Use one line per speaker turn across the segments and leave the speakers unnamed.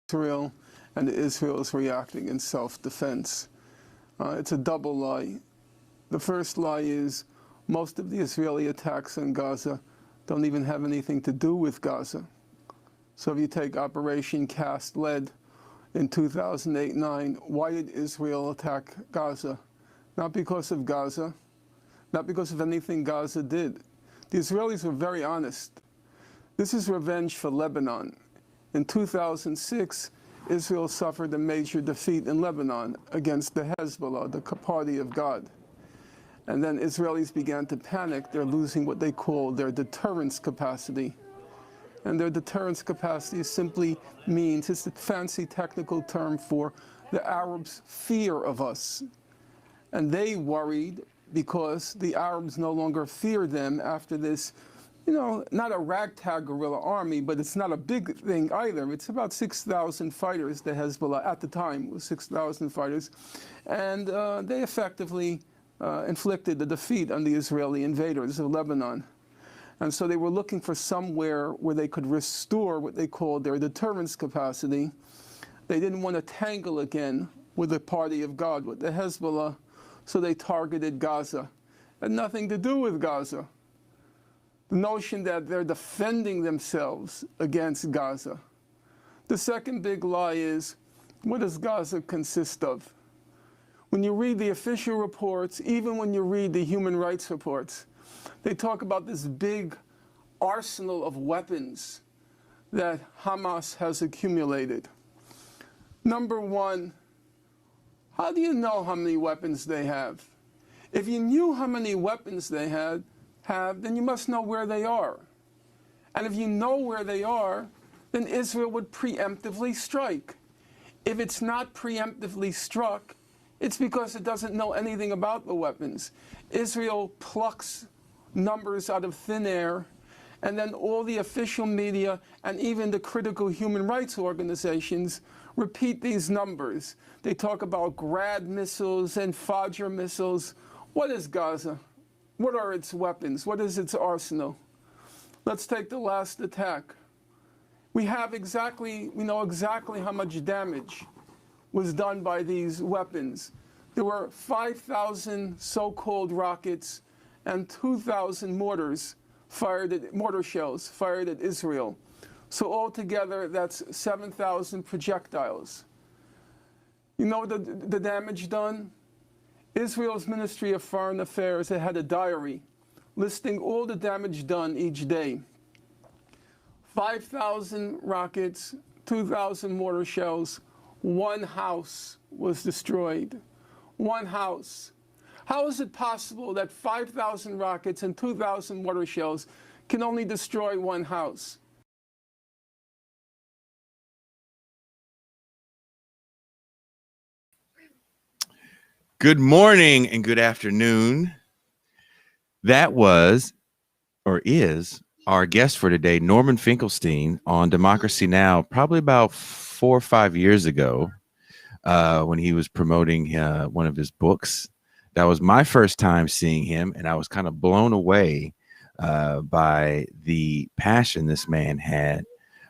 Israel, and Israel is reacting in self-defense. It's a double lie. The first lie is most of the Israeli attacks on Gaza don't even have anything to do with Gaza. So if you take Operation Cast Lead in 2008-9, why did Israel attack Gaza? Not because of Gaza, not because of anything Gaza did. The Israelis were very honest. This is revenge for Lebanon. In 2006, Israel suffered a major defeat in Lebanon against the Hezbollah, the party of God. And then Israelis began to panic. They're losing what they call their deterrence capacity. And their deterrence capacity simply means, it's a fancy technical term for the Arabs' fear of us. And they worried because the Arabs no longer fear them after this, you know, not a ragtag guerrilla army, but it's not a big thing either. It's about 6,000 fighters, the Hezbollah at the time was 6,000 fighters. And they effectively inflicted the defeat on the Israeli invaders of Lebanon. And so they were looking for somewhere where they could restore what they called their deterrence capacity. They didn't want to tangle again with the party of God, with the Hezbollah, so they targeted Gaza. It had nothing to do with Gaza. The notion that they're defending themselves against Gaza. The second big lie is, what does Gaza consist of? When you read the official reports, even when you read the human rights reports, they talk about this big arsenal of weapons that Hamas has accumulated. Number one, how do you know how many weapons they have? If you knew how many weapons they have, then you must know where they are. And if you know where they are, then Israel would preemptively strike. If it's not preemptively struck, it's because it doesn't know anything about the weapons. Israel plucks numbers out of thin air, and then all the official media and even the critical human rights organizations repeat these numbers. They talk about Grad missiles and Fajr missiles. What is Gaza? What are its weapons? What is its arsenal? Let's take the last attack. We know exactly how much damage was done by these weapons. There were 5,000 so-called rockets and 2,000 mortar shells fired at Israel. So altogether, that's 7,000 projectiles. You know the damage done? Israel's Ministry of Foreign Affairs had a diary listing all the damage done each day. 5,000 rockets, 2,000 mortar shells, one house was destroyed. One house. How is it possible that 5,000 rockets and 2,000 mortar shells can only destroy one house?
Good morning and good afternoon. That was, or is, our guest for today, Norman Finkelstein, on Democracy Now! Probably about 4 or 5 years ago, when he was promoting one of his books. That was my first time seeing him, and I was kind of blown away by the passion this man had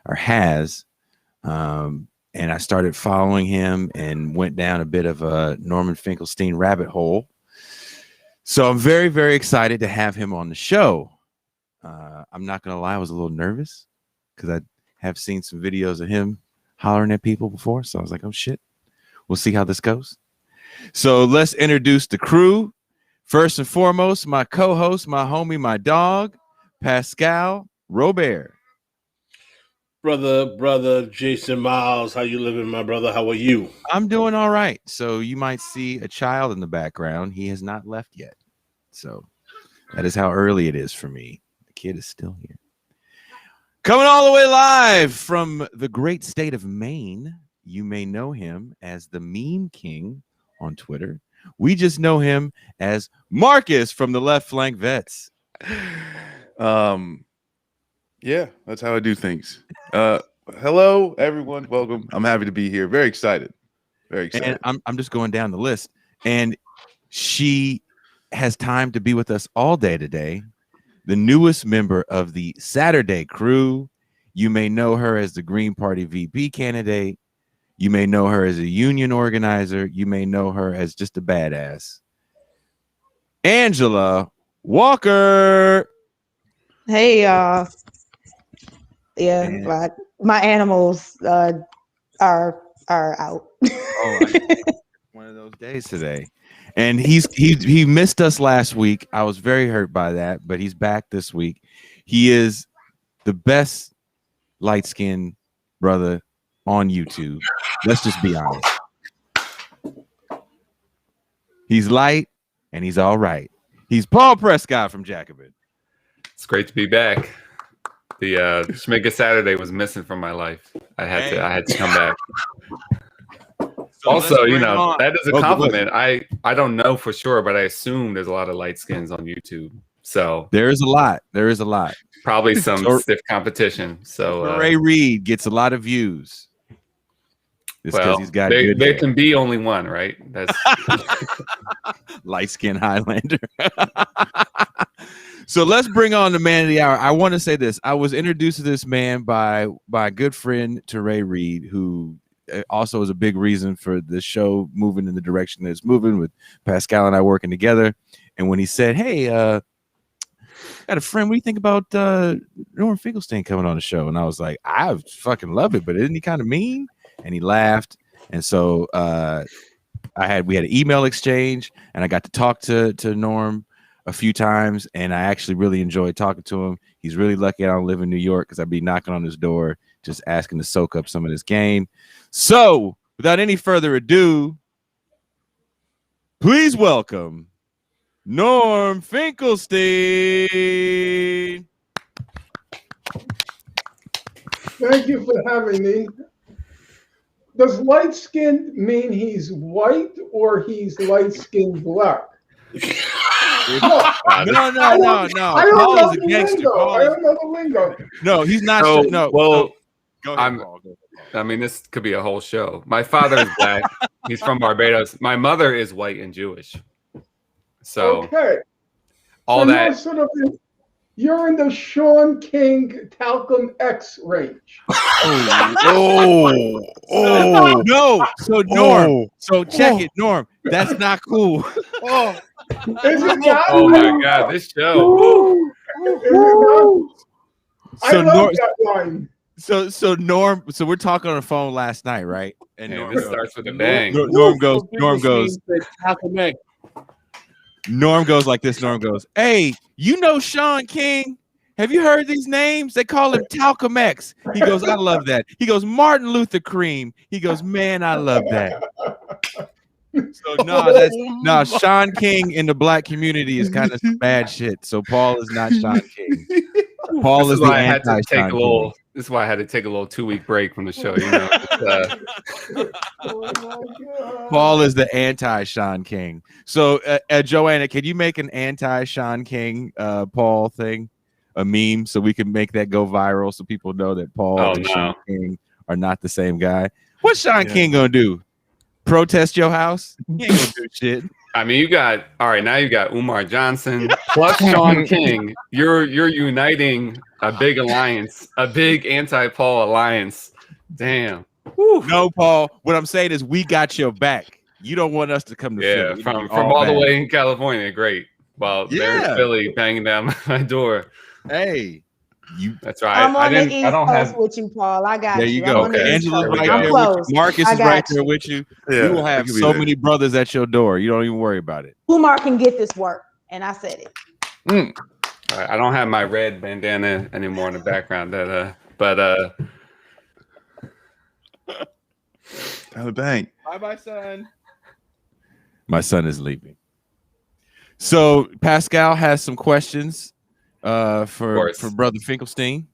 or has. And I started following him and went down a bit of a Norman Finkelstein rabbit hole. So I'm very, very excited to have him on the show. I'm not going to lie, I was a little nervous because I have seen some videos of him hollering at people before. So I was like, oh, shit, we'll see how this goes. So let's introduce the crew. First and foremost, my co-host, my homie, my dog, Pascal Robert.
Brother Jason Miles, how you living, my brother? How are you?
I'm doing all right. So you might see a child in the background. He has not left yet. So that is how early it is for me. The kid is still here. Coming all the way live from the great state of Maine. You may know him as the Meme King on Twitter. We just know him as Marcus from the Left Flank Vets.
Yeah, that's how I do things. Hello, everyone. Welcome. I'm happy to be here. Very excited. Very excited.
And I'm just going down the list. And she has time to be with us all day today. The newest member of the Saturday crew. You may know her as the Green Party VP candidate. You may know her as a union organizer. You may know her as just a badass. Angela Walker.
Hey, y'all. Yeah,
And-
like my animals are out.
Oh, one of those days today. And he missed us last week. I was very hurt by that, but he's back this week. He is the best light-skinned brother on YouTube. Let's just be honest. He's light and he's all right. He's Paul Prescott from Jacobin.
It's great to be back. The Schmiga Saturday was missing from my life. I had to come back.
So
Also,
let's bring on-
that is a compliment. I don't know for sure, but I assume there's a lot of light skins on YouTube. So
there is a lot. There is a lot.
Probably some stiff competition. So
Ray Reed gets a lot of views. It's because he's got good
there
hair.
can be only one, right? That's
light-skinned Highlander. So let's bring on the man of the hour. I want to say this. I was introduced to this man by a good friend, to Ray Reed, who also is a big reason for the show moving in the direction that it's moving, with Pascal and I working together. And when he said, hey, got a friend, what do you think about Norman Finkelstein coming on the show? And I was like, I fucking love it, but isn't he kind of mean? And he laughed. And so we had an email exchange, and I got to talk to Norm a few times, and I actually really enjoyed talking to him. He's really lucky I don't live in New York, because I'd be knocking on his door just asking to soak up some of this game. So without any further ado, please welcome Norm Finkelstein.
Thank you for having me. Does light skinned mean he's white or he's light skinned black?
No.
I don't
Paul
know
is a
the
gangster.
lingo. I don't know the lingo.
No, he's not.
So,
no.
well,
Go ahead, Paul.
I mean, this could be a whole show. My father is black. He's from Barbados. My mother is white and Jewish. So
Okay.
all
So
that.
you're in the Sean King Talcum X range.
No. So Norm. So check it, Norm. That's not cool.
Is it not?
Oh my God, this show.
Is it not?
So
I love
Norm.
that line.
So Norm. So we're talking on the phone last night, right? And
Man,
Norm
this
goes,
starts with a bang.
Norm goes like this. Norm goes, hey, you know Sean King? Have you heard these names? They call him Talcum X. He goes, I love that. He goes, Martin Luther Cream. He goes, man, I love that. So Sean King in the black community is kind of some bad shit. So Paul is not Sean King. Paul is the anti-Sean King.
This is why I had to take a little 2-week break from the show.
Oh my God.
Paul is the anti-Sean King. So Joanna, can you make an anti-Sean King Paul thing, a meme, so we can make that go viral, so people know that Paul and Sean King are not the same guy? What's Sean King gonna do? Protest your house? He ain't gonna do shit.
I mean, now you got Umar Johnson plus Sean King. You're uniting a big alliance, a big anti-Paul alliance. Damn.
Whew. No, Paul. What I'm saying is we got your back. You don't want us to come to Philly.
From all the way in California. Great. Well, they're in Philly banging down my door.
Hey,
that's right.
I'm on the East Coast with you, Paul. I got you.
There you go.
Okay.
Angela's right
I'm
there.
close.
Marcus is right there with you.
Yeah,
we will have so many brothers at your door. You don't even worry about it.
Umar can get this work, and I said it.
All right, I don't have my red bandana anymore in the background. But
Oh, bang.
Bye, son. My son is leaving. So Pascal has some questions for Brother Finkelstein.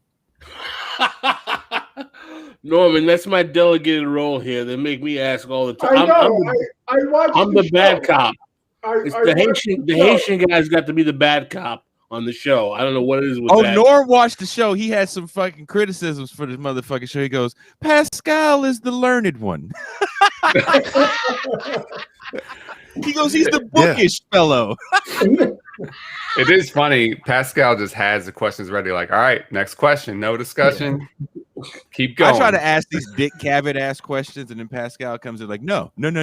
Norman, that's my delegated role here. They make me ask all the time.
I know.
I'm the bad cop.
The
Haitian guy's got to be the bad cop on the show. I don't know what it is with that.
Norm watched the show. He had some fucking criticisms for this motherfucking show. He goes, Pascal is the learned one. He goes, he's the bookish fellow.
it is funny. Pascal just has the questions ready. Like, all right, next question. No discussion. Keep going.
I try to ask these Dick Cavett ass questions, and then Pascal comes in like, no.
Well,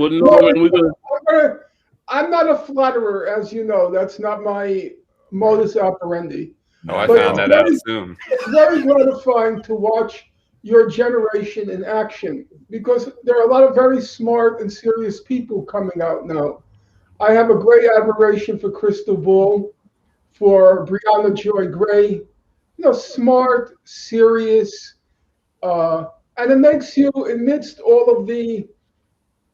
Norman,
I'm not a flatterer, as you know. That's not my modus operandi.
Oh, I
But
found that out soon.
It's very gratifying to watch your generation in action, because there are a lot of very smart and serious people coming out now. I have a great admiration for Crystal Ball, for Brianna Joy Gray. You know, smart, serious, and it makes you, amidst all of the,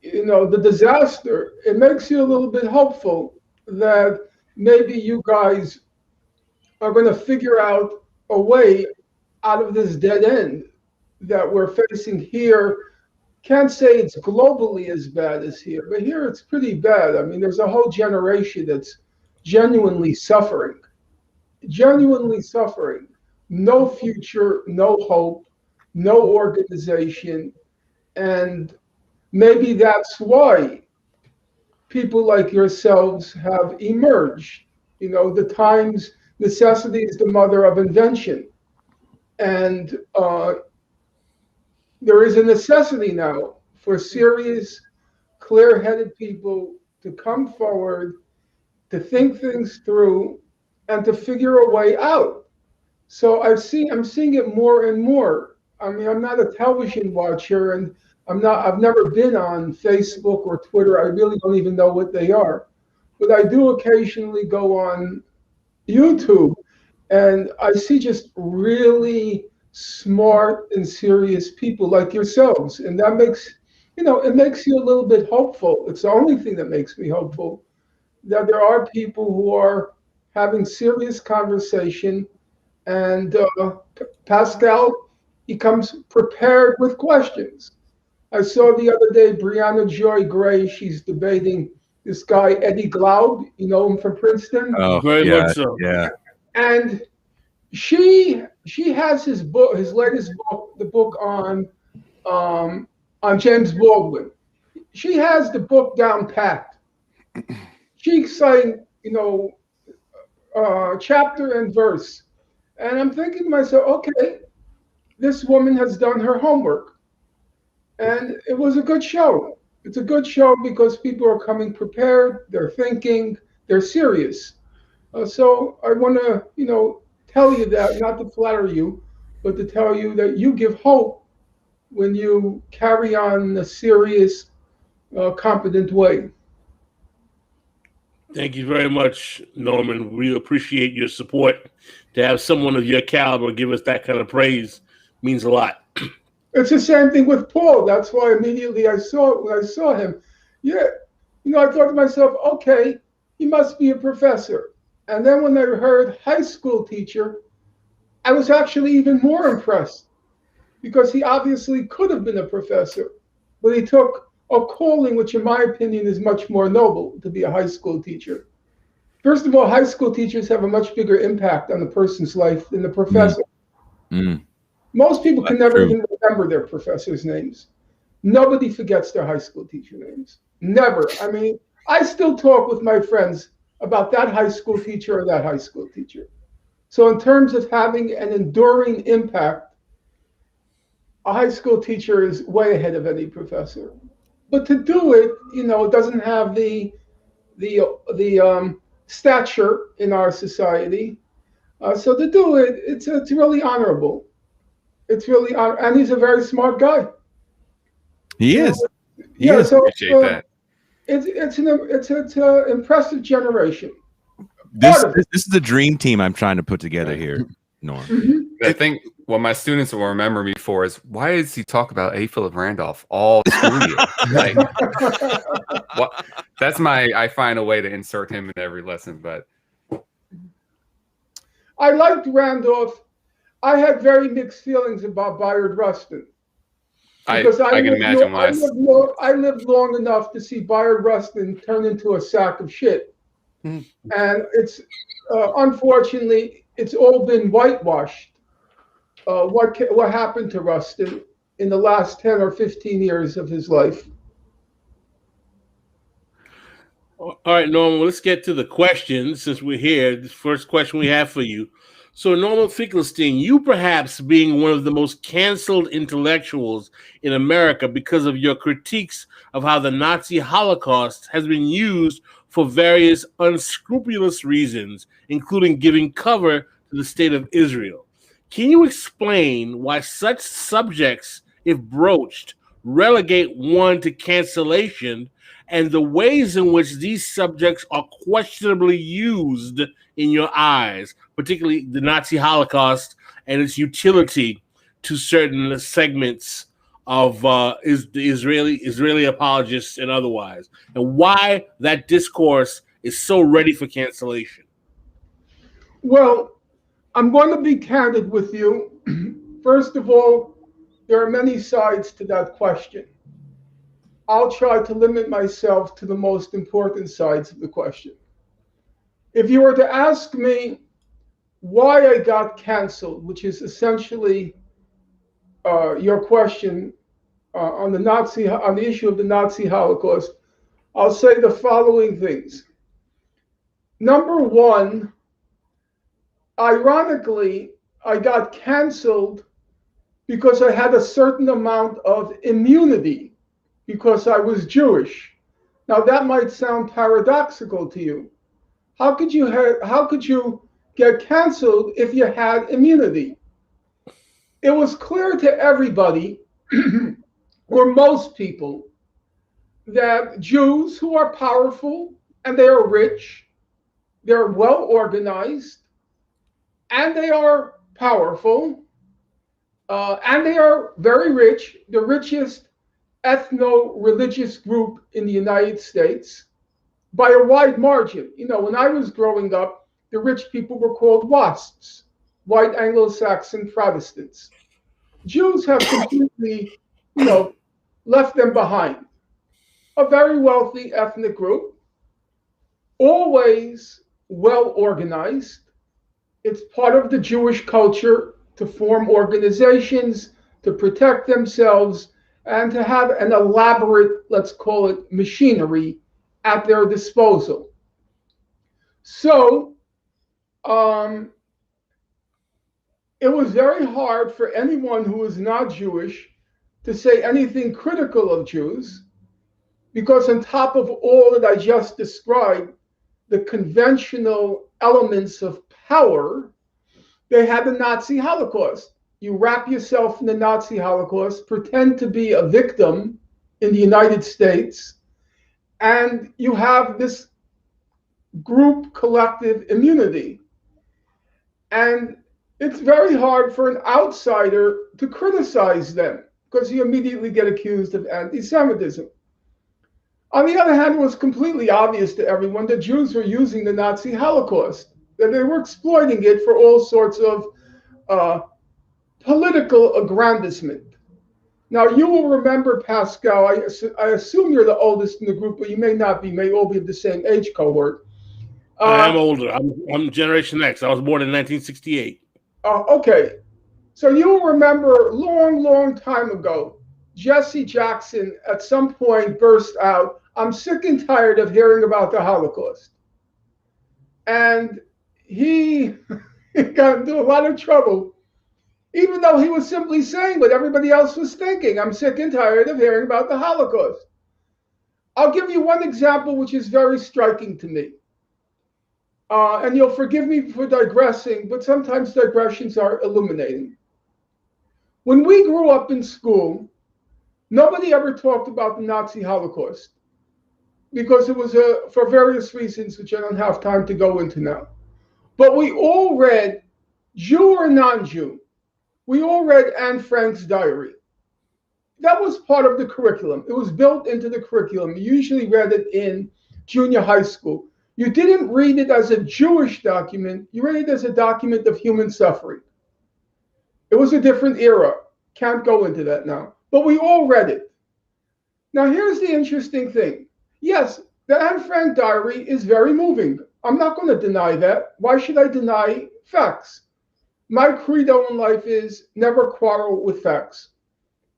the disaster, it makes you a little bit hopeful that maybe you guys are going to figure out a way out of this dead end that we're facing here. Can't say it's globally as bad as here, but here it's pretty bad. I mean, there's a whole generation that's genuinely suffering. No future, no hope, no organization. And maybe that's why people like yourselves have emerged. The times, necessity is the mother of invention. And there is a necessity now for serious, clear-headed people to come forward, to think things through, and to figure a way out. So I'm seeing it more and more. I mean, I'm not a television watcher, and I've never been on Facebook or Twitter. I really don't even know what they are. But I do occasionally go on YouTube, and I see just really smart and serious people like yourselves, and that makes it makes you a little bit hopeful. It's the only thing that makes me hopeful, that there are people who are having serious conversation. And Pascal, he comes prepared with questions. I saw the other day Brianna Joy Gray. She's debating this guy Eddie Glaub. You know him from Princeton.
Oh,
very much so.
Yeah.
And she has his book, his latest book, the book on James Baldwin. She has the book down pat. She's saying, chapter and verse. And I'm thinking to myself, okay, this woman has done her homework. And it was a good show. It's a good show because people are coming prepared, they're thinking, they're serious. So I want to, tell you that, not to flatter you, but to tell you that you give hope when you carry on in a serious, competent way.
Thank you very much, Norman. We appreciate your support. To have someone of your caliber give us that kind of praise means a lot.
It's the same thing with Paul. That's why immediately when I saw him, I thought to myself, okay, he must be a professor. And then when I heard high school teacher, I was actually even more impressed, because he obviously could have been a professor, but he took a calling which in my opinion is much more noble, to be a high school teacher. First of all, high school teachers have a much bigger impact on the person's life than the professor. Most people can never even remember their professors' names. Nobody forgets their high school teacher names. Never. I mean, I still talk with my friends about that high school teacher or that high school teacher. So in terms of having an enduring impact, a high school teacher is way ahead of any professor. But to do it, it doesn't have the stature in our society. So to do it, it's really honorable. It's really and he's a very smart guy.
He is.
So
appreciate that.
It's an impressive generation.
This is the dream team I'm trying to put together here, Norm.
I think what my students will remember me for is, why does he talk about A. Philip Randolph all school year? Like, I find a way to insert him in every lesson. But
I liked Randolph. I had very mixed feelings about Bayard Rustin. Because
I can imagine why.
I lived long enough to see Bayard Rustin turn into a sack of shit. And it's unfortunately, it's all been whitewashed. What happened to Rustin in the last 10 or 15 years of his life.
All right, Norman, let's get to the questions since we're here. The first question we have for you. So, Norman Finkelstein, you perhaps being one of the most canceled intellectuals in America because of your critiques of how the Nazi Holocaust has been used for various unscrupulous reasons, including giving cover to the state of Israel. Can you explain why such subjects, if broached, relegate one to cancellation, and the ways in which these subjects are questionably used in your eyes, particularly the Nazi Holocaust and its utility to certain segments of the Israeli apologists and otherwise, and why that discourse is so ready for cancellation?
Well, I'm going to be candid with you. First of all, there are many sides to that question. I'll try to limit myself to the most important sides of the question. If you were to ask me why I got canceled, which is essentially your question on the issue of the Nazi Holocaust, I'll say the following things. Number one, ironically, I got canceled because I had a certain amount of immunity because I was Jewish. Now that might sound paradoxical to you. How could you get canceled if you had immunity? It was clear to everybody, or most people, that Jews who are powerful and they are rich, they're well organized, and they are powerful, and they are very rich, the richest ethno-religious group in the United States by a wide margin. You know, when I was growing up, the rich people were called WASPs, white Anglo-Saxon Protestants. Jews have completely, left them behind. A very wealthy ethnic group, always well organized. It's part of the Jewish culture to form organizations, to protect themselves, and to have an elaborate, let's call it, machinery at their disposal. So it was very hard for anyone who was not Jewish to say anything critical of Jews, because on top of all that I just described, the conventional elements of power, they had the Nazi Holocaust. You wrap yourself in the Nazi Holocaust, pretend to be a victim in the United States, and you have this group collective immunity. And it's very hard for an outsider to criticize them because you immediately get accused of anti-Semitism. On the other hand, it was completely obvious to everyone that Jews were using the Nazi Holocaust, that they were exploiting it for all sorts of political aggrandizement. Now, you will remember, Pascal, I assume you're the oldest in the group, but you may not be, may all be of the same age cohort.
I am older. I'm Generation X. I was born in 1968.
Okay. So you'll remember long time ago, Jesse Jackson at some point burst out, "I'm sick and tired of hearing about the Holocaust." And he got into a lot of trouble, even though he was simply saying what everybody else was thinking. "I'm sick and tired of hearing about the Holocaust." I'll give you one example which is very striking to me. And you'll forgive me for digressing, but sometimes digressions are illuminating. When we grew up in school, nobody ever talked about the Nazi Holocaust because it was for various reasons, which I don't have time to go into now. But we all read, Jew or non-Jew, we all read Anne Frank's diary. That was part of the curriculum. It was built into the curriculum. You usually read it in junior high school. You didn't read it as a Jewish document. You read it as a document of human suffering. It was a different era. Can't go into that now. But we all read it. Now, here's the interesting thing. Yes, the Anne Frank diary is very moving. I'm not going to deny that. Why should I deny facts? My credo in life is never quarrel with facts.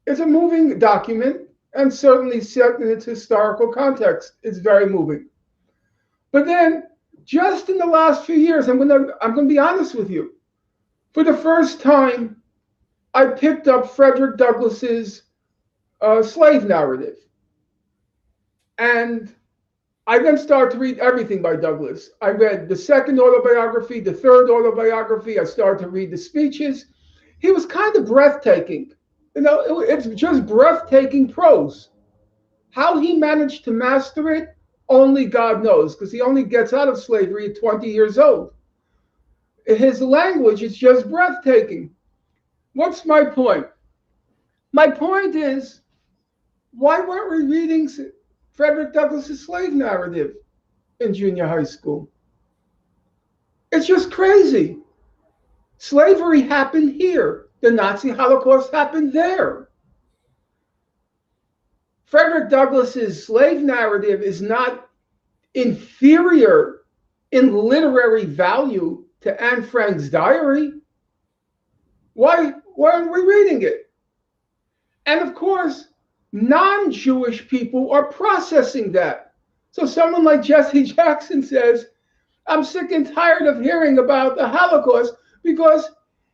It's a moving document, and certainly set in its historical context, it's very moving. But then, just in the last few years, I'm going to be honest with you. For the first time, I picked up Frederick Douglass's slave narrative. And I then started to read everything by Douglass. I read the second autobiography, the third autobiography. I started to read the speeches. He was kind of breathtaking. It's just breathtaking prose. How he managed to master it, only God knows, because he only gets out of slavery at 20 years old. His language is just breathtaking. What's my point? My point is, why weren't we reading Frederick Douglass's slave narrative in junior high school? It's just crazy. Slavery happened here. The Nazi Holocaust happened there. Frederick Douglass's slave narrative is not inferior in literary value to Anne Frank's diary. Why aren't we reading it? And of course, non-Jewish people are processing that. So someone like Jesse Jackson says, I'm sick and tired of hearing about the Holocaust, because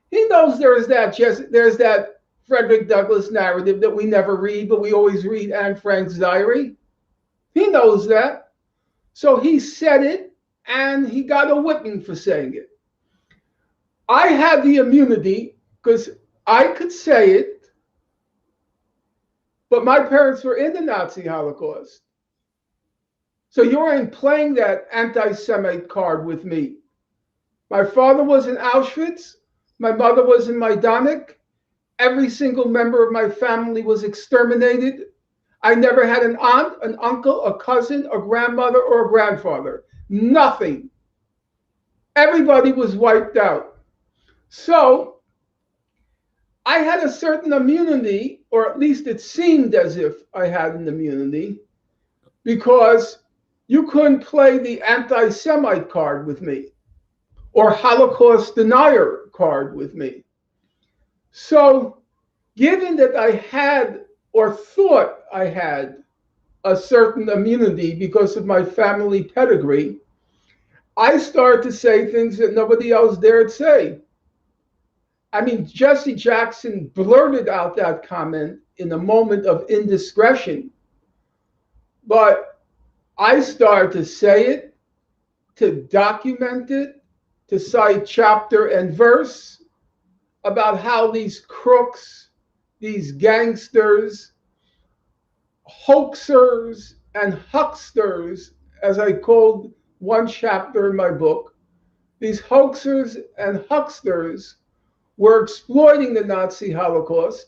he knows there's that Frederick Douglass narrative that we never read, but we always read Anne Frank's diary. He knows that. So he said it, and he got a whipping for saying it. I had the immunity because I could say it, but my parents were in the Nazi Holocaust. So you ain't playing that anti-Semite card with me. My father was in Auschwitz. My mother was in Majdanek. Every single member of my family was exterminated. I never had an aunt, an uncle, a cousin, a grandmother, or a grandfather. Nothing. Everybody was wiped out. So I had a certain immunity, or at least it seemed as if I had an immunity, because you couldn't play the anti-Semite card with me or Holocaust denier card with me. So given that I had or thought I had a certain immunity because of my family pedigree, I started to say things that nobody else dared say. I mean, Jesse Jackson blurted out that comment in a moment of indiscretion, but I started to say it, to document it, to cite chapter and verse about how these crooks, these gangsters, hoaxers, and hucksters, as I called one chapter in my book, these hoaxers and hucksters were exploiting the Nazi Holocaust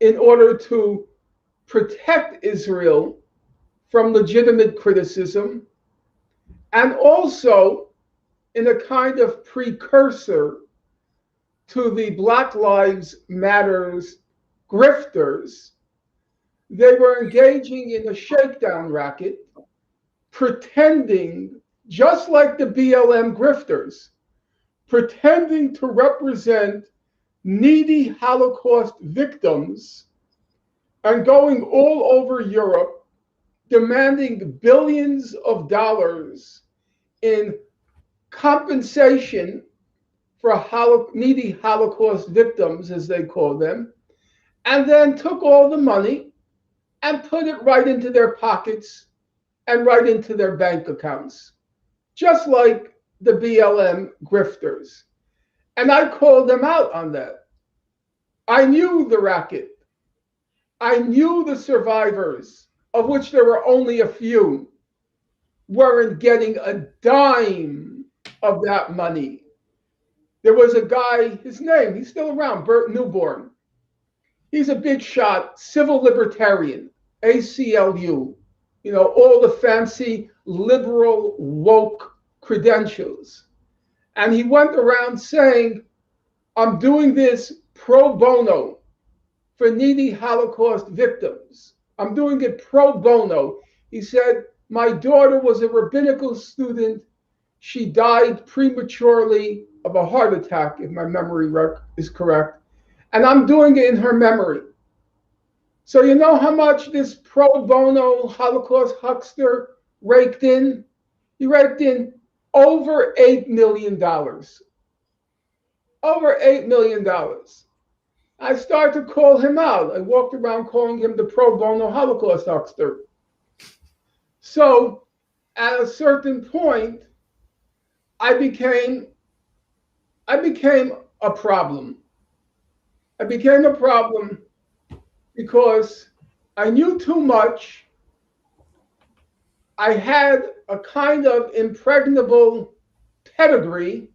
in order to protect Israel from legitimate criticism, and also in a kind of precursor to the Black Lives Matters grifters. They were engaging in a shakedown racket, pretending, just like the BLM grifters, pretending to represent needy Holocaust victims and going all over Europe demanding billions of dollars in compensation for needy Holocaust victims, as they call them, and then took all the money and put it right into their pockets and right into their bank accounts, just like the BLM grifters. And I called them out on that. I knew the racket. I knew the survivors, of which there were only a few, weren't getting a dime of that money. There was a guy, his name, he's still around, Bert Newborn. He's a big shot, civil libertarian, ACLU, all the fancy liberal woke credentials. And he went around saying, I'm doing this pro bono for needy Holocaust victims. I'm doing it pro bono. He said, my daughter was a rabbinical student. She died prematurely of a heart attack, if my memory is correct. And I'm doing it in her memory. So you know how much this pro bono Holocaust huckster raked in? He raked in over $8 million. over $8 million. I started to call him out. I walked around calling him the pro bono Holocaust huckster. So at a certain point, I became a problem. I became a problem because I knew too much. I had a kind of impregnable pedigree.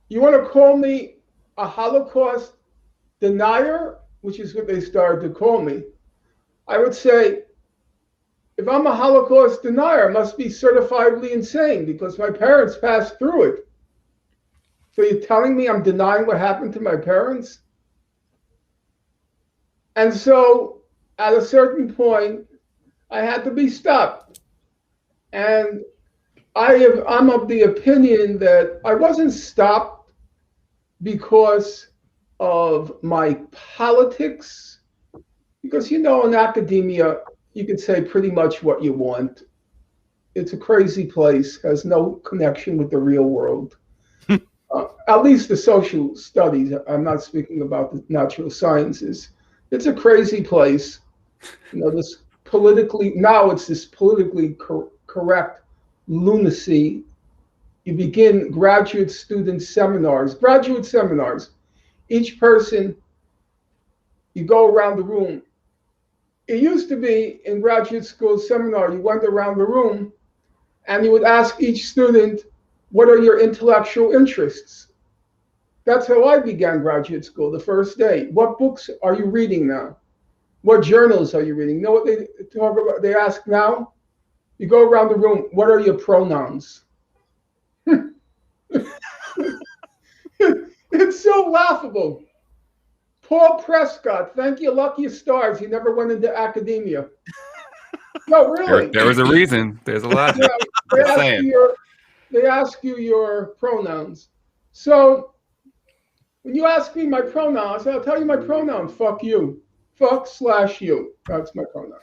You want to call me a Holocaust denier, which is what they started to call me. I would say, if I'm a Holocaust denier, I must be certifiably insane because my parents passed through it. So you're telling me I'm denying what happened to my parents? And so at a certain point, I had to be stopped. And I'm of the opinion that I wasn't stopped because of my politics. Because, in academia, you can say pretty much what you want. It's a crazy place, has no connection with the real world. At least the social studies. I'm not speaking about the natural sciences. It's a crazy place. This politically correct lunacy. You begin graduate seminars. Each person, you go around the room. It used to be in graduate school seminar, you went around the room and you would ask each student, what are your intellectual interests? That's how I began graduate school the first day. What books are you reading now? What journals are you reading? You know what they talk about? They ask now? You go around the room, what are your pronouns? It's so laughable. Paul Prescott, thank you, lucky stars. He never went into academia. No, really.
There was a reason. There's a lot.
They ask you your pronouns. So when you ask me my pronouns, I'll tell you my pronoun. Fuck you. Fuck/you. That's my pronoun.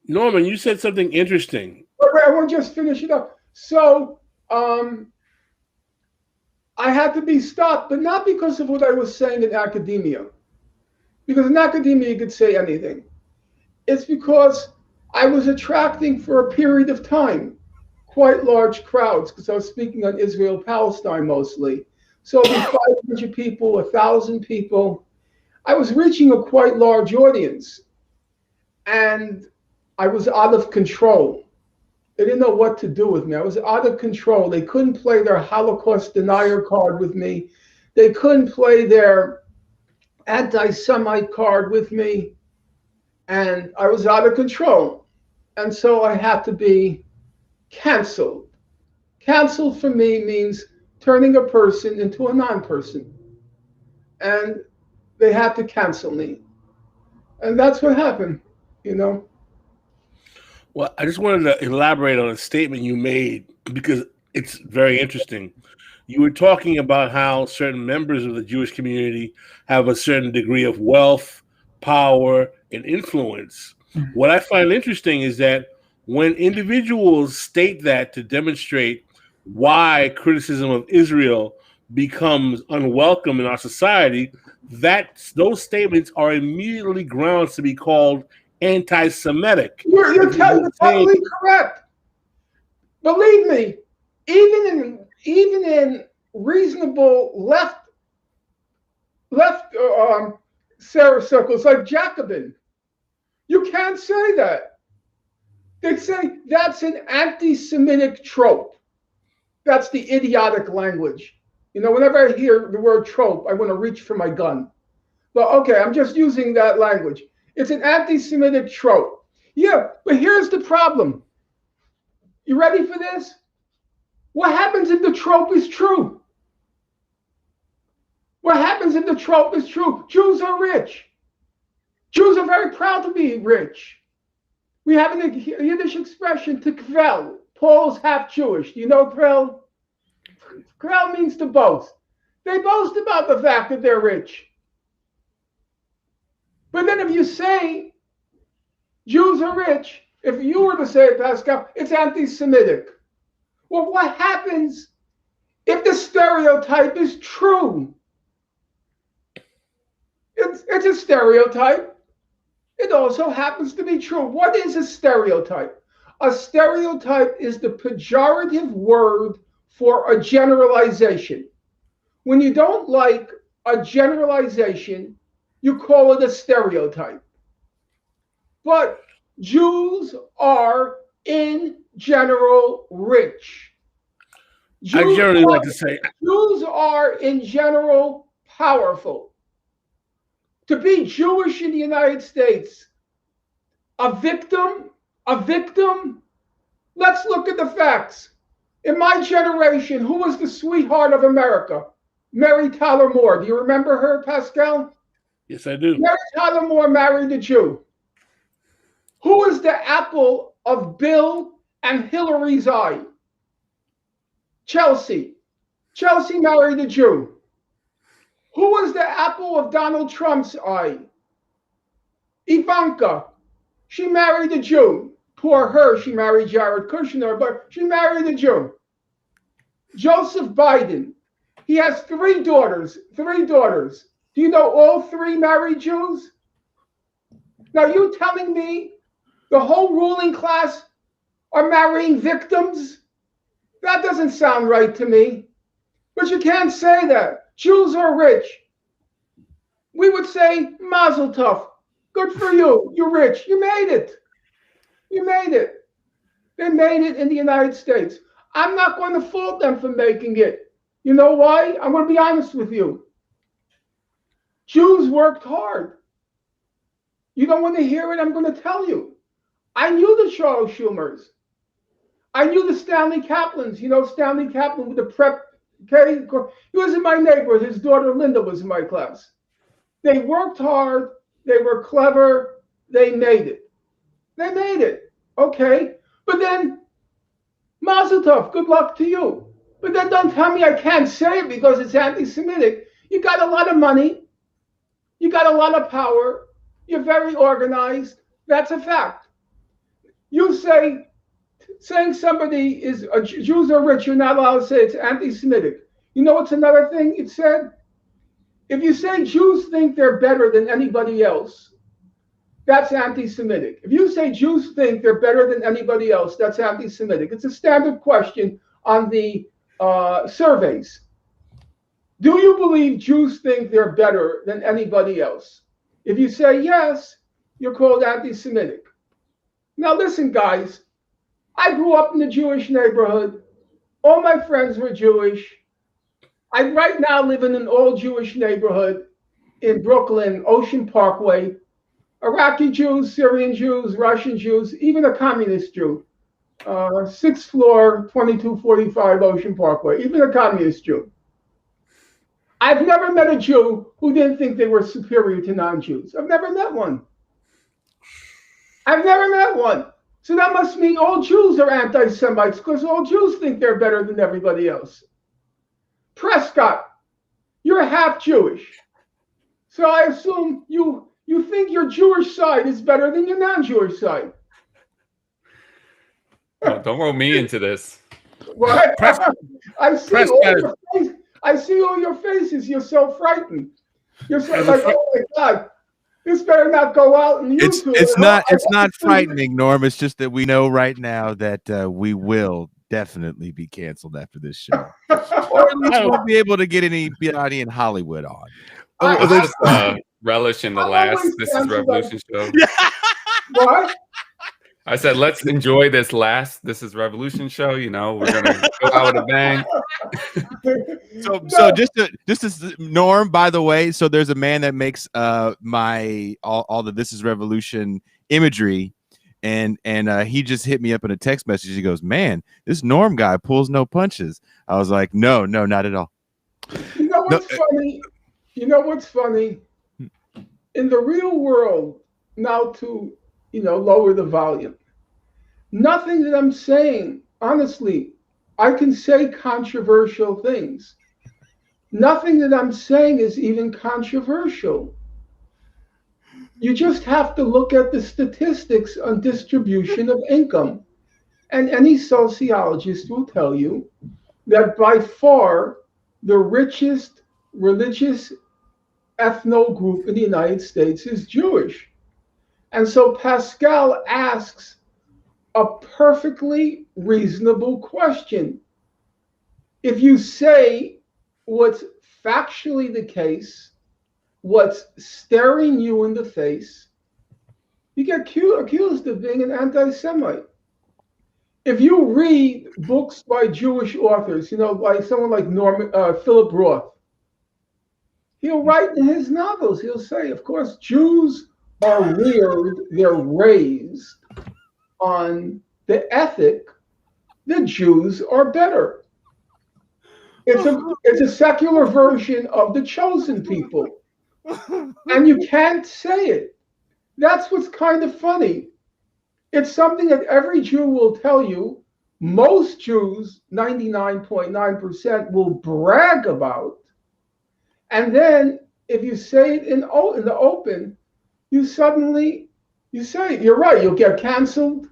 Norman, you said something interesting.
Wait, I want to just finish it up. So I had to be stopped, but not because of what I was saying in academia. Because in academia, you could say anything. It's because I was attracting for a period of time quite large crowds, because I was speaking on Israel-Palestine mostly. So it'd be 500 people, 1,000 people. I was reaching a quite large audience. And I was out of control. They didn't know what to do with me. I was out of control. They couldn't play their Holocaust denier card with me. They couldn't play their anti-Semite card with me. And I was out of control. And so I had to be canceled. Canceled for me means turning a person into a non-person. And they had to cancel me. And that's what happened,
Well, I just wanted to elaborate on a statement you made because it's very interesting. You were talking about how certain members of the Jewish community have a certain degree of wealth, power, and influence. Mm-hmm. What I find interesting is that when individuals state that to demonstrate why criticism of Israel becomes unwelcome in our society, those statements are immediately grounds to be called anti-Semitic.
You're totally correct. Believe me, even in reasonable left circles like Jacobin, you can't say that. They say that's an anti-Semitic trope. That's the idiotic language. Whenever I hear the word trope, I want to reach for my gun. But okay, I'm just using that language. It's an anti-Semitic trope. Yeah, but here's the problem. You ready for this? What happens if the trope is true? What happens if the trope is true? Jews are rich. Jews are very proud to be rich. We have a Yiddish expression, to kvel. Paul's half Jewish. Do you know kvel? Kvel means to boast. They boast about the fact that they're rich. But then if you say Jews are rich, if you were to say it, Pascal, it's anti-Semitic.
Well, what happens if the stereotype is true? It's a stereotype. It also happens to be true. What is a stereotype? A stereotype is the pejorative word for a generalization. When you don't like a generalization, you call it a stereotype. But Jews are in general rich.
I generally like to say
Jews are in general powerful. To be Jewish in the United States, a victim, let's look at the facts. In my generation, who was the sweetheart of America? Mary Tyler Moore. Do you remember her, Pascal?
Yes, I do.
Mary Tyler Moore married a Jew. Who was the apple of Bill and Hillary's eye? Chelsea. Chelsea married a Jew. Who was the apple of Donald Trump's eye? Ivanka. She married a Jew. Poor her, she married Jared Kushner, but she married a Jew. Joseph Biden. He has three daughters. Do you know all three married Jews? Now you telling me the whole ruling class are marrying victims? That doesn't sound right to me. But you can't say that. Jews are rich. We would say, Mazel tov. Good for you. You're rich. You made it. You made it. They made it in the United States. I'm not going to fault them for making it. You know why? I'm going to be honest with you. Jews worked hard. You don't want to hear it? I'm going to tell you. I knew the Charles Schumers. I knew the Stanley Kaplans. You know Stanley Kaplan with the prep. Okay, he was in my neighborhood. His daughter Linda was in my class. They worked hard. They were clever. They made it. They made it. Okay, but then Mazel tov. Good luck to you. But then don't tell me I can't say it because it's anti-Semitic. You got a lot of money. You got a lot of power. You're very organized. That's a fact. You saying somebody is Jews are rich, you're not allowed to say it's anti-Semitic. You know what's another thing it said? If you say Jews think they're better than anybody else, that's anti-Semitic. If you say Jews think they're better than anybody else, that's anti-Semitic. It's a standard question on the surveys. Do you believe Jews think they're better than anybody else? If you say yes, you're called anti-Semitic. Now listen, guys. I grew up in a Jewish neighborhood. All my friends were Jewish. I right now live in an all-Jewish neighborhood in Brooklyn, Ocean Parkway. Iraqi Jews, Syrian Jews, Russian Jews, even a communist Jew. 6th floor, 2245 Ocean Parkway, even a communist Jew. I've never met a Jew who didn't think they were superior to non-Jews. I've never met one. I've never met one. So that must mean all Jews are anti-Semites because all Jews think they're better than everybody else. Prescott, you're half Jewish. So I assume you think your Jewish side is better than your non-Jewish side.
Oh, don't roll me into this.
What? I see all your faces. You're so frightened. You're so like, oh my God. This better not go out on YouTube.
It's not frightening, Norm. It's just that we know right now that we will definitely be canceled after this show, or at least won't be able to get anybody in Hollywood on.
Relish in the last This Is Revolution show.
What?
I said, let's enjoy this last This Is Revolution show. You know, we're gonna go out with a bang.
So just as Norm, by the way, so there's a man that makes my all the This Is Revolution imagery, and he just hit me up in a text message. He goes, "Man, this Norm guy pulls no punches." I was like, "No, not at all."
You know what's funny? You know what's funny? In the real world, now to lower the volume. Nothing that I'm saying, honestly, I can say controversial things. Nothing that I'm saying is even controversial. You just have to look at the statistics on distribution of income. And any sociologist will tell you that by far the richest religious ethno group in the United States is Jewish. And so Pascal asks a perfectly reasonable question. If you say what's factually the case, what's staring you in the face, you get accused of being an anti-Semite. If you read books by Jewish authors, like someone like Philip Roth, he'll write in his novels, he'll say, of course, Jews are reared, they're raised on the ethic that Jews are better. It's a secular version of the chosen people. And you can't say it. That's what's kind of funny. It's something that every Jew will tell you. Most Jews, 99.9%, will brag about. And then if you say it in the open, you say, you're right, you'll get canceled.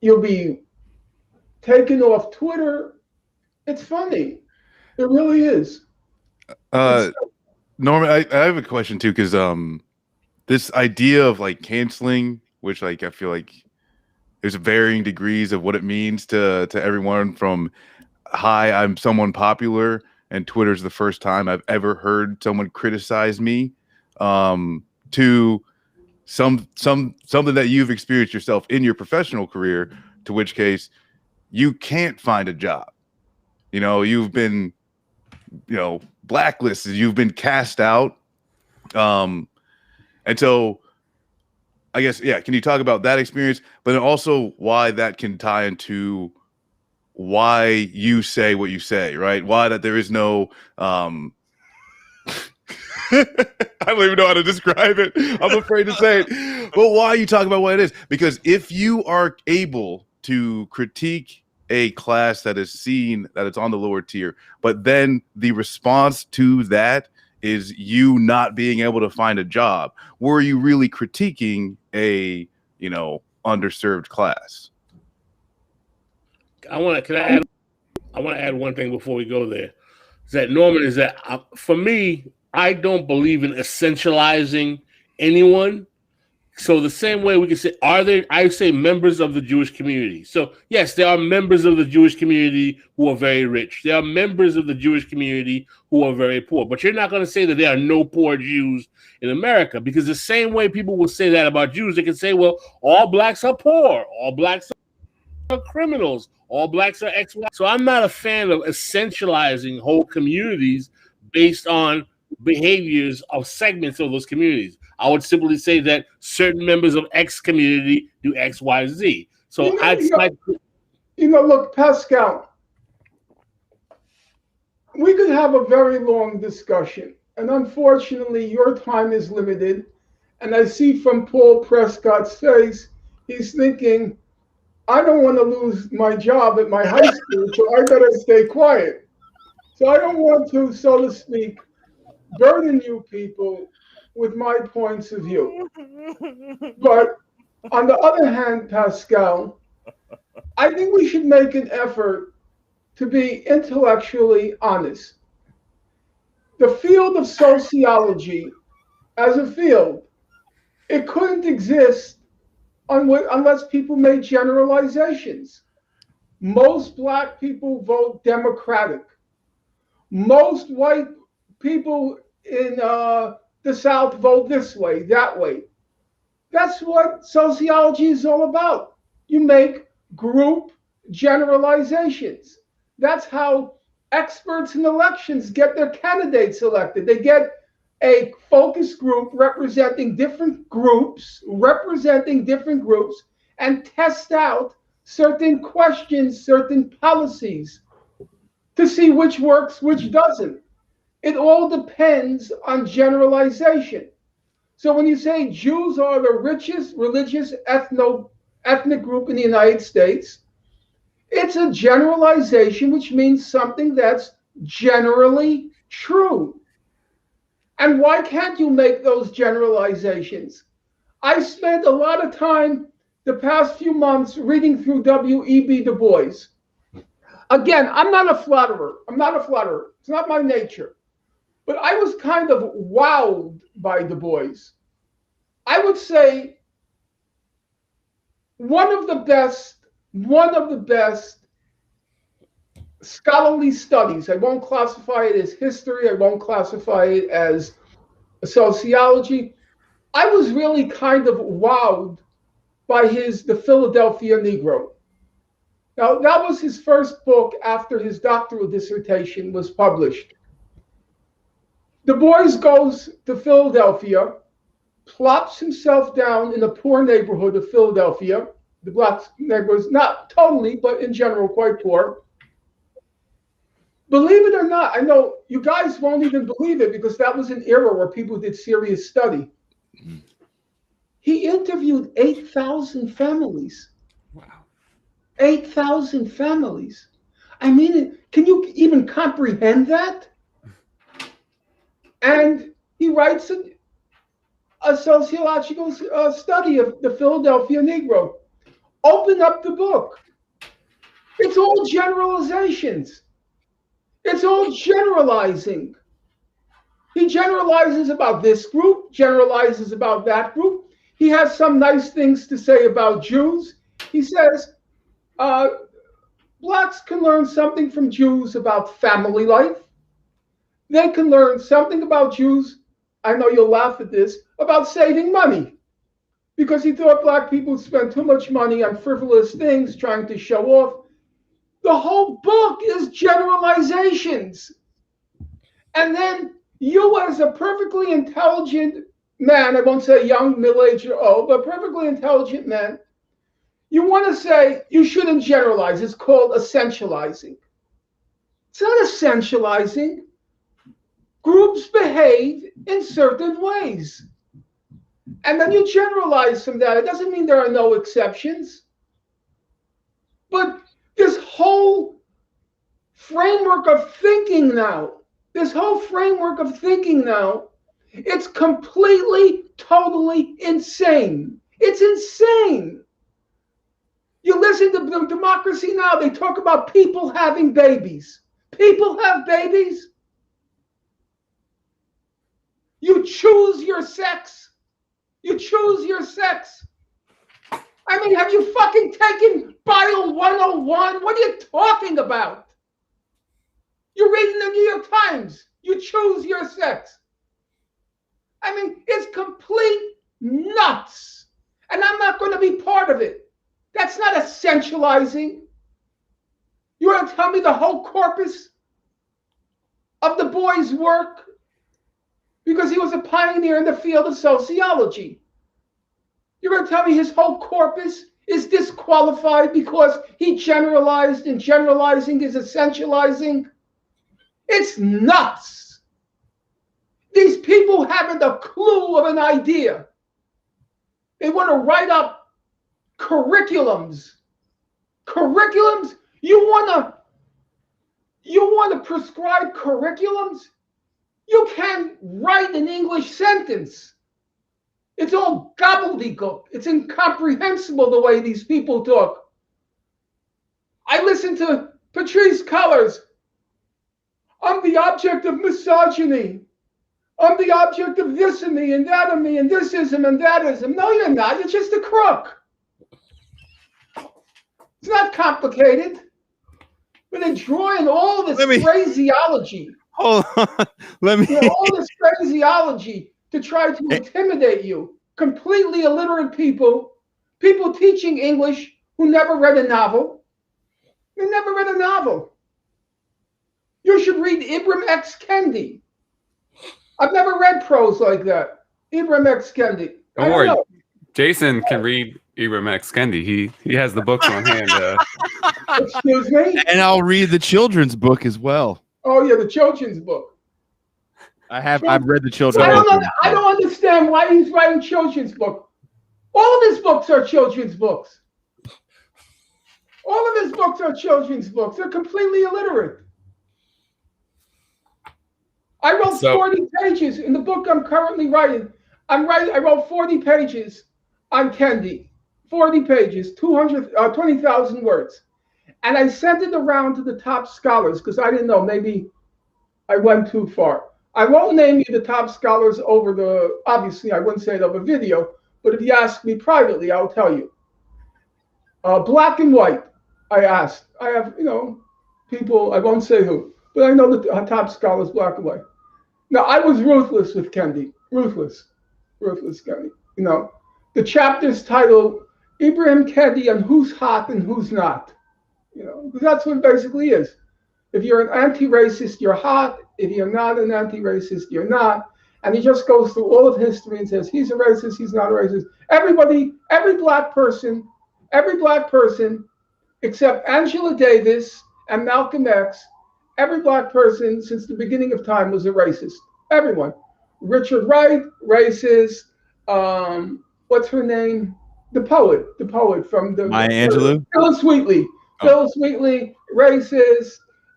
You'll be taken off Twitter. It's funny. It really is.
Norman, I have a question too, because this idea of like canceling, which like I feel like there's varying degrees of what it means to everyone from, hi, I'm someone popular and Twitter's the first time I've ever heard someone criticize me, to something that you've experienced yourself in your professional career, to which case you can't find a job. You've been, blacklisted, you've been cast out. And so I guess, yeah, can you talk about that experience, but then also why that can tie into why you say what you say, right? Why that there is no, I don't even know how to describe it. I'm afraid to say it. But why you talk about what it is? Because if you are able to critique a class that is seen that it's on the lower tier, but then the response to that is you not being able to find a job, were you really critiquing a underserved class?
I want to add one thing before we go there. Norman, for me, I don't believe in essentializing anyone. So the same way we can say, I say members of the Jewish community. So yes, there are members of the Jewish community who are very rich. There are members of the Jewish community who are very poor. But you're not going to say that there are no poor Jews in America, because the same way people will say that about Jews, they can say, well, all blacks are poor, all blacks are criminals, all blacks are ex-white. So I'm not a fan of essentializing whole communities based on behaviors of segments of those communities. I would simply say that certain members of X community do X, Y, Z. So
look, Pascal, we could have a very long discussion, and unfortunately, your time is limited. And I see from Paul Prescott's face, he's thinking, I don't want to lose my job at my high school, so I better stay quiet. So I don't want to, so to speak, burden you people with my points of view. But on the other hand, Pascal, I think we should make an effort to be intellectually honest. The field of sociology as a field, it couldn't exist unless people made generalizations. Most black people vote Democratic. Most white people in the South vote this way, that way. That's what sociology is all about. You make group generalizations. That's how experts in elections get their candidates elected. They get a focus group representing different groups, and test out certain questions, certain policies to see which works, which doesn't. It all depends on generalization. So when you say Jews are the richest religious ethnic group in the United States, it's a generalization, which means something that's generally true. And why can't you make those generalizations? I spent a lot of time the past few months reading through W.E.B. Du Bois. Again, I'm not a flatterer. It's not my nature. But I was kind of wowed by Du Bois. I would say one of the best scholarly studies. I won't classify it as history. I won't classify it as sociology. I was really kind of wowed by The Philadelphia Negro. Now, that was his first book after his doctoral dissertation was published. Du Bois goes to Philadelphia, plops himself down in a poor neighborhood of Philadelphia. The black neighborhood, not totally, but in general, quite poor. Believe it or not, I know you guys won't even believe it because that was an era where people did serious study. He interviewed 8,000 families.
Wow.
8,000 families. I mean, can you even comprehend that? And he writes a sociological study of the Philadelphia Negro. Open up the book. It's all generalizations. It's all generalizing. He generalizes about this group, generalizes about that group. He has some nice things to say about Jews. He says, blacks can learn something from Jews about family life. They can learn something about Jews, I know you'll laugh at this, about saving money. Because he thought black people spend too much money on frivolous things, trying to show off. The whole book is generalizations. And then you, as a perfectly intelligent man, I won't say young, middle-aged, or old, but perfectly intelligent man, you want to say you shouldn't generalize. It's called essentializing. It's not essentializing. Groups behave in certain ways. And then you generalize from that. It doesn't mean there are no exceptions. But this whole framework of thinking now, it's completely, totally insane. It's insane. You listen to Democracy Now!, they talk about people having babies. People have babies. You choose your sex. You choose your sex. I mean, have you fucking taken Bio 101? What are you talking about? You're reading the New York Times. You choose your sex. I mean, it's complete nuts. And I'm not going to be part of it. That's not essentializing. You want to tell me the whole corpus of Du Bois' work? Because he was a pioneer in the field of sociology. You're going to tell me his whole corpus is disqualified because he generalized, and generalizing is essentializing? It's nuts. These people haven't a clue of an idea. They want to write up curriculums. Curriculums? You want to prescribe curriculums? You can't write an English sentence. It's all gobbledygook. It's incomprehensible the way these people talk. I listen to Patrisse Cullors. I'm the object of misogyny. I'm the object of this and me and that and me and thisism and thatism. No, you're not. You're just a crook. It's not complicated. But they're drawing all this phraseology.
Hold on.
All this phraseology to try to intimidate you. Completely illiterate people teaching English who never read a novel. They never read a novel. You should read Ibram X. Kendi. I've never read prose like that. Ibram X. Kendi.
Don't worry. Jason can read Ibram X. Kendi. He has the books on hand.
Excuse me?
And I'll read the children's book as well.
Oh, yeah, the children's book.
I've read the children's book.
I don't understand why he's writing children's book. All of his books are children's books. All of his books are children's books. They're completely illiterate. I wrote 40 pages in the book I'm currently writing. I wrote 40 pages on Kendi. 40 pages, 20,000 words. And I sent it around to the top scholars because I didn't know, maybe I went too far. I won't name you the top scholars obviously I wouldn't say it over video, but if you ask me privately, I'll tell you. Black and white, I asked. I have, people, I won't say who, but I know the top scholars, black and white. Now, I was ruthless with Kendi, ruthless Kendi. The chapter's titled Ibrahim Kendi and who's hot and who's not. Because that's what it basically is. If you're an anti-racist, you're hot. If you're not an anti-racist, you're not. And he just goes through all of history and says, he's a racist, he's not a racist. Everybody, every black person, except Angela Davis and Malcolm X, every black person since the beginning of time was a racist. Everyone. Richard Wright, racist. What's her name? The poet from the
Maya Angelou.
Phyllis Wheatley. Phyllis Wheatley, racist.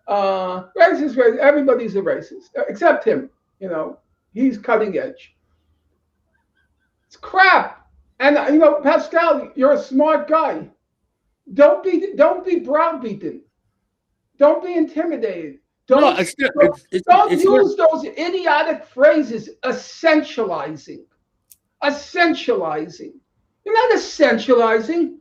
Racist. Everybody's a racist except him. He's cutting edge. It's crap. And Pascal, you're a smart guy. Don't be browbeaten. Don't be intimidated. Don't use those idiotic phrases. Essentializing. You're not essentializing.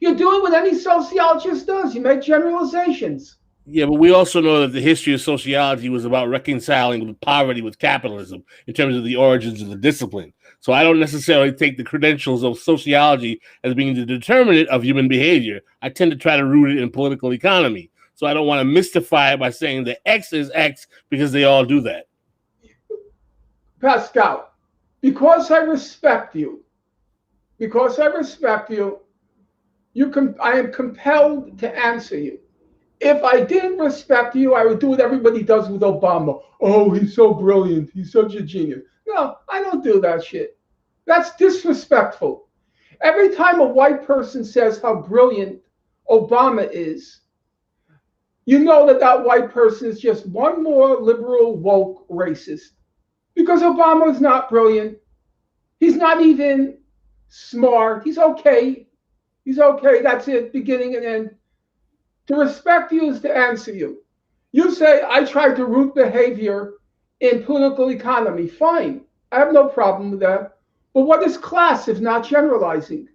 You're doing what any sociologist does. You make generalizations.
Yeah, but we also know that the history of sociology was about reconciling poverty with capitalism in terms of the origins of the discipline. So I don't necessarily take the credentials of sociology as being the determinant of human behavior. I tend to try to root it in political economy. So I don't want to mystify it by saying that X is X because they all do that.
Pascal, because I respect you, I am compelled to answer you. If I didn't respect you, I would do what everybody does with Obama. Oh, he's so brilliant. He's such a genius. No, I don't do that shit. That's disrespectful. Every time a white person says how brilliant Obama is, you know that white person is just one more liberal, woke racist. Because Obama is not brilliant. He's not even smart. He's okay. That's it, beginning and end. To respect you is to answer you. You say, I tried to root behavior in political economy. Fine. I have no problem with that. But what is class if not generalizing?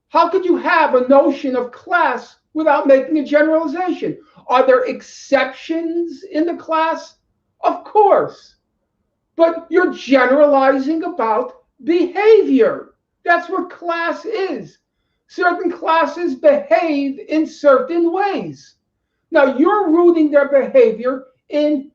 How could you have a notion of class without making a generalization? Are there exceptions in the class? Of course. But you're generalizing about behavior. That's what class is. Certain classes behave in certain ways. Now, you're rooting their behavior in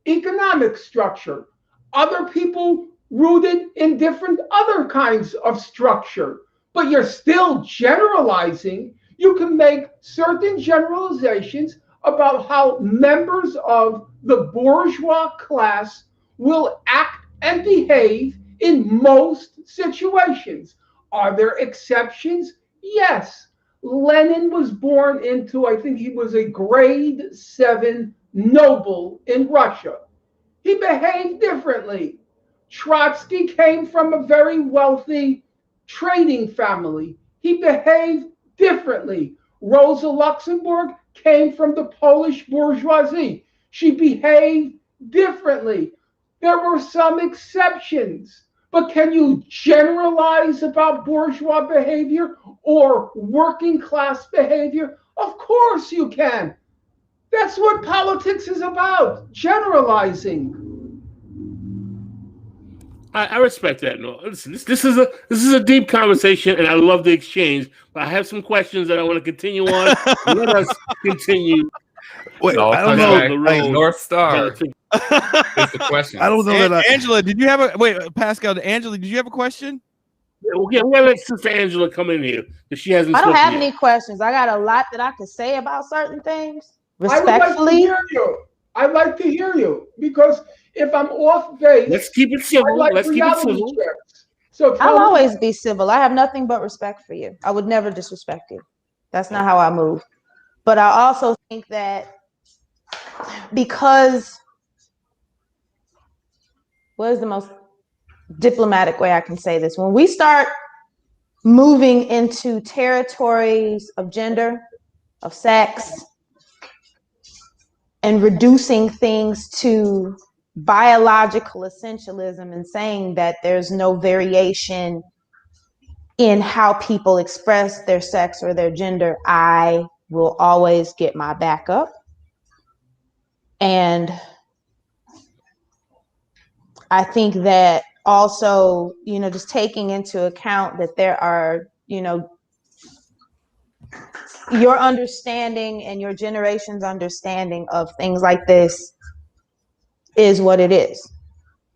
economic structure. Other people rooted in different other kinds of structure. But you're still generalizing. You can make certain generalizations about how members of the bourgeois class will act and behave in most situations. Are there exceptions? Yes. Lenin was born into, I think he was a grade 7 noble in Russia. He behaved differently. Trotsky came from a very wealthy trading family. He behaved differently. Rosa Luxemburg came from the Polish bourgeoisie. She behaved differently. There were some exceptions. But can you generalize about bourgeois behavior or working class behavior? Of course you can. That's what politics is about, generalizing.
I respect that. No, listen, this is a deep conversation, and I love the exchange. But I have some questions that I want to continue on. Let us continue.
Wait, I don't know.
North Star. It's the question.
I don't know that. Angela, did you have Pascal? Angela, did you have a question?
Yeah, we're gonna let Sister Angela come in here because she hasn't.
I don't have
yet.
any questions. I got a lot that I could say about certain things. Respectfully,
I'd like to hear you because if I'm off base,
let's keep it civil. Let's keep it civil.
So
I'll always be civil. I have nothing but respect for you. I would never disrespect you. That's not how I move. But I also think that because what is the most diplomatic way I can say this? When we start moving into territories of gender, of sex, and reducing things to biological essentialism and saying that there's no variation in how people express their sex or their gender, I will always get my back up. And I think that also, just taking into account that there are, your understanding and your generation's understanding of things like this is what it is.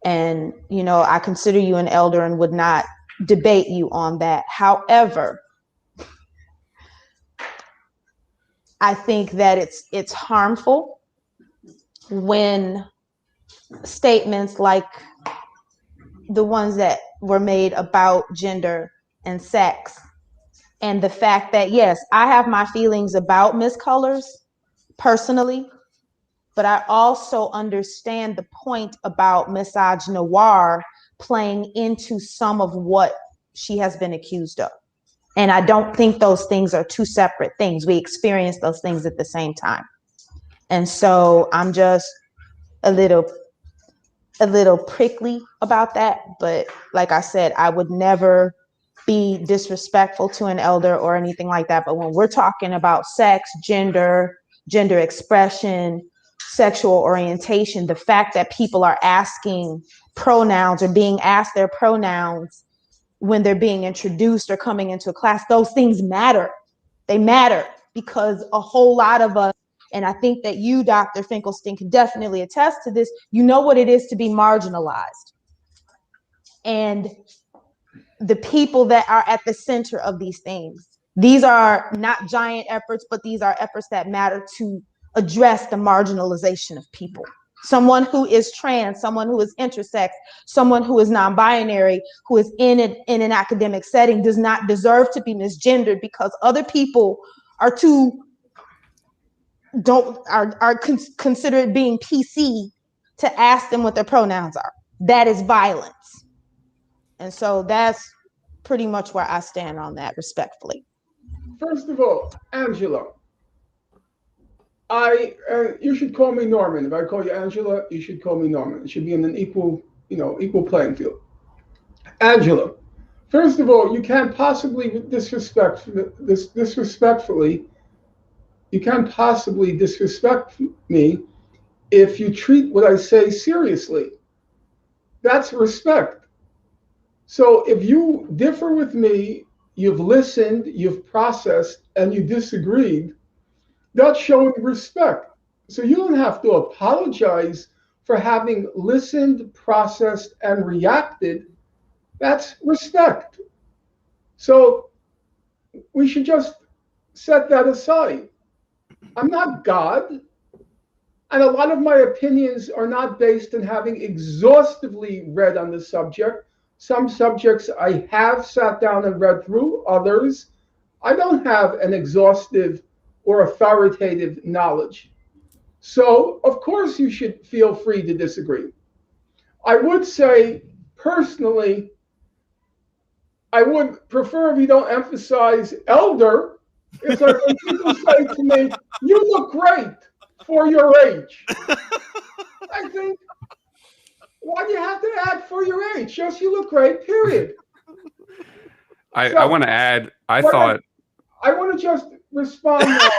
And, I consider you an elder and would not debate you on that. However, I think that it's harmful when statements like the ones that were made about gender and sex, and the fact that, yes, I have my feelings about Miss Colors personally, but I also understand the point about misogynoir playing into some of what she has been accused of. And I don't think those things are two separate things. We experience those things at the same time. And so I'm just a little prickly about that. But like I said, I would never be disrespectful to an elder or anything like that. But when we're talking about sex, gender expression, sexual orientation, the fact that people are asking pronouns or being asked their pronouns when they're being introduced or coming into a class, those things matter. They matter because a whole lot of us, and I think that you, Dr. Finkelstein, can definitely attest to this, you know what it is to be marginalized. And the people that are at the center of these things, these are not giant efforts, but these are efforts that matter to address the marginalization of people. Someone who is trans, someone who is intersex, someone who is non-binary, who is in an academic setting does not deserve to be misgendered because other people are considered being PC to ask them what their pronouns are. That is violence. And so that's pretty much where I stand on that, respectfully.
First of all, Angela, you should call me Norman. If I call you Angela, you should call me Norman. It should be in an equal playing field. Angela, first of all, you can't possibly disrespect me if you treat what I say seriously. That's respect. So if you differ with me, you've listened, you've processed, and you disagreed, that's showing respect. So you don't have to apologize for having listened, processed, and reacted. That's respect. So we should just set that aside. I'm not God, and a lot of my opinions are not based on having exhaustively read on the subject. Some subjects I have sat down and read through, others I don't have an exhaustive or authoritative knowledge. So, of course, you should feel free to disagree. I would say, personally, I would prefer if you don't emphasize elder. It's like when people say to me, you look great for your age. I think, why do you have to add for your age? Just you look great, period.
I want to add, I
want to just respond now.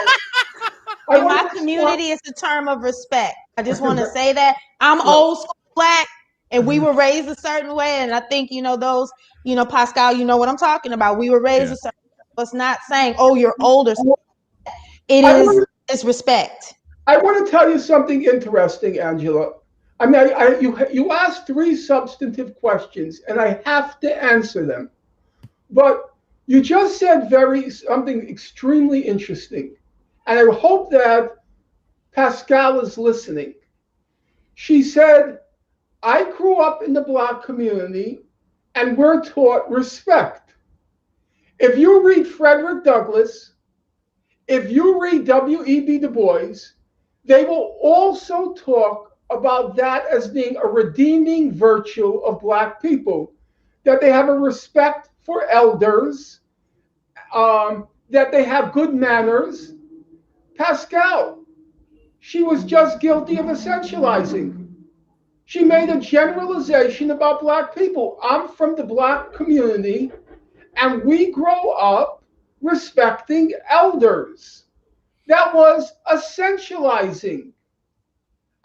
In my community, it's a term of respect. I just want to say that. I'm old school Black, and we were raised a certain way. And I think, those, Pascal, you know what I'm talking about. We were raised a certain way. It's not saying, oh, you're older. It's respect.
I want to tell you something interesting, Angela. I mean, you asked 3 substantive questions, and I have to answer them. But you just said something extremely interesting. And I hope that Pascal is listening. She said, I grew up in the Black community and we're taught respect. If you read Frederick Douglass, if you read W.E.B. Du Bois, they will also talk about that as being a redeeming virtue of Black people, that they have a respect for elders, that they have good manners. Pascal, she was just guilty of essentializing. She made a generalization about Black people. I'm from the Black community, and we grow up respecting elders. That was essentializing.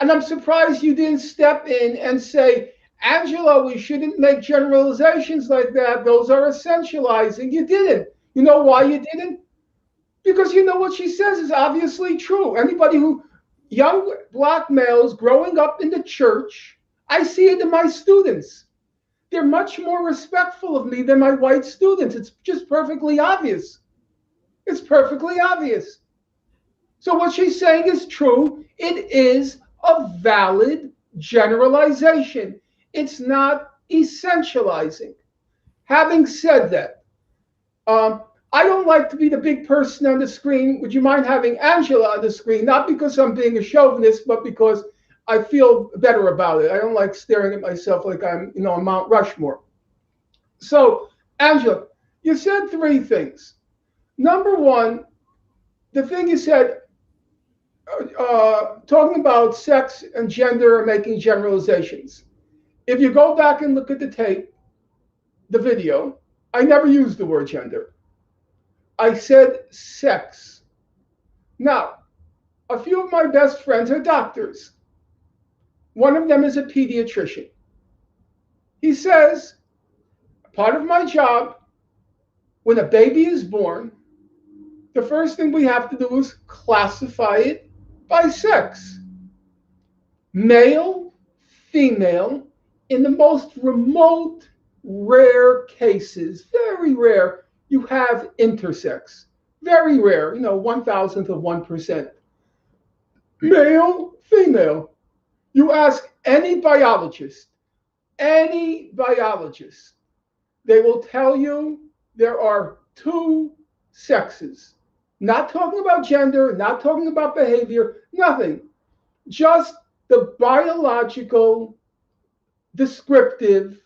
And I'm surprised you didn't step in and say, Angela, we shouldn't make generalizations like that. Those are essentializing. You didn't. You know why you didn't? Because you know what she says is obviously true. Anybody who, young Black males growing up in the church, I see it in my students. They're much more respectful of me than my white students. It's just perfectly obvious. It's perfectly obvious. So what she's saying is true. It is a valid generalization. It's not essentializing. Having said that, I don't like to be the big person on the screen. Would you mind having Angela on the screen? Not because I'm being a chauvinist, but because I feel better about it. I don't like staring at myself like I'm, on Mount Rushmore. So, Angela, you said three things. Number one, the thing you said, talking about sex and gender and making generalizations. If you go back and look at the tape, the video, I never used the word gender. I said sex. Now, a few of my best friends are doctors. One of them is a pediatrician. He says, part of my job, when a baby is born, the first thing we have to do is classify it by sex. Male, female, in the most remote, rare cases, very rare, you have intersex. Very rare, 1,000th of 1%. Male, female. You ask any biologist, they will tell you there are two sexes. Not talking about gender, not talking about behavior, nothing. Just the biological descriptive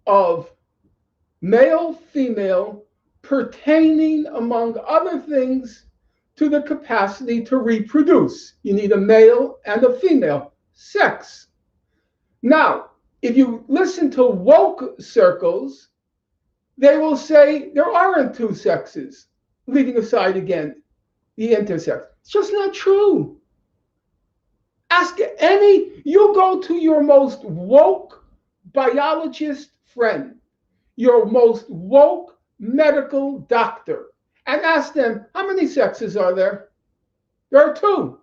of male, female, pertaining, among other things, to the capacity to reproduce. You need a male and a female. Sex. Now, if you listen to woke circles, they will say there aren't two sexes, leaving aside again the intersex. It's just not true. Ask you go to your most woke biologist friend, your most woke medical doctor, and ask them, how many sexes are there? There are two.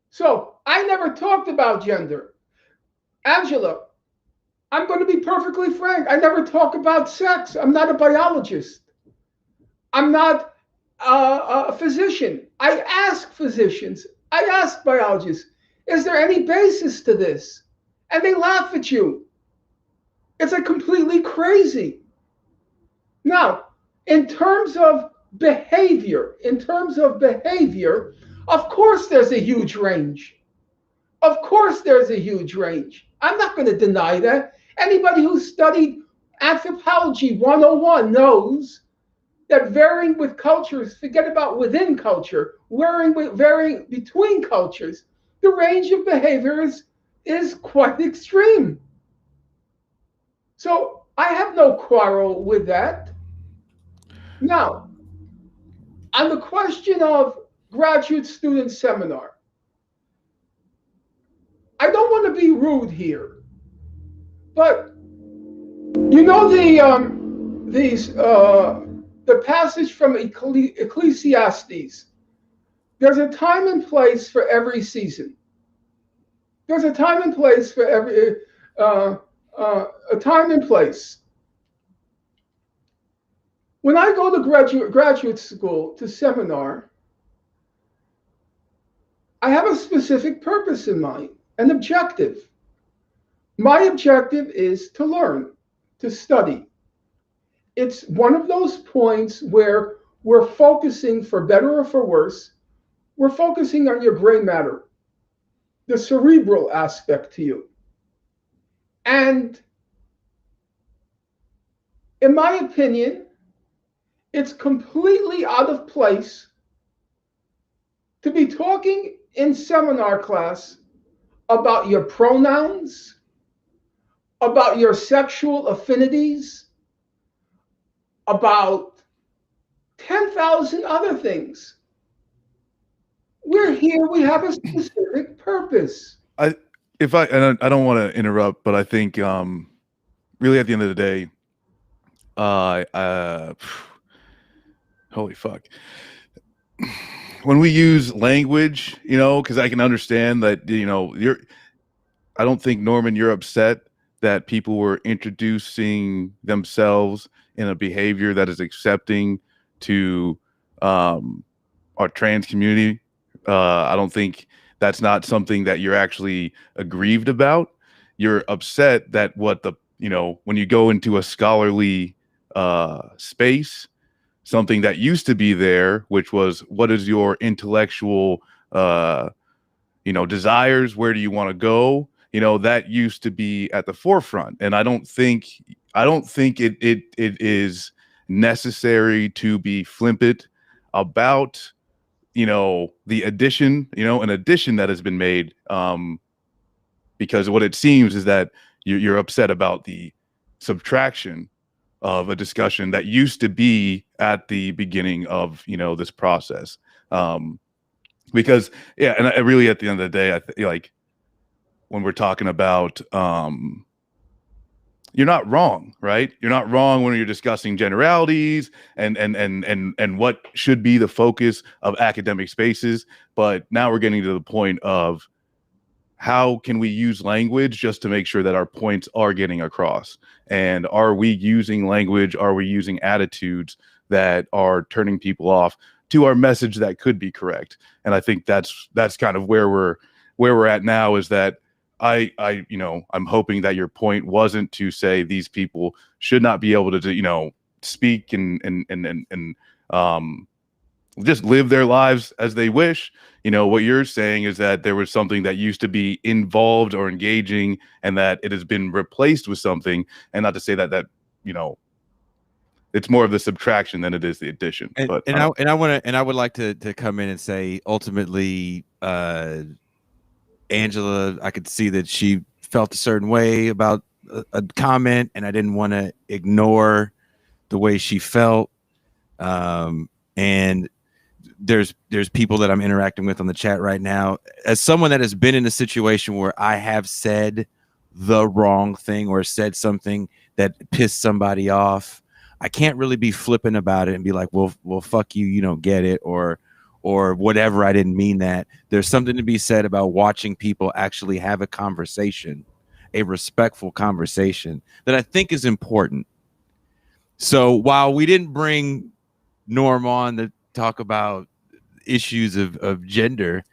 So I never talked about gender. Angela, I'm going to be perfectly frank. I never talk about sex. I'm not a biologist. I'm not a physician. I ask physicians. I ask biologists, is there any basis to this? And they laugh at you. It's like completely crazy. Now, in terms of behavior, of course there's a huge range. Of course there's a huge range. I'm not going to deny that. Anybody who studied Anthropology 101 knows that varying with cultures, forget about within culture, varying between cultures, the range of behaviors is quite extreme. So I have no quarrel with that. Now, on the question of graduate student seminar, I don't want to be rude here, but you know the passage from Ecclesiastes. There's a time and place for every season. There's a time and place for every a time and place. When I go to graduate school to seminar, I have a specific purpose in mind, an objective. My objective is to learn, to study. It's one of those points where we're focusing, for better or for worse, we're focusing on your gray matter, the cerebral aspect to you. And in my opinion, it's completely out of place to be talking in seminar class about your pronouns, about your sexual affinities, about 10,000 other things. We're here, we have a specific purpose.
I don't want to interrupt, but I think really at the end of the day, holy fuck. When we use language, because I can understand that, I don't think, Norman, you're upset that people were introducing themselves in a behavior that is accepting to our trans community. I don't think that's not something that you're actually aggrieved about. You're upset that when you go into a scholarly space, something that used to be there, which was, what is your intellectual desires? Where do you want to go? That used to be at the forefront. And I don't think it is necessary to be flippant about, the addition, an addition that has been made, because what it seems is that you're upset about the subtraction of a discussion that used to be at the beginning of, this process. Because, yeah, and I really, at the end of the day, I like when we're talking about, you're not wrong, right? You're not wrong when you're discussing generalities and what should be the focus of academic spaces. But now we're getting to the point of, how can we use language just to make sure that our points are getting across? And are we using language? Are we using attitudes that are turning people off to our message that could be correct? And I think that's kind of where we're at now, is that I'm hoping that your point wasn't to say these people should not be able to, speak and just live their lives as they wish. What you're saying is that there was something that used to be involved or engaging, and that it has been replaced with something. And not to say that it's more of the subtraction than it is the addition.
I would like to come in and say, ultimately, Angela, I could see that she felt a certain way about a comment, and I didn't want to ignore the way she felt. And there's people that I'm interacting with on the chat right now. As someone that has been in a situation where I have said the wrong thing or said something that pissed somebody off, I can't really be flippant about it and be like, well, fuck you, you don't get it, or whatever, I didn't mean that. There's something to be said about watching people actually have a conversation, a respectful conversation, that I think is important. So while we didn't bring Norm on to talk about issues of gender,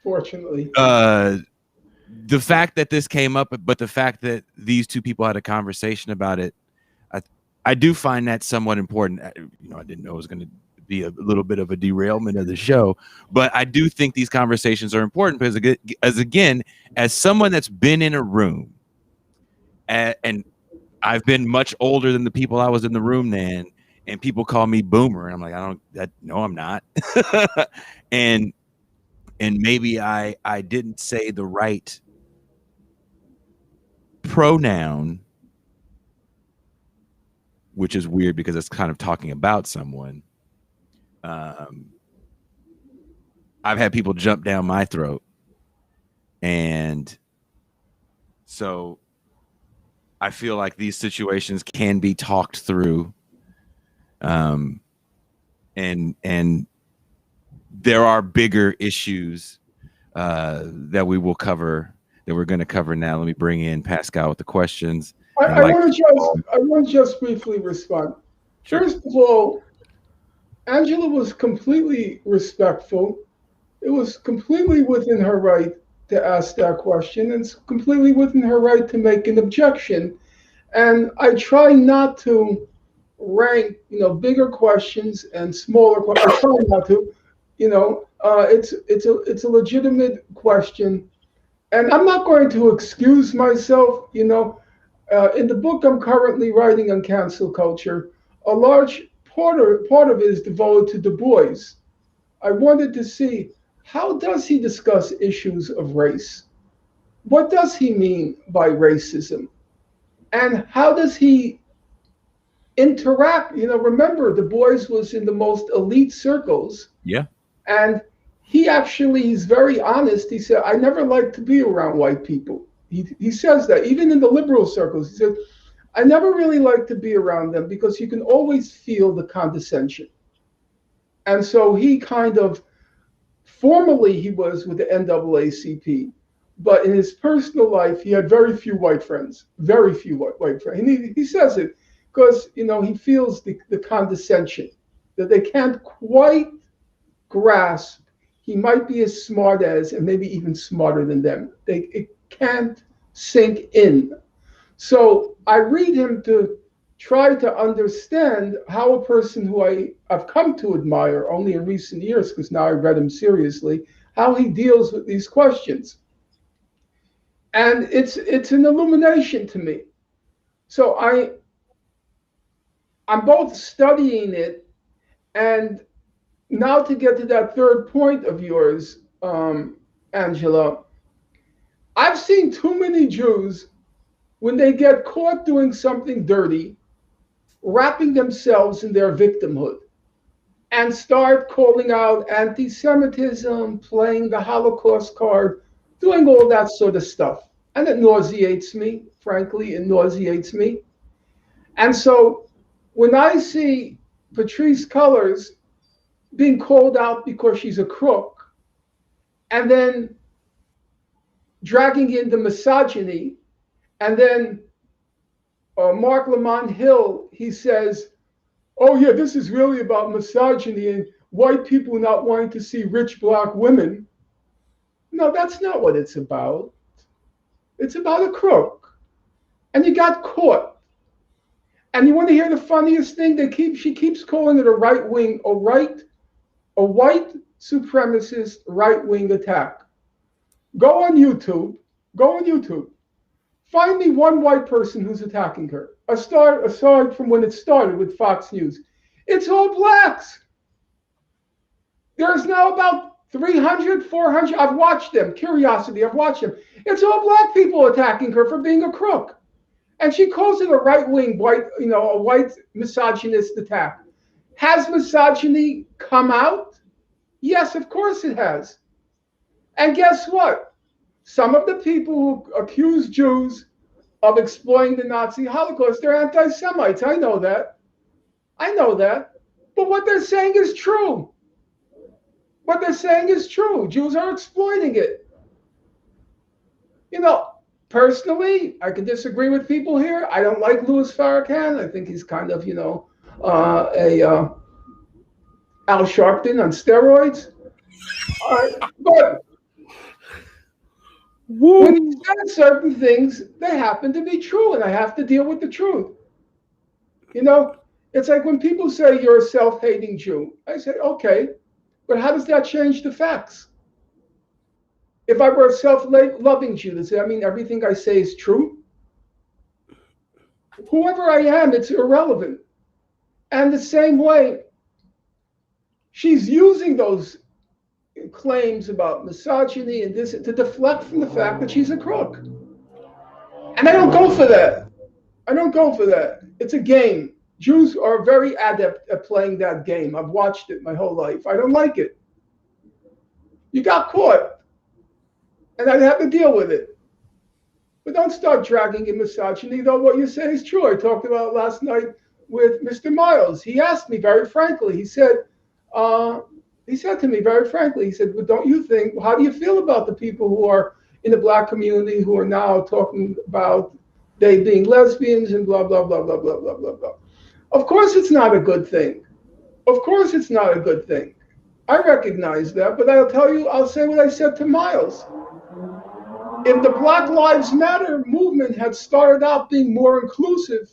Fortunately,
the fact that this came up, but the fact that these two people had a conversation about it, I do find that somewhat important. I didn't know it was going to be a little bit of a derailment of the show, but I do think these conversations are important because, as someone that's been in a room, and I've been much older than the people I was in the room then, and people call me boomer, and I'm like, no, I'm not. and maybe I didn't say the right pronoun, which is weird because it's kind of talking about someone. I've had people jump down my throat, and so I feel like these situations can be talked through, and there are bigger issues that we will cover, that we're going to cover now. Let me bring in Pascal with the questions.
I want to just briefly respond.
Sure.
First of all, Angela was completely respectful. It was completely within her right to ask that question, and it's completely within her right to make an objection. And I try not to rank, bigger questions and smaller questions. I try not to. It's a legitimate question, and I'm not going to excuse myself. In the book I'm currently writing on cancel culture, a large part of it is devoted to Du Bois. I wanted to see, how does he discuss issues of race? What does he mean by racism? And how does he interact? Remember, Du Bois was in the most elite circles.
Yeah.
And he's very honest. He said, I never liked to be around white people. He says that, even in the liberal circles. He said, I never really liked to be around them because you can always feel the condescension. And so he kind of, formally he was with the NAACP, but in his personal life, he had very few white friends, very few white friends. And he says it because, he feels the condescension, that they can't quite grasp. He might be as smart as, and maybe even smarter than them. It can't sink in. So I read him to try to understand how a person who I've come to admire only in recent years, because now I read him seriously, how he deals with these questions. And it's an illumination to me. So I'm both studying it, and now to get to that third point of yours, Angela, I've seen too many Jews, when they get caught doing something dirty, wrapping themselves in their victimhood and start calling out anti-Semitism, playing the Holocaust card, doing all that sort of stuff. And it nauseates me, frankly, it nauseates me. And so when I see Patrisse Cullors being called out because she's a crook, and then dragging in the misogyny, and then Mark Lamont Hill, he says, oh yeah, this is really about misogyny and white people not wanting to see rich black women. No, that's not what it's about. It's about a crook. And you got caught. And you want to hear the funniest thing? She keeps calling it a white supremacist right-wing attack. Go on YouTube. Find me one white person who's attacking her, aside from when it started with Fox News. It's all blacks. There's now about 300, 400. I've watched them. Curiosity, I've watched them. It's all black people attacking her for being a crook. And she calls it a right-wing, a white misogynist attack. Has misogyny come out? Yes, of course it has. And guess what? Some of the people who accuse Jews of exploiting the Nazi Holocaust, they're anti-Semites. I know that. But what they're saying is true. Jews are exploiting it. Personally, I can disagree with people here. I don't like Louis Farrakhan. I think he's kind of, Al Sharpton on steroids. But when he says certain things, they happen to be true, and I have to deal with the truth. It's like when people say you're a self-hating Jew. I say, okay, but how does that change the facts? If I were a self-loving Jew, does that mean everything I say is true? Whoever I am, it's irrelevant. And the same way, she's using those claims about misogyny and this to deflect from the fact that she's a crook. And I don't go for that. It's a game. Jews are very adept at playing that game. I've watched it my whole life. I don't like it. You got caught. And I have to deal with it. But don't start dragging in misogyny, though what you say is true. I talked about it last night with Mr. Miles. He asked me very frankly, he said to me very frankly, he said, well, don't you think, how do you feel about the people who are in the black community who are now talking about they being lesbians and blah, blah, blah, blah, blah, blah, blah, blah. Of course it's not a good thing. I recognize that, but I'll say what I said to Miles. If the Black Lives Matter movement had started out being more inclusive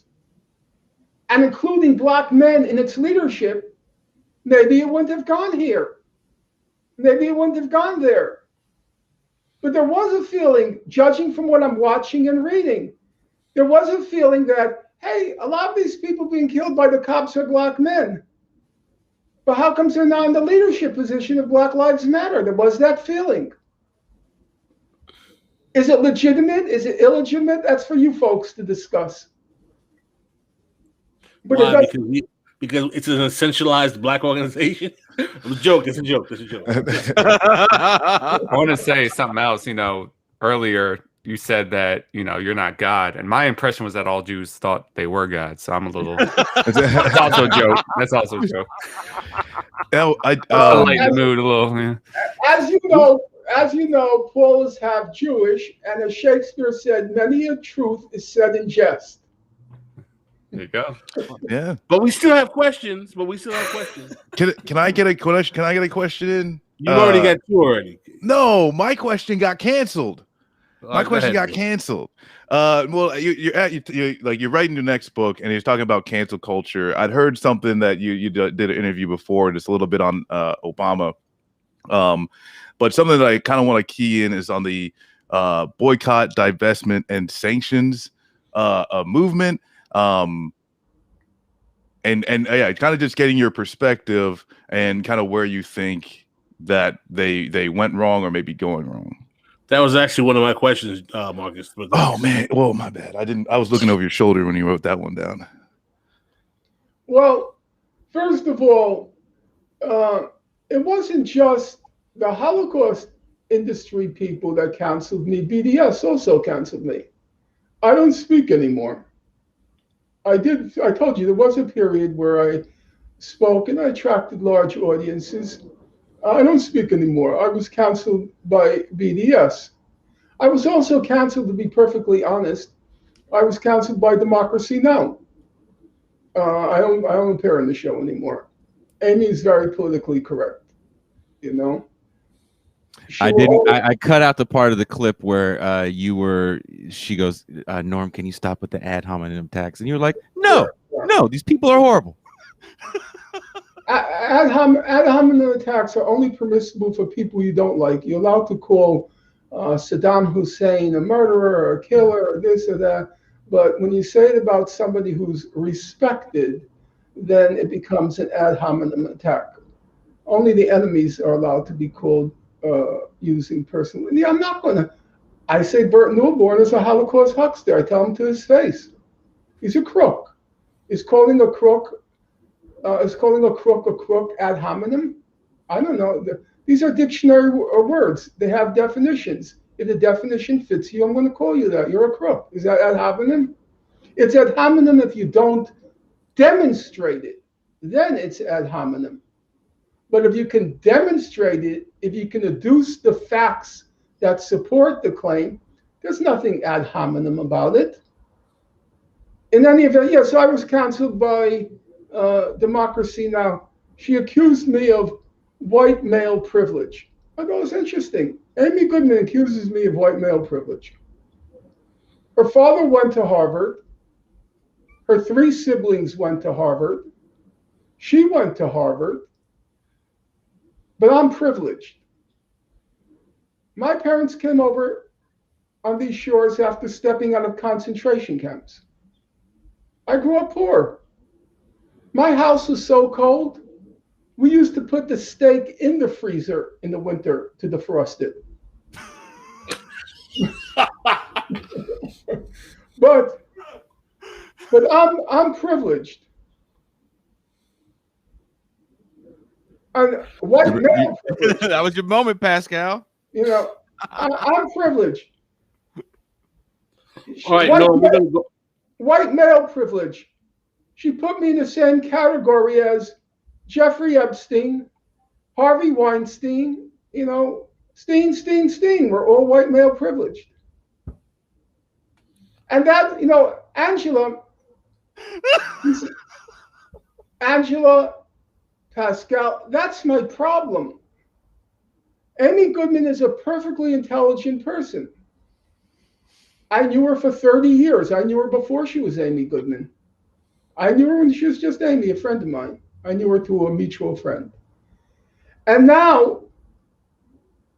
and including black men in its leadership, maybe it wouldn't have gone here. Maybe it wouldn't have gone there. But there was a feeling, judging from what I'm watching and reading, There was a feeling that, hey, a lot of these people being killed by the cops are black men. But how comes they're not in the leadership position of Black Lives Matter? There was that feeling. Is it legitimate? Is it illegitimate? That's for you folks to discuss. But
why? Because it's an essentialized black organization. It's a joke. It's a joke. It's a joke.
I want to say something else. You know, earlier you said that, you know, you're not God. And my impression was that all Jews thought they were God. So I'm a little, that's also a joke. That's also a joke.
I
lighten the mood a little. Yeah.
As you know, Paul is half Jewish, and as Shakespeare said, many a truth is said in jest.
There you go.
Yeah.
But we still have questions.
Can I get a question? Can I get a question in?
You already got two already.
No, my question got canceled. My question got
ahead.
canceled. Well, you're writing your next book, and you're talking about cancel culture. I'd heard something that you did an interview before, just a little bit on Obama. But something that I kind of want to key in is on the boycott, divestment, and sanctions movement. And yeah, kind of just getting your perspective and kind of where you think that they went wrong or maybe going wrong.
That was actually one of my questions, Marcus.
Oh man, well, my bad. I was looking over your shoulder when you wrote that one down.
Well, first of all, it wasn't just the Holocaust industry people that canceled me. BDS also canceled me. I don't speak anymore. I told you there was a period where I spoke and I attracted large audiences. I don't speak anymore. I was canceled by BDS. I was also canceled, to be perfectly honest. I was canceled by Democracy Now! I don't appear on the show anymore. Amy is very politically correct, you know.
I cut out the part of the clip where she goes, Norm, can you stop with the ad hominem attacks? And you're like, no, these people are horrible.
Ad hominem attacks are only permissible for people you don't like. You're allowed to call Saddam Hussein a murderer or a killer or this or that. But when you say it about somebody who's respected, then it becomes an ad hominem attack. Only the enemies are allowed to be called using personal. Yeah, I'm not going to. I say Bert Newborn is a Holocaust huckster. I tell him to his face. He's a crook. Is calling a crook a crook ad hominem? I don't know. These are dictionary words. They have definitions. If the definition fits you, I'm going to call you that. You're a crook. Is that ad hominem? It's ad hominem if you don't demonstrate it. Then it's ad hominem. But if you can demonstrate it, if you can adduce the facts that support the claim, there's nothing ad hominem about it. In any event, yes, I was canceled by Democracy Now! She accused me of white male privilege. I thought it was interesting. Amy Goodman accuses me of white male privilege. Her father went to Harvard. Her 3 siblings went to Harvard. She went to Harvard. But I'm privileged. My parents came over on these shores after stepping out of concentration camps. I grew up poor. My house was so cold, we used to put the steak in the freezer in the winter to defrost it. but I'm privileged. And white male privilege.
That was your moment, Pascal.
You know, I'm privileged.
All right, no, we're gonna go.
White male privilege. She put me in the same category as Jeffrey Epstein, Harvey Weinstein, you know, Steen. We're all white male privileged. And that, you know, Angela, Pascal, that's my problem. Amy Goodman is a perfectly intelligent person. I knew her for 30 years. I knew her before she was Amy Goodman. I knew her when she was just Amy, a friend of mine. I knew her through a mutual friend. And now,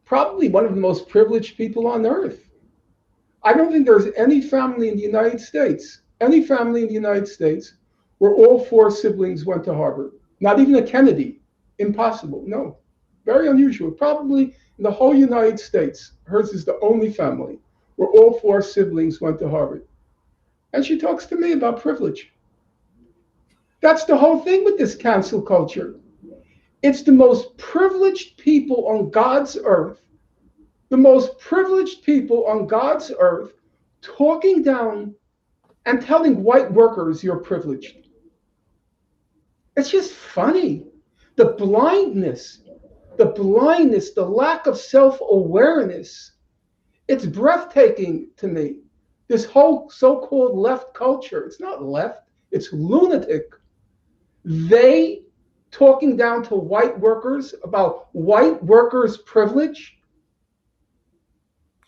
probably one of the most privileged people on earth. I don't think there's any family in the United States, where all four siblings went to Harvard. Not even a Kennedy. Impossible. No. Very unusual. Probably in the whole United States, hers is the only family where all four siblings went to Harvard. And she talks to me about privilege. That's the whole thing with this cancel culture. It's the most privileged people on God's earth, talking down and telling white workers you're privileged. It's just funny. The blindness, the lack of self-awareness, it's breathtaking to me. This whole so-called left culture, it's not left, it's lunatic. They talking down to white workers about white workers' privilege.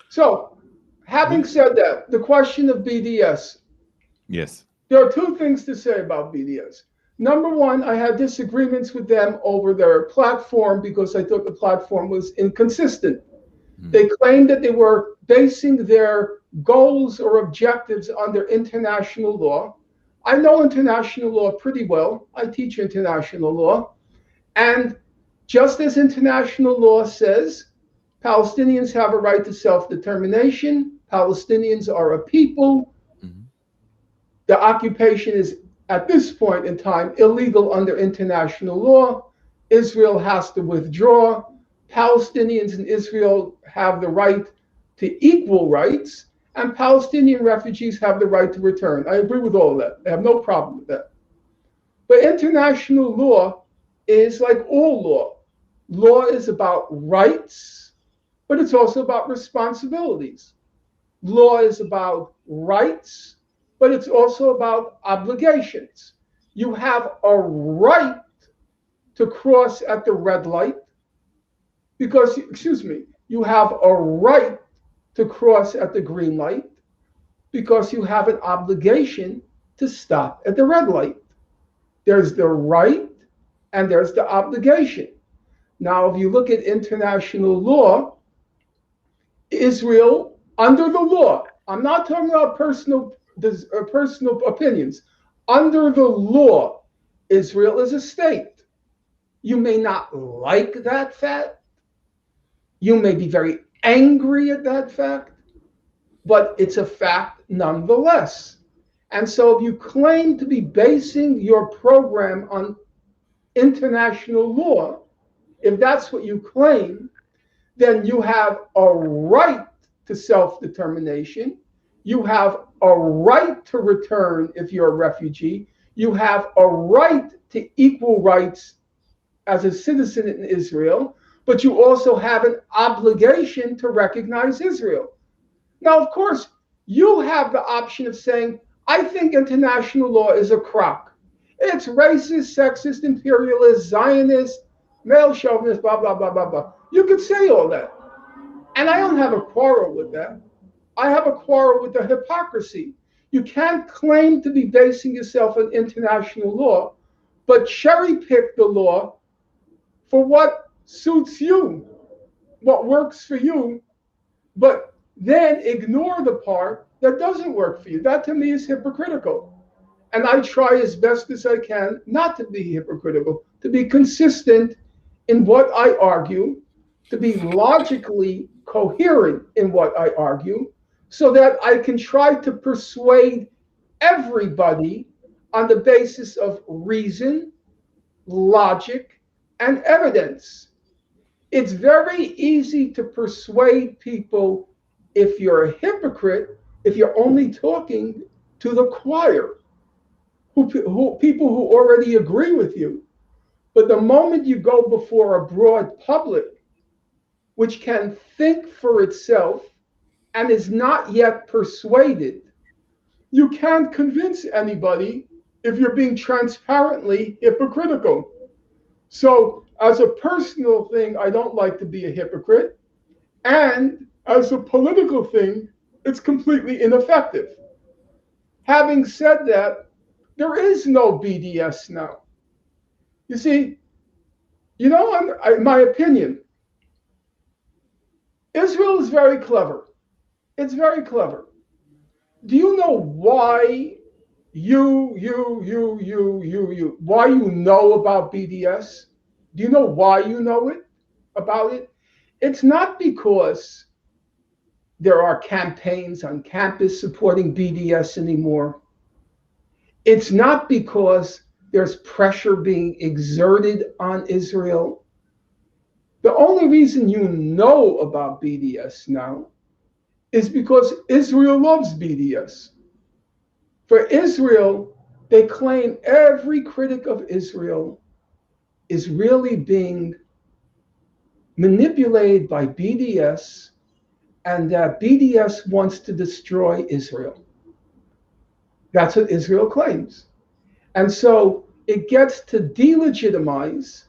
So, having said that, the question of BDS.
Yes.
There are two things to say about BDS. Number one, I had disagreements with them over their platform because I thought the platform was inconsistent. They claimed that they were basing their goals or objectives under international law. I know international law pretty well. I teach international law. And just as international law says, Palestinians have a right to self-determination. Palestinians are a people. The occupation is, at this point in time, illegal under international law. Israel has to withdraw. Palestinians in Israel have the right to equal rights, and Palestinian refugees have the right to return. I agree with all of that. I have no problem with that. But international law is like all law. Law is about rights, but it's also about responsibilities. Law is about rights, but it's also about obligations. You have a right to cross at the red light because, you have a right to cross at the green light because you have an obligation to stop at the red light. There's the right and there's the obligation. Now, if you look at international law, Israel, under the law, I'm not talking about personal opinions. Under the law, Israel is a state. You may not like that fact. You may be very angry at that fact, but it's a fact nonetheless. And so if you claim to be basing your program on international law, if that's what you claim, then you have a right to self-determination. You have a right to return if you're a refugee. You have a right to equal rights as a citizen in Israel, but you also have an obligation to recognize Israel. Now, of course, you have the option of saying, I think international law is a crock. It's racist, sexist, imperialist, Zionist, male chauvinist, blah, blah, blah, blah, blah. You could say all that. And I don't have a quarrel with that. I have a quarrel with the hypocrisy. You can't claim to be basing yourself on international law, but cherry pick the law for what suits you, what works for you, but then ignore the part that doesn't work for you. That to me is hypocritical. And I try as best as I can not to be hypocritical, to be consistent in what I argue, to be logically coherent in what I argue, so that I can try to persuade everybody on the basis of reason, logic, and evidence. It's very easy to persuade people if you're a hypocrite, if you're only talking to the choir, people who already agree with you. But the moment you go before a broad public, which can think for itself and is not yet persuaded, you can't convince anybody if you're being transparently hypocritical. So as a personal thing, I don't like to be a hypocrite. And as a political thing, it's completely ineffective. Having said that, there is no BDS now. You see, in my opinion, Israel is very clever. It's very clever. Do you know why why you know about BDS? Do you know why you know about it? It's not because there are campaigns on campus supporting BDS anymore. It's not because there's pressure being exerted on Israel. The only reason you know about BDS now is because Israel loves BDS. For Israel, they claim every critic of Israel is really being manipulated by BDS, and that BDS wants to destroy Israel. That's what Israel claims. And so it gets to delegitimize,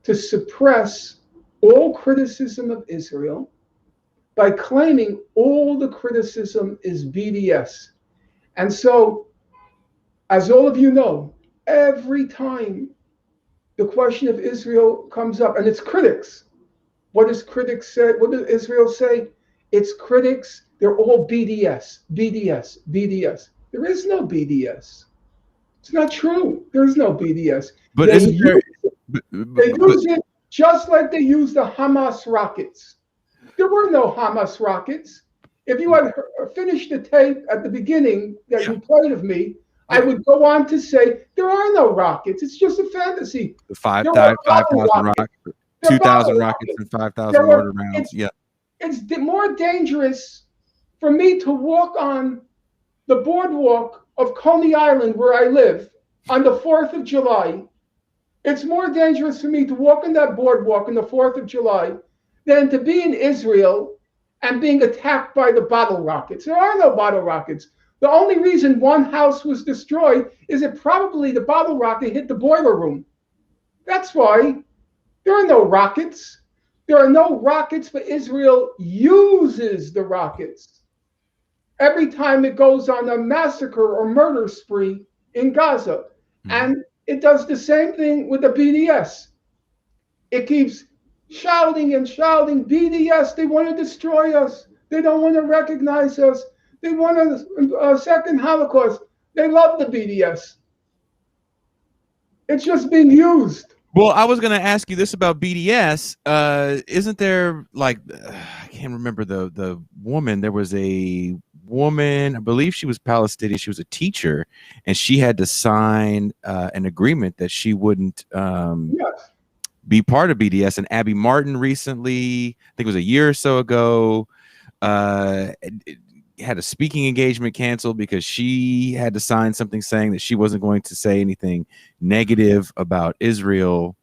to suppress all criticism of Israel by claiming all the criticism is BDS. And so, as all of you know, every time the question of Israel comes up, and it's critics. What does critics say? What does Israel say? Its critics, they're all BDS, BDS, BDS. There is no BDS. It's not true. There's no BDS.
But
They
isn't there?
use it just like they use the Hamas rockets. There were no Hamas rockets. If you had finished the tape at the beginning that you played of me, I would go on to say there are no rockets. It's just a fantasy.
The 5,000 rockets,
They're
2,000
bottle
rockets, and 5,000
There were-
mortar rounds.
it's-
Yeah.
It's more dangerous for me to walk on the boardwalk of Coney Island, where I live, on the 4th of July. It's more dangerous for me to walk on that boardwalk on the 4th of July than to be in Israel and being attacked by the bottle rockets. There are no bottle rockets. The only reason one house was destroyed is that probably the bottle rocket hit the boiler room. That's why. There are no rockets. There are no rockets, but Israel uses the rockets every time it goes on a massacre or murder spree in Gaza. And it does the same thing with the BDS. It keeps shouting and shouting, BDS, they want to destroy us. They don't want to recognize us. They want a second Holocaust. They love the BDS. It's just being used.
Well, I was going to ask you this about BDS. Isn't there, like, I can't remember the woman. There was a woman, I believe she was Palestinian. She was a teacher, and she had to sign an agreement that she wouldn't be part of BDS. And Abby Martin recently, I think it was a year or so ago, had a speaking engagement canceled because she had to sign something saying that she wasn't going to say anything negative about Israel.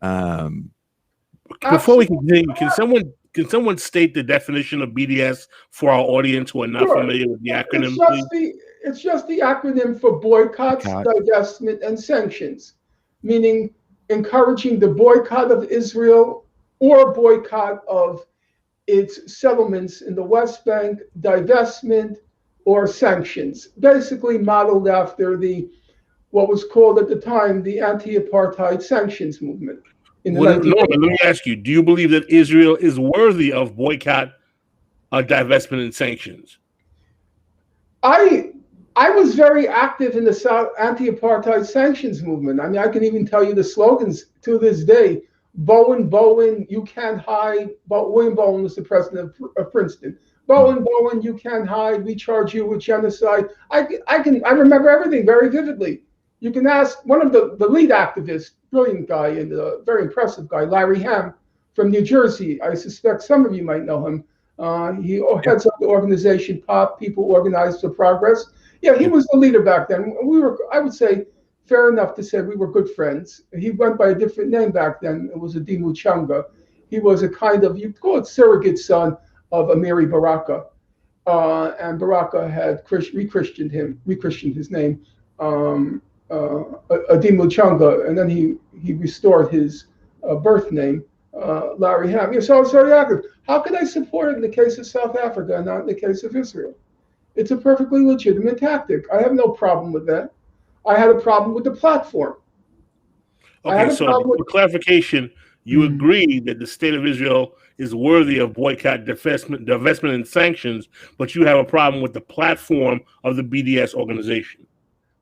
Before we continue, can someone state the definition of BDS for our audience who are not familiar with the acronym, please?
It's just the acronym for boycotts, divestment, and sanctions, meaning encouraging the boycott of Israel or boycott of its settlements in the West Bank, divestment, or sanctions, basically modeled after what was called at the time the anti-apartheid sanctions movement.
Let me ask you, do you believe that Israel is worthy of boycott, divestment, and sanctions?
I was very active in the South anti-apartheid sanctions movement. I mean, I can even tell you the slogans to this day. Bowen, you can't hide. William Bowen was the president of Princeton. Bowen, you can't hide. We charge you with genocide. I remember everything very vividly. You can ask one of the lead activists, brilliant guy and a very impressive guy, Larry Ham from New Jersey. I suspect some of you might know him. He heads up the organization POP, People Organized for Progress. Yeah, he was the leader back then. We were, I would say, fair enough to say we were good friends. He went by a different name back then. It was Adimu Changa. He was a kind of, you'd call it surrogate son of Amiri Baraka. And Baraka had rechristened his name, Adimu Changa, and then he restored his birth name, Larry Ham. Yeah, so I was very active. How can I support it in the case of South Africa and not in the case of Israel? It's a perfectly legitimate tactic. I have no problem with that. I had a problem with the platform.
Okay, so for clarification, You agree that the state of Israel is worthy of boycott, divestment, and sanctions, but you have a problem with the platform of the BDS organization.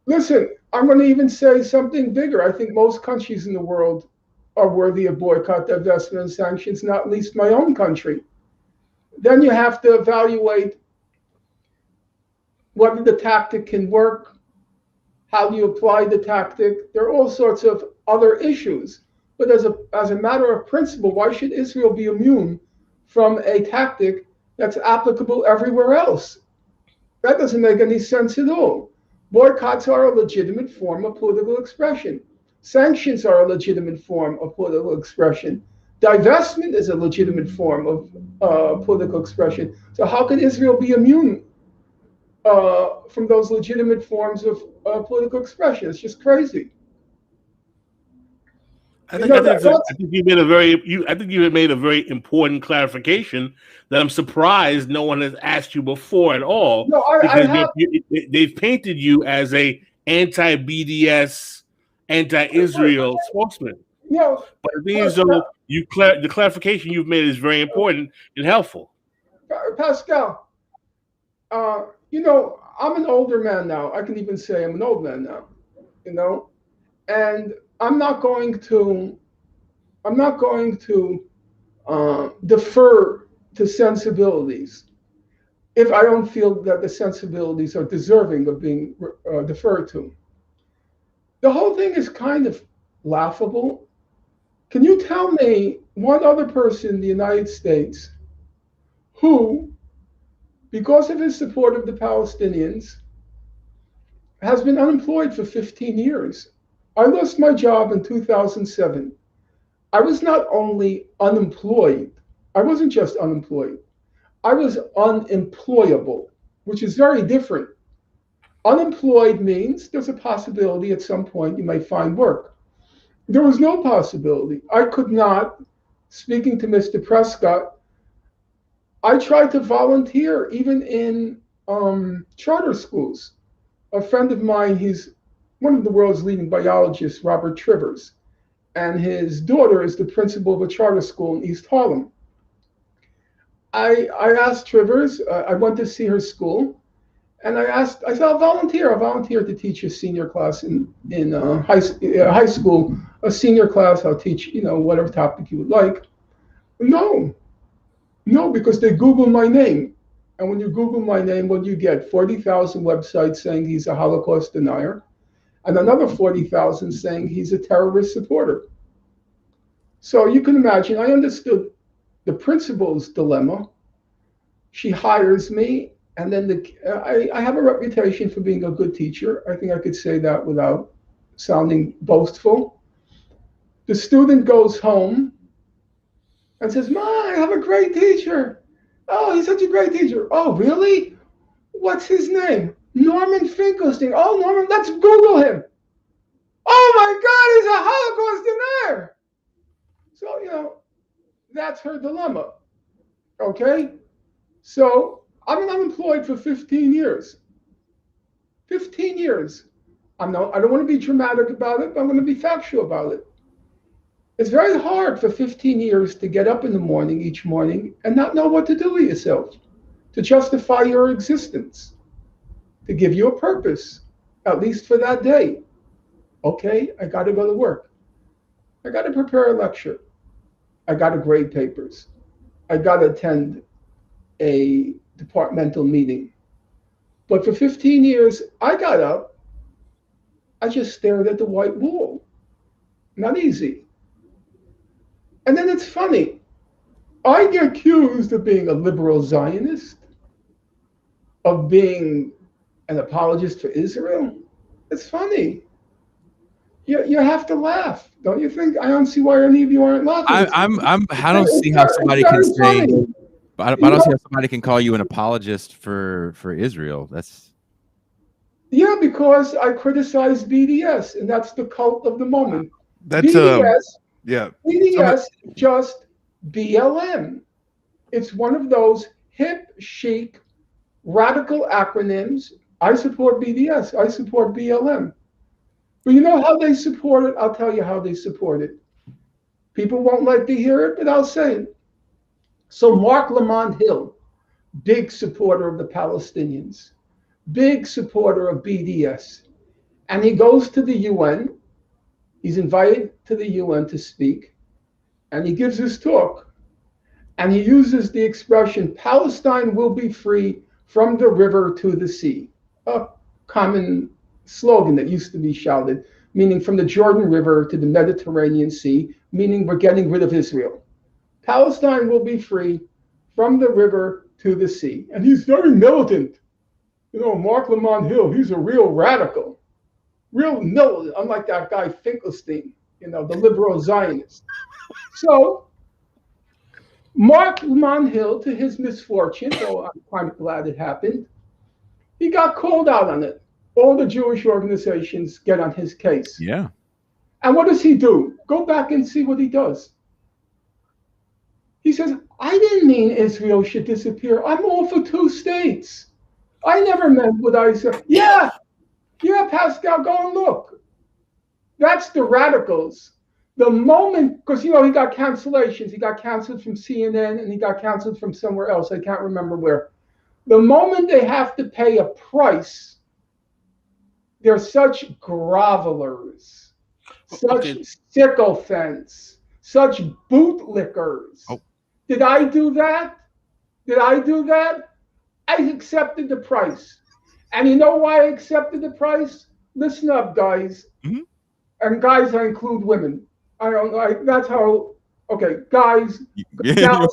Listen, I'm going to even say something bigger. I think most countries in the world are worthy of boycott, divestment, and sanctions, not least my own country. Then you have to evaluate whether the tactic can work, how do you apply the tactic. There are all sorts of other issues. But as a matter of principle, why should Israel be immune from a tactic that's applicable everywhere else? That doesn't make any sense at all. Boycotts are a legitimate form of political expression. Sanctions are a legitimate form of political expression. Divestment is a legitimate form of political expression. So how can Israel be immune from those legitimate forms of political expression? It's just crazy.
I think you made a very important clarification that I'm surprised no one has asked you before at all.
No,
they've painted you as a anti-BDS, anti-Israel spokesman.
Yeah,
but the thing is, though, the clarification you've made is very important and helpful.
Pascal, I'm an older man now. I can even say I'm an old man now, and I'm not going to defer to sensibilities if I don't feel that the sensibilities are deserving of being deferred to. The whole thing is kind of laughable. Can you tell me one other person in the United States who, because of his support of the Palestinians, has been unemployed for 15 years? I lost my job in 2007. I was not only unemployed, I wasn't just unemployed, I was unemployable, which is very different. Unemployed means there's a possibility at some point you may find work. There was no possibility. I could not, speaking to Mr. Prescott, I tried to volunteer even in charter schools. A friend of mine, he's one of the world's leading biologists, Robert Trivers, and his daughter is the principal of a charter school in East Harlem. I asked Trivers, I went to see her school, and I said, I'll volunteer to teach a senior class in high school, a senior class. I'll teach, whatever topic you would like. No, because they Google my name. And when you Google my name, what do you get? 40,000 websites saying he's a Holocaust denier, and another 40,000 saying he's a terrorist supporter. So you can imagine, I understood the principal's dilemma. She hires me, and then I have a reputation for being a good teacher. I think I could say that without sounding boastful. The student goes home and says, "Ma, I have a great teacher. Oh, he's such a great teacher. Oh, really? What's his name? Norman Finkelstein. Oh, Norman, let's Google him. Oh my God, he's a Holocaust denier." So, that's her dilemma. Okay? So I've been unemployed for 15 years. 15 years. I don't want to be dramatic about it, but I'm going to be factual about it. It's very hard for 15 years to get up in the morning each morning and not know what to do with yourself, to justify your existence, to give you a purpose, at least for that day. Okay, I got to go to work. I got to prepare a lecture. I got to grade papers. I got to attend a departmental meeting. But for 15 years, I got up. I just stared at the white wall. Not easy. And then it's funny. I get accused of being a liberal Zionist, of being an apologist for Israel. It's funny. You have to laugh, don't you think? I don't see why any of you aren't laughing.
I don't see how somebody can say. I don't see how somebody can call you an apologist for Israel.
Yeah, because I criticize BDS, and that's the cult of the moment.
That's
BDS just BLM. It's one of those hip, chic, radical acronyms. I support BDS. I support BLM. But you know how they support it? I'll tell you how they support it. People won't like to hear it, but I'll say it. So Mark Lamont Hill, big supporter of the Palestinians, big supporter of BDS. And he goes to the UN. He's invited to the UN to speak. And he gives his talk. And he uses the expression, Palestine will be free from the river to the sea. A common slogan that used to be shouted, meaning from the Jordan River to the Mediterranean Sea, meaning we're getting rid of Israel. Palestine will be free from the river to the sea. And he's very militant. You know, Mark Lamont Hill, he's a real radical, real militant, unlike that guy Finklestein, you know, the liberal Zionist. So Mark Lamont Hill, to his misfortune, though I'm quite glad it happened, he got called out on it. All the Jewish organizations get on his case.
Yeah.
And what does he do? Go back and see what he does. He says, I didn't mean Israel should disappear. I'm all for two states. I never meant what I said. Yeah, Pascal, go and look. That's the radicals. The moment, because, you know, he got cancellations. He got canceled from CNN and he got canceled from somewhere else. I can't remember where. The moment they have to pay a price, they're such grovelers, such sycophants, such bootlickers.
Oh.
Did I do that? I accepted the price. And you know why I accepted the price? Listen up, guys.
Mm-hmm.
And guys, I include women. I don't know. That's how, okay, guys.
Yeah.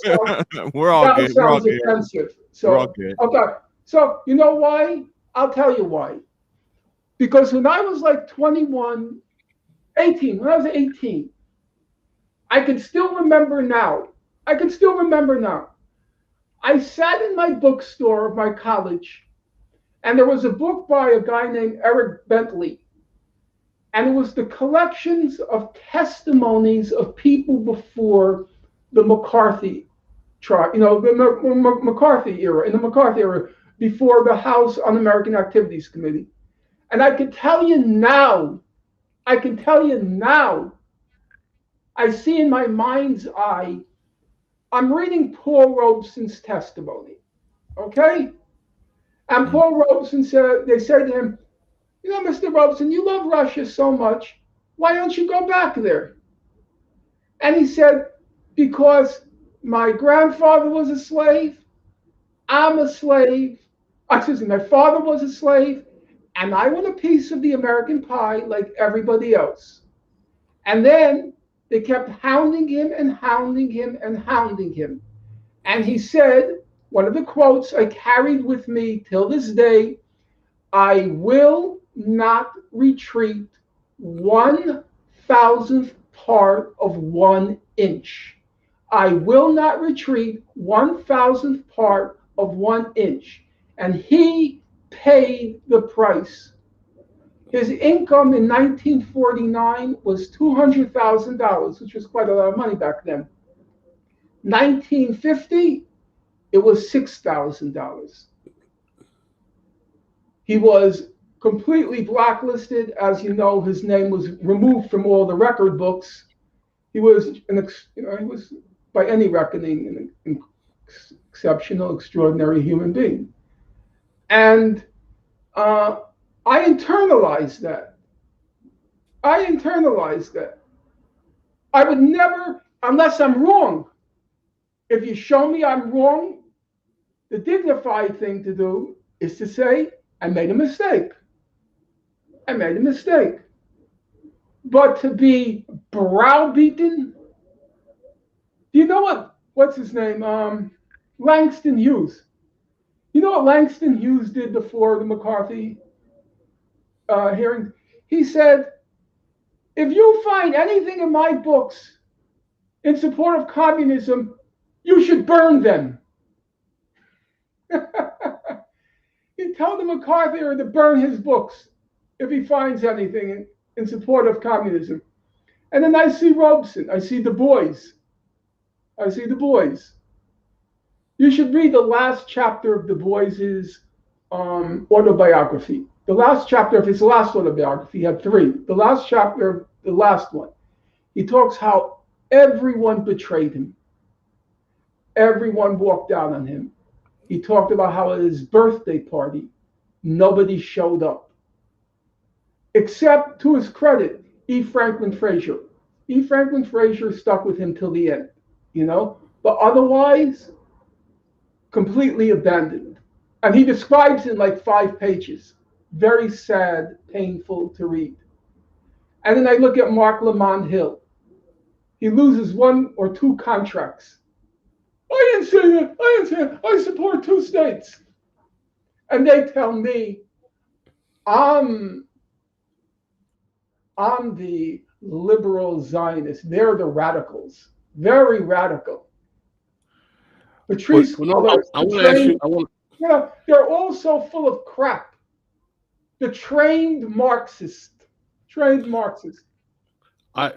We're all good. We're all good.
Offensive. So,
We're all good.
Okay. So, you know why? I'll tell you why. Because when I was like 18, when I was 18, I can still remember now. I sat in my bookstore of my college, and there was a book by a guy named Eric Bentley. And it was the collections of testimonies of people before the McCarthy trial, you know, the McCarthy era, in the McCarthy era, before the House Un-American Activities Committee. And I can tell you now, I see in my mind's eye, I'm reading Paul Robeson's testimony, okay? And Paul Robeson said, they said to him, you know, Mr. Robeson, you love Russia so much. Why don't you go back there? And he said, because my grandfather was a slave. I'm a slave. Excuse me, my father was a slave. And I want a piece of the American pie like everybody else. And then they kept hounding him and hounding him and hounding him. And he said, one of the quotes I carried with me till this day, I will not retreat 1,000th part of 1 inch. I will not retreat 1,000th part of 1 inch. And he paid the price. His income in 1949 was $200,000, which was quite a lot of money back then. 1950, it was $6,000. He was completely blacklisted. As you know, his name was removed from all the record books. He was he was by any reckoning an exceptional, extraordinary human being. And I internalized that. I would never, unless I'm wrong. If you show me I'm wrong, the dignified thing to do is to say, I made a mistake. But to be browbeaten, do you know what's his name? Langston Hughes. You know what Langston Hughes did before the McCarthy hearing? He said, if you find anything in my books in support of communism, you should burn them. He told the McCarthy to burn his books if he finds anything in support of communism. And then I see Robeson. I see Du Bois. You should read the last chapter of Du Bois's autobiography. The last chapter of his last autobiography, he had 3. The last chapter, the last one, he talks how Everyone betrayed him. Everyone walked out on him. He talked about how at his birthday party, nobody showed up. Except, to his credit, E. Franklin Frazier. E. Franklin Frazier stuck with him till the end, you know? But otherwise, completely abandoned. And he describes it in like 5 pages. Very sad, painful to read. And then I look at Mark Lamont Hill. He loses 1 or 2 contracts. I didn't say that. I didn't say that. I support 2 states. And they tell me I'm the liberal Zionist. They're the radicals. Very radical. Patrice,
I want to ask you.
Yeah, they're all so full of crap. The trained Marxist.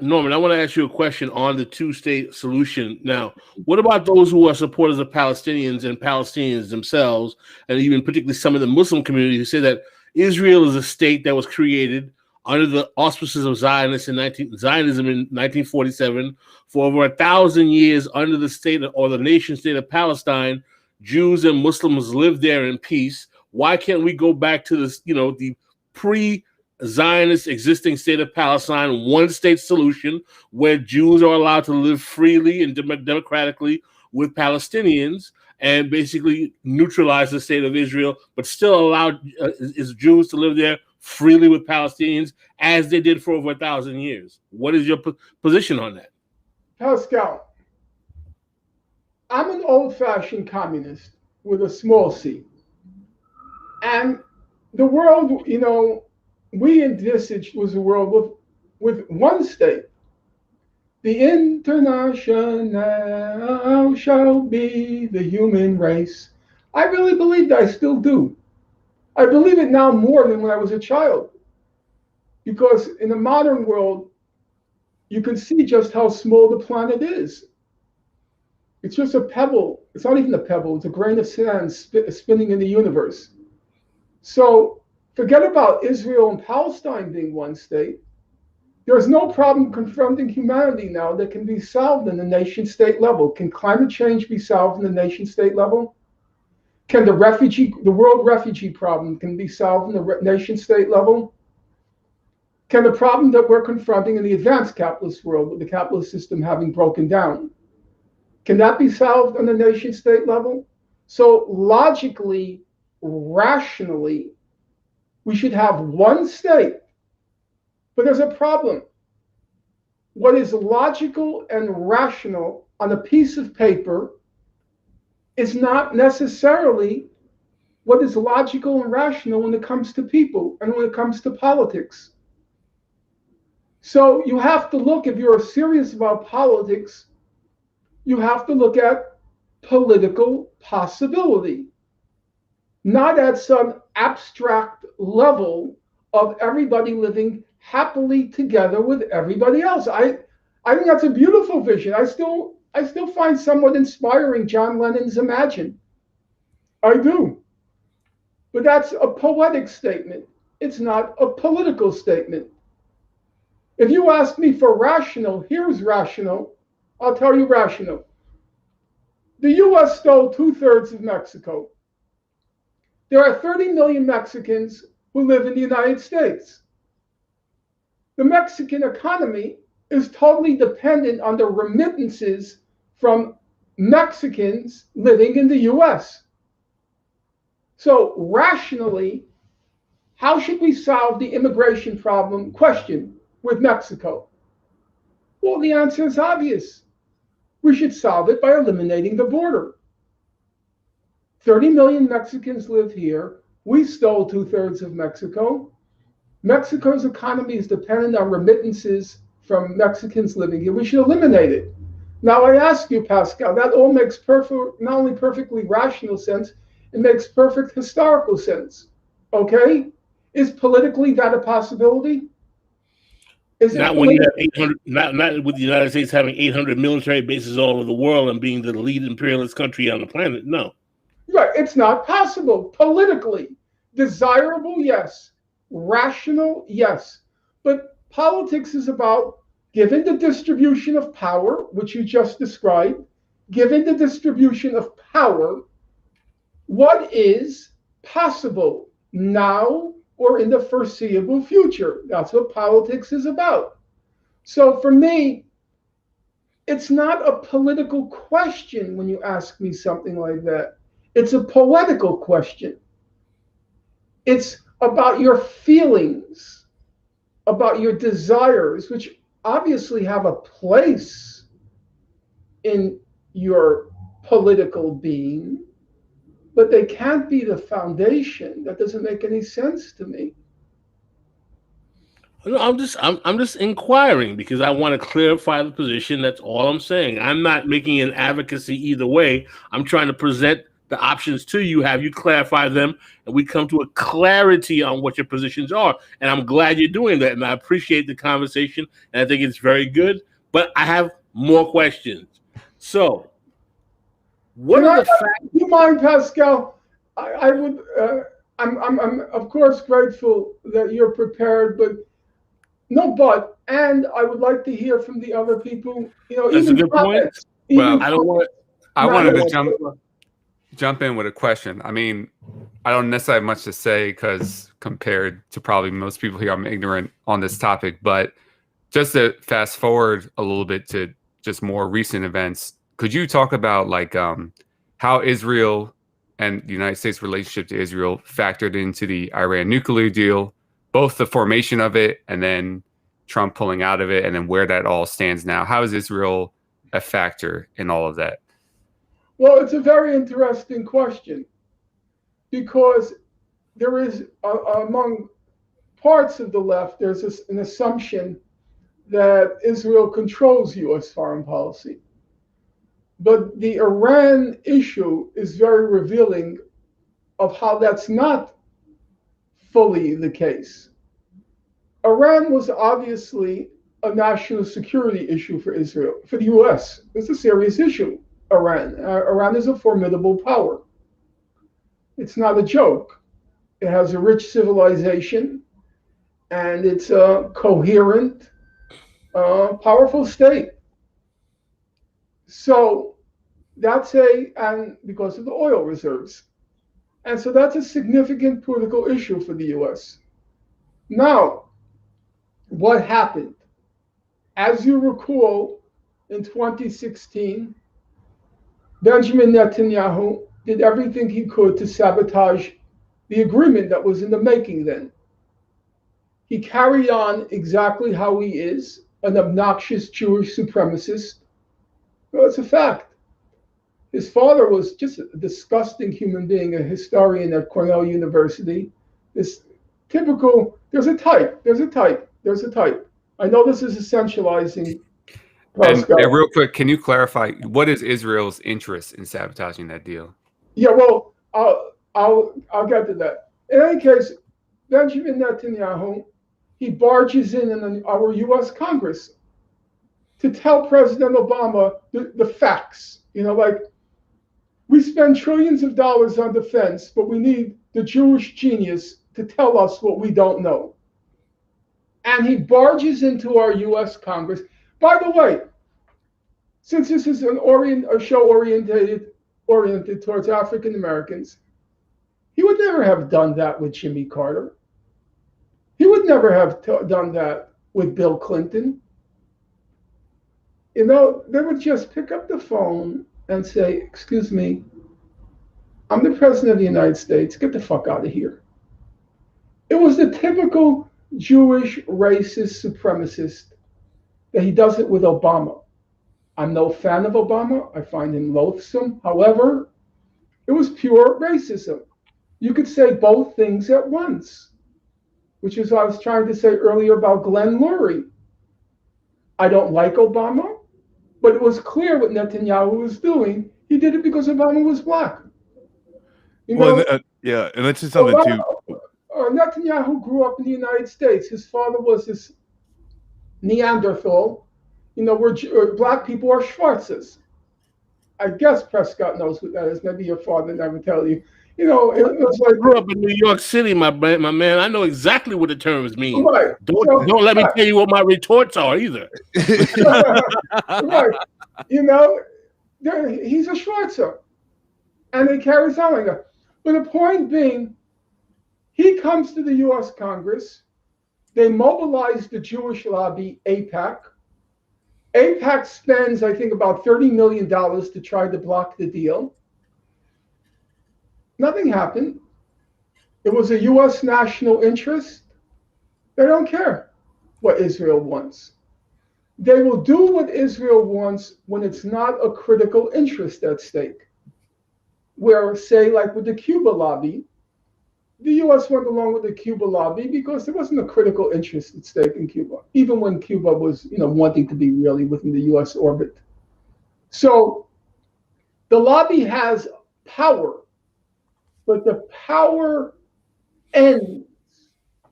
Norman, I want to ask you a question on the 2-state solution. Now, what about those who are supporters of Palestinians and Palestinians themselves, and even particularly some of the Muslim community who say that Israel is a state that was created under the auspices of Zionism in 1947 for over 1,000 years under the state or the nation state of Palestine? Jews and Muslims live there in peace. Why can't we go back to this, the pre-Zionist existing state of Palestine, 1-state solution where Jews are allowed to live freely and democratically with Palestinians and basically neutralize the state of Israel, but still allow Jews to live there freely with Palestinians as they did for over 1,000 years? What is your position on that?
Pascal, I'm an old-fashioned communist with a small c. And the world, we envisaged was a world with 1 state. The international shall be the human race. I really believed, I still do. I believe it now more than when I was a child. Because in the modern world, you can see just how small the planet is. It's just a pebble. It's not even a pebble. It's a grain of sand spinning in the universe. So forget about Israel and Palestine being 1 state. There's no problem confronting humanity now that can be solved in the nation-state level. Can climate change be solved in the nation-state level? Can the world refugee problem can be solved in the nation-state level? Can the problem that we're confronting in the advanced capitalist world, with the capitalist system having broken down, can that be solved on the nation-state level? So logically, rationally, we should have 1 state. But there's a problem. What is logical and rational on a piece of paper is not necessarily what is logical and rational when it comes to people and when it comes to politics. So you have to look, if you're serious about politics, you have to look at political possibility, not at some abstract level of everybody living happily together with everybody else. I think that's a beautiful vision. I still find somewhat inspiring John Lennon's Imagine. I do. But that's a poetic statement. It's not a political statement. If you ask me for rational, here's rational. I'll tell you rational. The U.S. stole 2/3 of Mexico. There are 30 million Mexicans who live in the United States. The Mexican economy is totally dependent on the remittances from Mexicans living in the U.S. So rationally, how should we solve the immigration question with Mexico? Well, the answer is obvious. We should solve it by eliminating the border. 30 million Mexicans live here. We stole 2/3 of Mexico. Mexico's economy is dependent on remittances from Mexicans living here. We should eliminate it. Now, I ask you, Pascal, that all makes not only perfectly rational sense, it makes perfect historical sense. Okay? Is politically that a possibility?
Not when you have 800. Not with the United States having 800 military bases all over the world and being the lead imperialist country on the planet. No.
Right. It's not possible. Politically desirable, yes. Rational, yes. But politics is about given the distribution of power, which you just described, given the distribution of power, what is possible now or in the foreseeable future? That's what politics is about. So for me, it's not a political question when you ask me something like that. It's a poetical question. It's about your feelings, about your desires, which obviously have a place in your political being, but they can't be the foundation. That doesn't make any sense to me.
No, I'm just inquiring because I want to clarify the position. That's all I'm saying. I'm not making an advocacy either way. I'm trying to present the options to you, have you clarify them, and we come to a clarity on what your positions are. And I'm glad you're doing that, and I appreciate the conversation, and I think it's very good. But I have more questions. So, what are the facts?
Do you mind, Pascal? I would. I'm of course grateful that you're prepared, but. No, but, and I would like to hear from the other people. You know,
That's
even
a good point.
Well,
I don't want.
I wanted to jump in with a question. I mean, I don't necessarily have much to say because compared to probably most people here, I'm ignorant on this topic. But just to fast forward a little bit to just more recent events, could you talk about like how Israel and the United States relationship to Israel factored into the Iran nuclear deal? Both the formation of it and then Trump pulling out of it and then where that all stands now. How is Israel a factor in all of that?
Well, it's a very interesting question because there is, among parts of the left, there's an assumption that Israel controls U.S. foreign policy. But the Iran issue is very revealing of how that's not fully the case. Iran was obviously a national security issue for Israel, for the US. It's a serious issue, Iran. Iran is a formidable power. It's not a joke. It has a rich civilization, and it's a coherent, powerful state. So that's and because of the oil reserves. And so that's a significant political issue for the US. Now, what happened? As you recall, in 2016, Benjamin Netanyahu did everything he could to sabotage the agreement that was in the making then. He carried on exactly how he is, an obnoxious Jewish supremacist. Well, it's a fact. His father was just a disgusting human being, a historian at Cornell University. This typical, there's a type. I know this is essentializing.
And real quick, can you clarify what is Israel's interest in sabotaging that deal?
Yeah, well, I'll get to that. In any case, Benjamin Netanyahu, he barges in our U.S. Congress to tell President Obama the facts. You know, like, we spend trillions of dollars on defense, but we need the Jewish genius to tell us what we don't know. And he barges into our U.S. Congress. By the way, since this is a show oriented towards African Americans, he would never have done that with Jimmy Carter. He would never have done that with Bill Clinton. You know, they would just pick up the phone and say, "Excuse me, I'm the president of the United States. Get the fuck out of here." It was the typical Jewish racist supremacist that he does it with Obama. I'm no fan of Obama. I find him loathsome. However, it was pure racism. You could say both things at once, which is what I was trying to say earlier about Glenn Lurie. I don't like Obama, but it was clear what Netanyahu was doing. He did it because Obama was black. You know,
yeah, and that's just something
Obama,
too.
Netanyahu grew up in the United States. His father was this Neanderthal. You know, black people are Schwarzes. I guess Prescott knows what that is. Maybe your father never tell you. You know, it was
I
like,
grew up in New York City, my man. I know exactly what the terms mean.
right.
Don't let me tell you what my retorts are either.
Right. You know, he's a Schwarzer. And it carries on like that. But the point being, he comes to the US Congress. They mobilize the Jewish lobby, AIPAC. AIPAC spends, I think, about $30 million to try to block the deal. Nothing happened. It was a US national interest. They don't care what Israel wants. They will do what Israel wants when it's not a critical interest at stake. Where, say, like with the Cuba lobby, the US went along with the Cuba lobby because there wasn't a critical interest at stake in Cuba, even when Cuba was, wanting to be really within the US orbit. So the lobby has power, but the power ends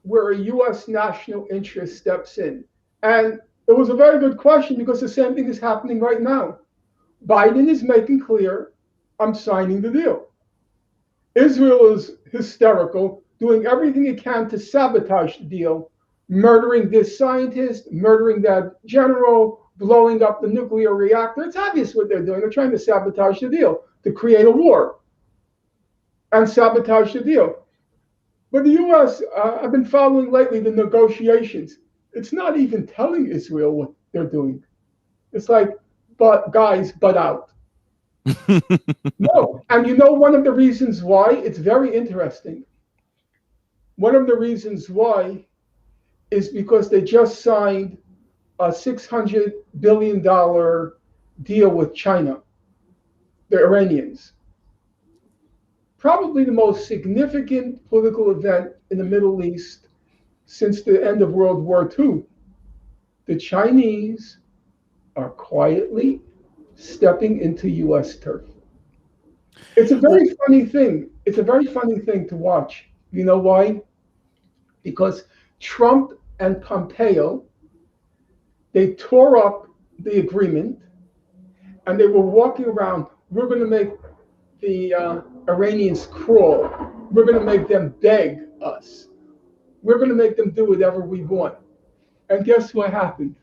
where a US national interest steps in. And it was a very good question because the same thing is happening right now. Biden is making clear, I'm signing the deal. Israel is hysterical, doing everything it can to sabotage the deal, murdering this scientist, murdering that general, blowing up the nuclear reactor. It's obvious what they're doing. They're trying to sabotage the deal, to create a war and sabotage the deal. But the US, I've been following lately the negotiations. It's not even telling Israel what they're doing. It's like, but guys, butt out. No, and one of the reasons why, it's very interesting. One of the reasons why is because they just signed a $600 billion deal with China, the Iranians. Probably the most significant political event in the Middle East since the end of World War II. The Chinese are quietly stepping into US turf. It's a very funny thing. It's a very funny thing to watch. You know why? Because Trump and Pompeo, they tore up the agreement and they were walking around, we're going to make the Iranians crawl. We're going to make them beg us. We're going to make them do whatever we want. And guess what happened?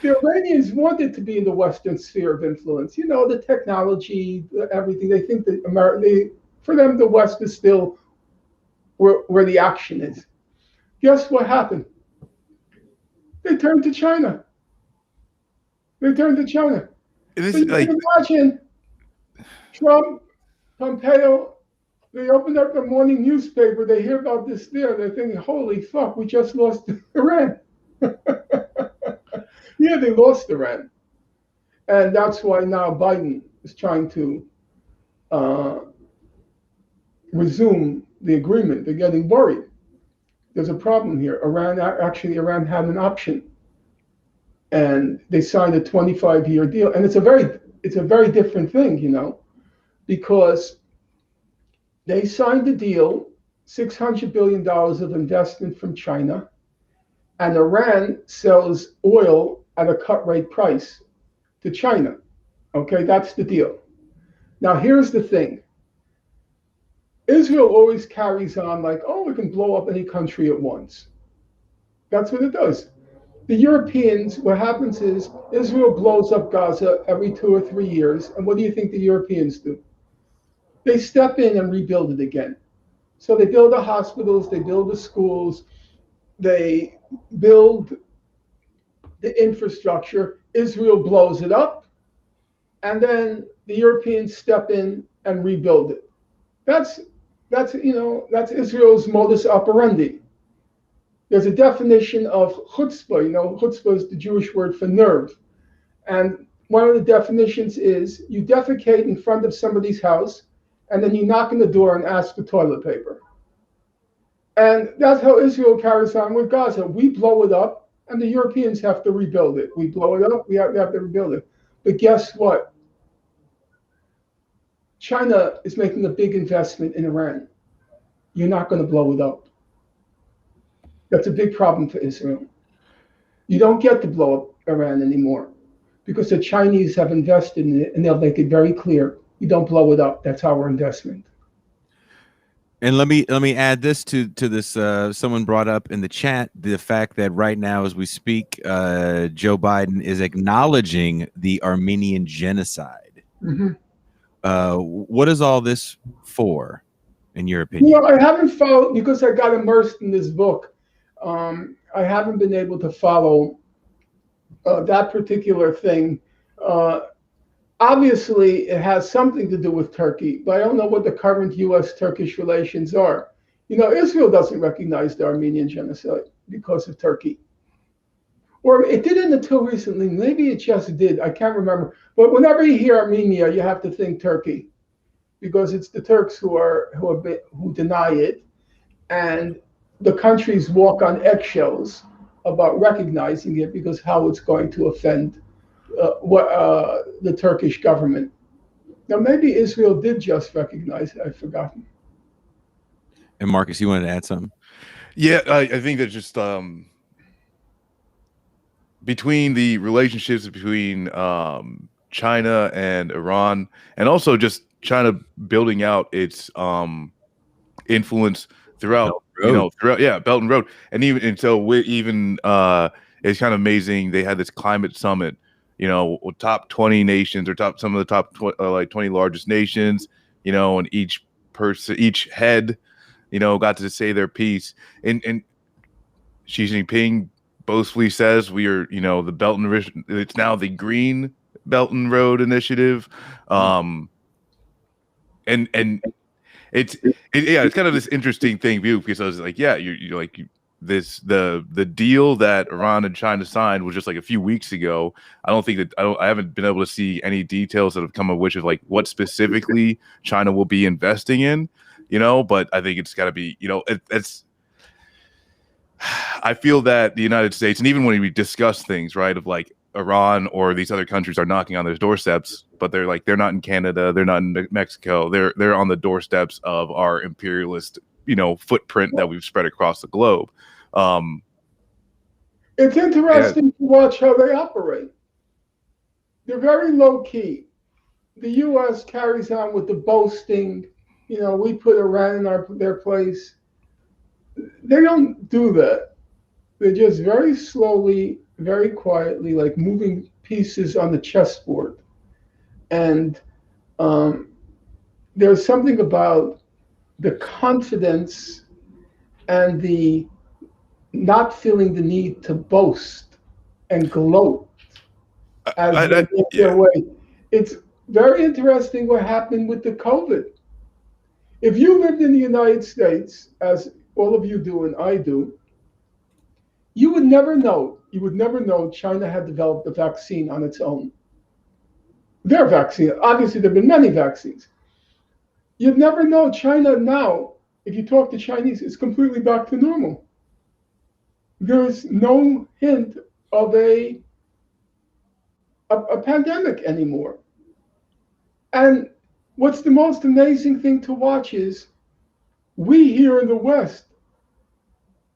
The Iranians wanted to be in the Western sphere of influence. The technology, everything. They think that for them, the West is still where the action is. Guess what happened? They turned to China. They turned to China.
It
So
is
you
like,
can imagine Trump, Pompeo, they opened up the morning newspaper, they hear about this there, they're thinking, holy fuck, we just lost Iran. Yeah, they lost Iran. And that's why now Biden is trying to resume the agreement. They're getting worried. There's a problem here. Iran had an option. And they signed a 25-year deal. And it's a very different thing, because they signed a deal, $600 billion of investment from China, and Iran sells oil at a cut rate price to China. Okay, that's the deal. Now, here's the thing. Israel always carries on like, oh, we can blow up any country at once. That's what it does. The Europeans, what happens is Israel blows up Gaza every 2 or 3 years. And what do you think the Europeans do? They step in and rebuild it again. So they build the hospitals, they build the schools, they build the infrastructure. Israel blows it up. And then the Europeans step in and rebuild it. That's Israel's modus operandi. There's a definition of chutzpah. Chutzpah is the Jewish word for nerve. And one of the definitions is you defecate in front of somebody's house, and then you knock on the door and ask for toilet paper. And that's how Israel carries on with Gaza. We blow it up, and the Europeans have to rebuild it. We blow it up, we have to rebuild it. But guess what? China is making a big investment in Iran. You're not going to blow it up. That's a big problem for Israel. You don't get to blow up Iran anymore because the Chinese have invested in it, and they'll make it very clear. You don't blow it up. That's our investment.
And let me add this to this. Someone brought up in the chat the fact that right now, as we speak, Joe Biden is acknowledging the Armenian genocide.
Mm-hmm.
What is all this for, in your opinion?
I haven't followed because I got immersed in this book. I haven't been able to follow that particular thing. Obviously, it has something to do with Turkey, but I don't know what the current U.S.-Turkish relations are. Israel doesn't recognize the Armenian genocide because of Turkey. Or it didn't until recently. Maybe it just did. I can't remember. But whenever you hear Armenia, you have to think Turkey, because it's the Turks who deny it, and the countries walk on eggshells about recognizing it because how it's going to offend the Turkish government. Now, maybe Israel did just recognize it. I've forgotten.
And Marcus, you wanted to add something?
Yeah, I think that just between the relationships between China and Iran, and also just China building out its influence throughout, Belt and Road, and so it's kind of amazing. They had this climate summit, top 20 nations or some of the top 20 largest nations, and each head, got to say their piece. And Xi Jinping boastfully says we are, the Belt and Road. It's now the Green Belt and Road Initiative, and it's kind of this interesting thing view, because I was like, the deal that Iran and China signed was just like a few weeks ago. I haven't been able to see any details that have come of which of like what specifically China will be investing in, but I think it's got to be, I feel that the United States, and even when we discuss things, right, of like Iran or these other countries are knocking on their doorsteps, but they're not in Canada, they're not in Mexico, they're on the doorsteps of our imperialist, footprint that we've spread across the globe.
It's interesting to watch how they operate. They're very low key. The U.S. carries on with the boasting, we put Iran in their place. They don't do that. They're just very slowly, very quietly, like moving pieces on the chessboard. And there's something about the confidence and the not feeling the need to boast and gloat as they make their way. It's very interesting what happened with the COVID. If you lived in the United States, as all of you do and I do, you would never know China had developed a vaccine on its own. Their vaccine, obviously there have been many vaccines. You'd never know. China now, if you talk to Chinese, it's completely back to normal. There's no hint of a pandemic anymore. And what's the most amazing thing to watch is we here in the West,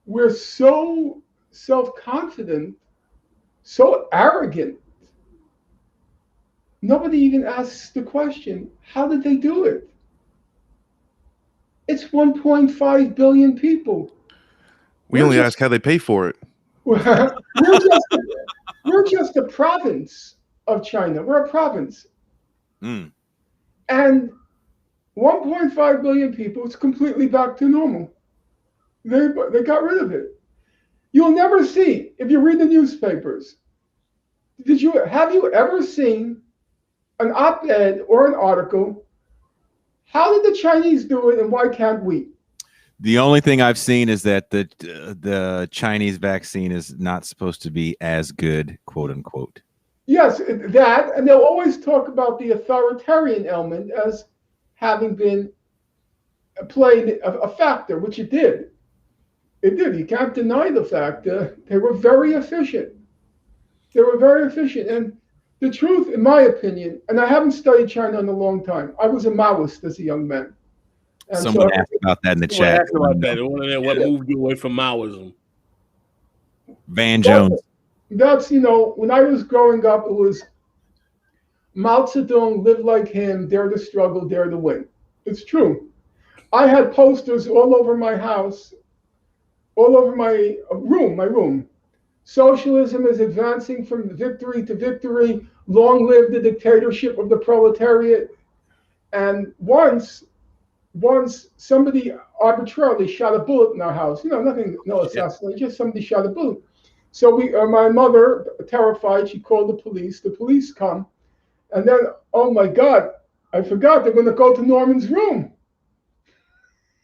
we're so self-confident, so arrogant. Nobody even asks the question, how did they do it? It's 1.5 billion people.
We only ask how they pay for it.
We're just a province of China. We're a province.
Mm.
And 1.5 billion people, it's completely back to normal. They got rid of it. You'll never see, if you read the newspapers, have you ever seen an op-ed or an article, how did the Chinese do it and why can't we?
The only thing I've seen is that the Chinese vaccine is not supposed to be as good, quote unquote.
Yes, that, and they'll always talk about the authoritarian element as having been played a factor, which it did. It did. You can't deny the fact that they were very efficient. They were very efficient. And the truth, in my opinion, and I haven't studied China in a long time. I was a Maoist as a young man. And
Someone asked about that in the chat.
Asked about that. What moved you away from Maoism?
Van Jones.
That's, when I was growing up, it was Mao Zedong lived like him, dare to struggle, dare to win. It's true. I had posters all over my house, all over my room. Socialism is advancing from victory to victory. Long live the dictatorship of the proletariat. And once somebody arbitrarily shot a bullet in our house. Nothing, no assassination, just somebody shot a bullet. So my mother, terrified, she called the police. The police come. And then, oh my God, I forgot, they're going to go to Norman's room.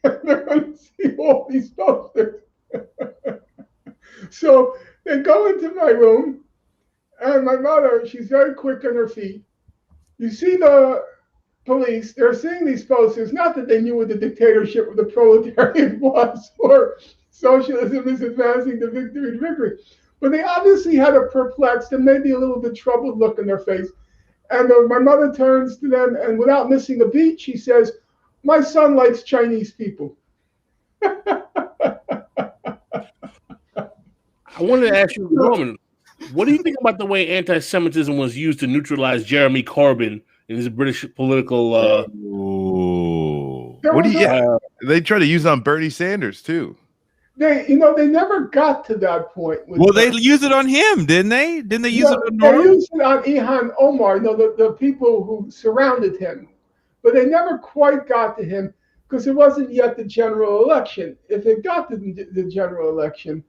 They're going to see all these posters. So they go into my room, and my mother, she's very quick on her feet. You see the police, they're seeing these posters, not that they knew what the dictatorship of the proletariat was, or socialism is advancing to victory, but they obviously had a perplexed and maybe a little bit troubled look in their face. And my mother turns to them, and without missing a beat, she says, "My son likes Chinese people."
I wanted to ask you, Norman, what do you think about the way anti-Semitism was used to neutralize Jeremy Corbyn in his British political?
What do you? They try to use it on Bernie Sanders too.
They never got to that point.
Well, they used it on him, didn't they? Didn't they use it on
They
Norman?
used it on Ilhan Omar, the people who surrounded him. But they never quite got to him because it wasn't yet the general election. If it got to the general election,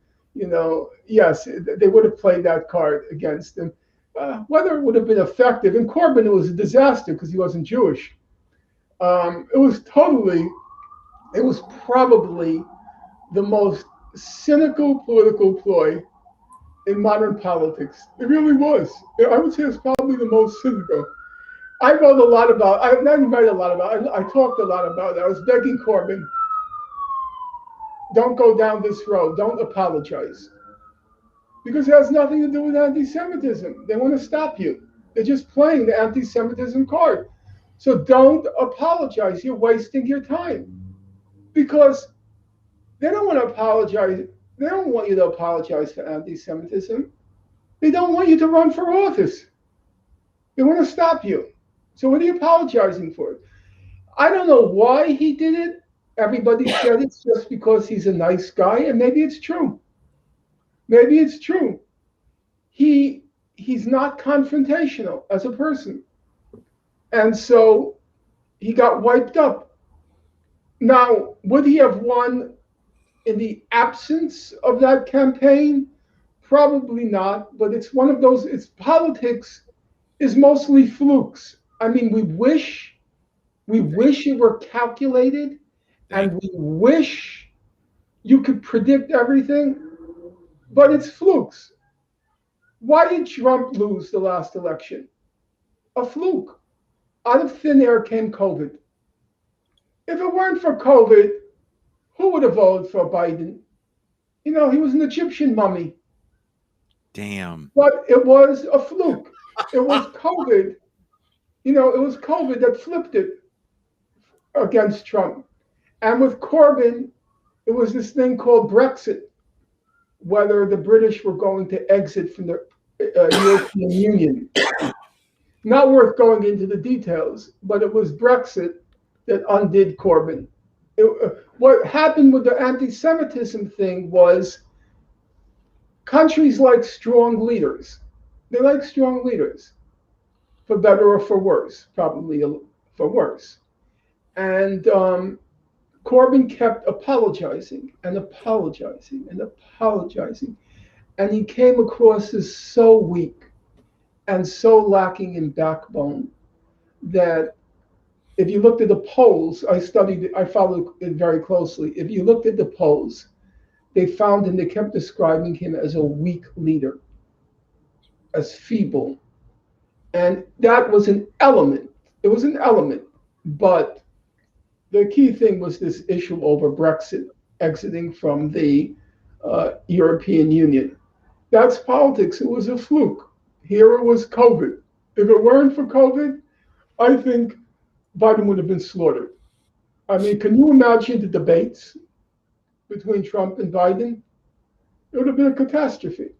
yes, they would have played that card against him. Whether it would have been effective, in Corbyn, it was a disaster because he wasn't Jewish. It was probably the most cynical political ploy in modern politics. It really was. I would say it's probably the most cynical. I wrote a lot about, I didn't write a lot about it, I talked a lot about it. I was begging Corbyn, don't go down this road, don't apologize. Because it has nothing to do with anti-Semitism. They want to stop you. They're just playing the anti-Semitism card. So don't apologize, you're wasting your time. Because they don't want to apologize. They don't want you to apologize for anti-Semitism. They don't want you to run for office. They want to stop you. So what are you apologizing for? I don't know why he did it. Everybody said it's just because he's a nice guy, and maybe it's true. Maybe it's true. He's not confrontational as a person. And so he got wiped up. Now, would he have won in the absence of that campaign? Probably not, but it's one of those, politics is mostly flukes. I mean, we wish it were calculated, and we wish you could predict everything, but it's flukes. Why did Trump lose the last election? A fluke. Out of thin air came COVID. If it weren't for COVID, who would have voted for Biden? He was an Egyptian mummy.
Damn.
But it was a fluke. It was COVID. It was COVID that flipped it against Trump. And with Corbyn, it was this thing called Brexit, whether the British were going to exit from the European Union. Not worth going into the details, but it was Brexit that undid Corbyn. What happened with the anti-Semitism thing was countries like strong leaders. They like strong leaders, for better or for worse, probably for worse. And Corbyn kept apologizing and apologizing and apologizing. And he came across as so weak and so lacking in backbone that if you looked at the polls, I followed it very closely. If you looked at the polls, they kept describing him as a weak leader, as feeble. And that was an element. It was an element. But the key thing was this issue over Brexit, exiting from the European Union. That's politics. It was a fluke. Here it was COVID. If it weren't for COVID, I think Biden would have been slaughtered. I mean, can you imagine the debates between Trump and Biden? It would have been a catastrophe.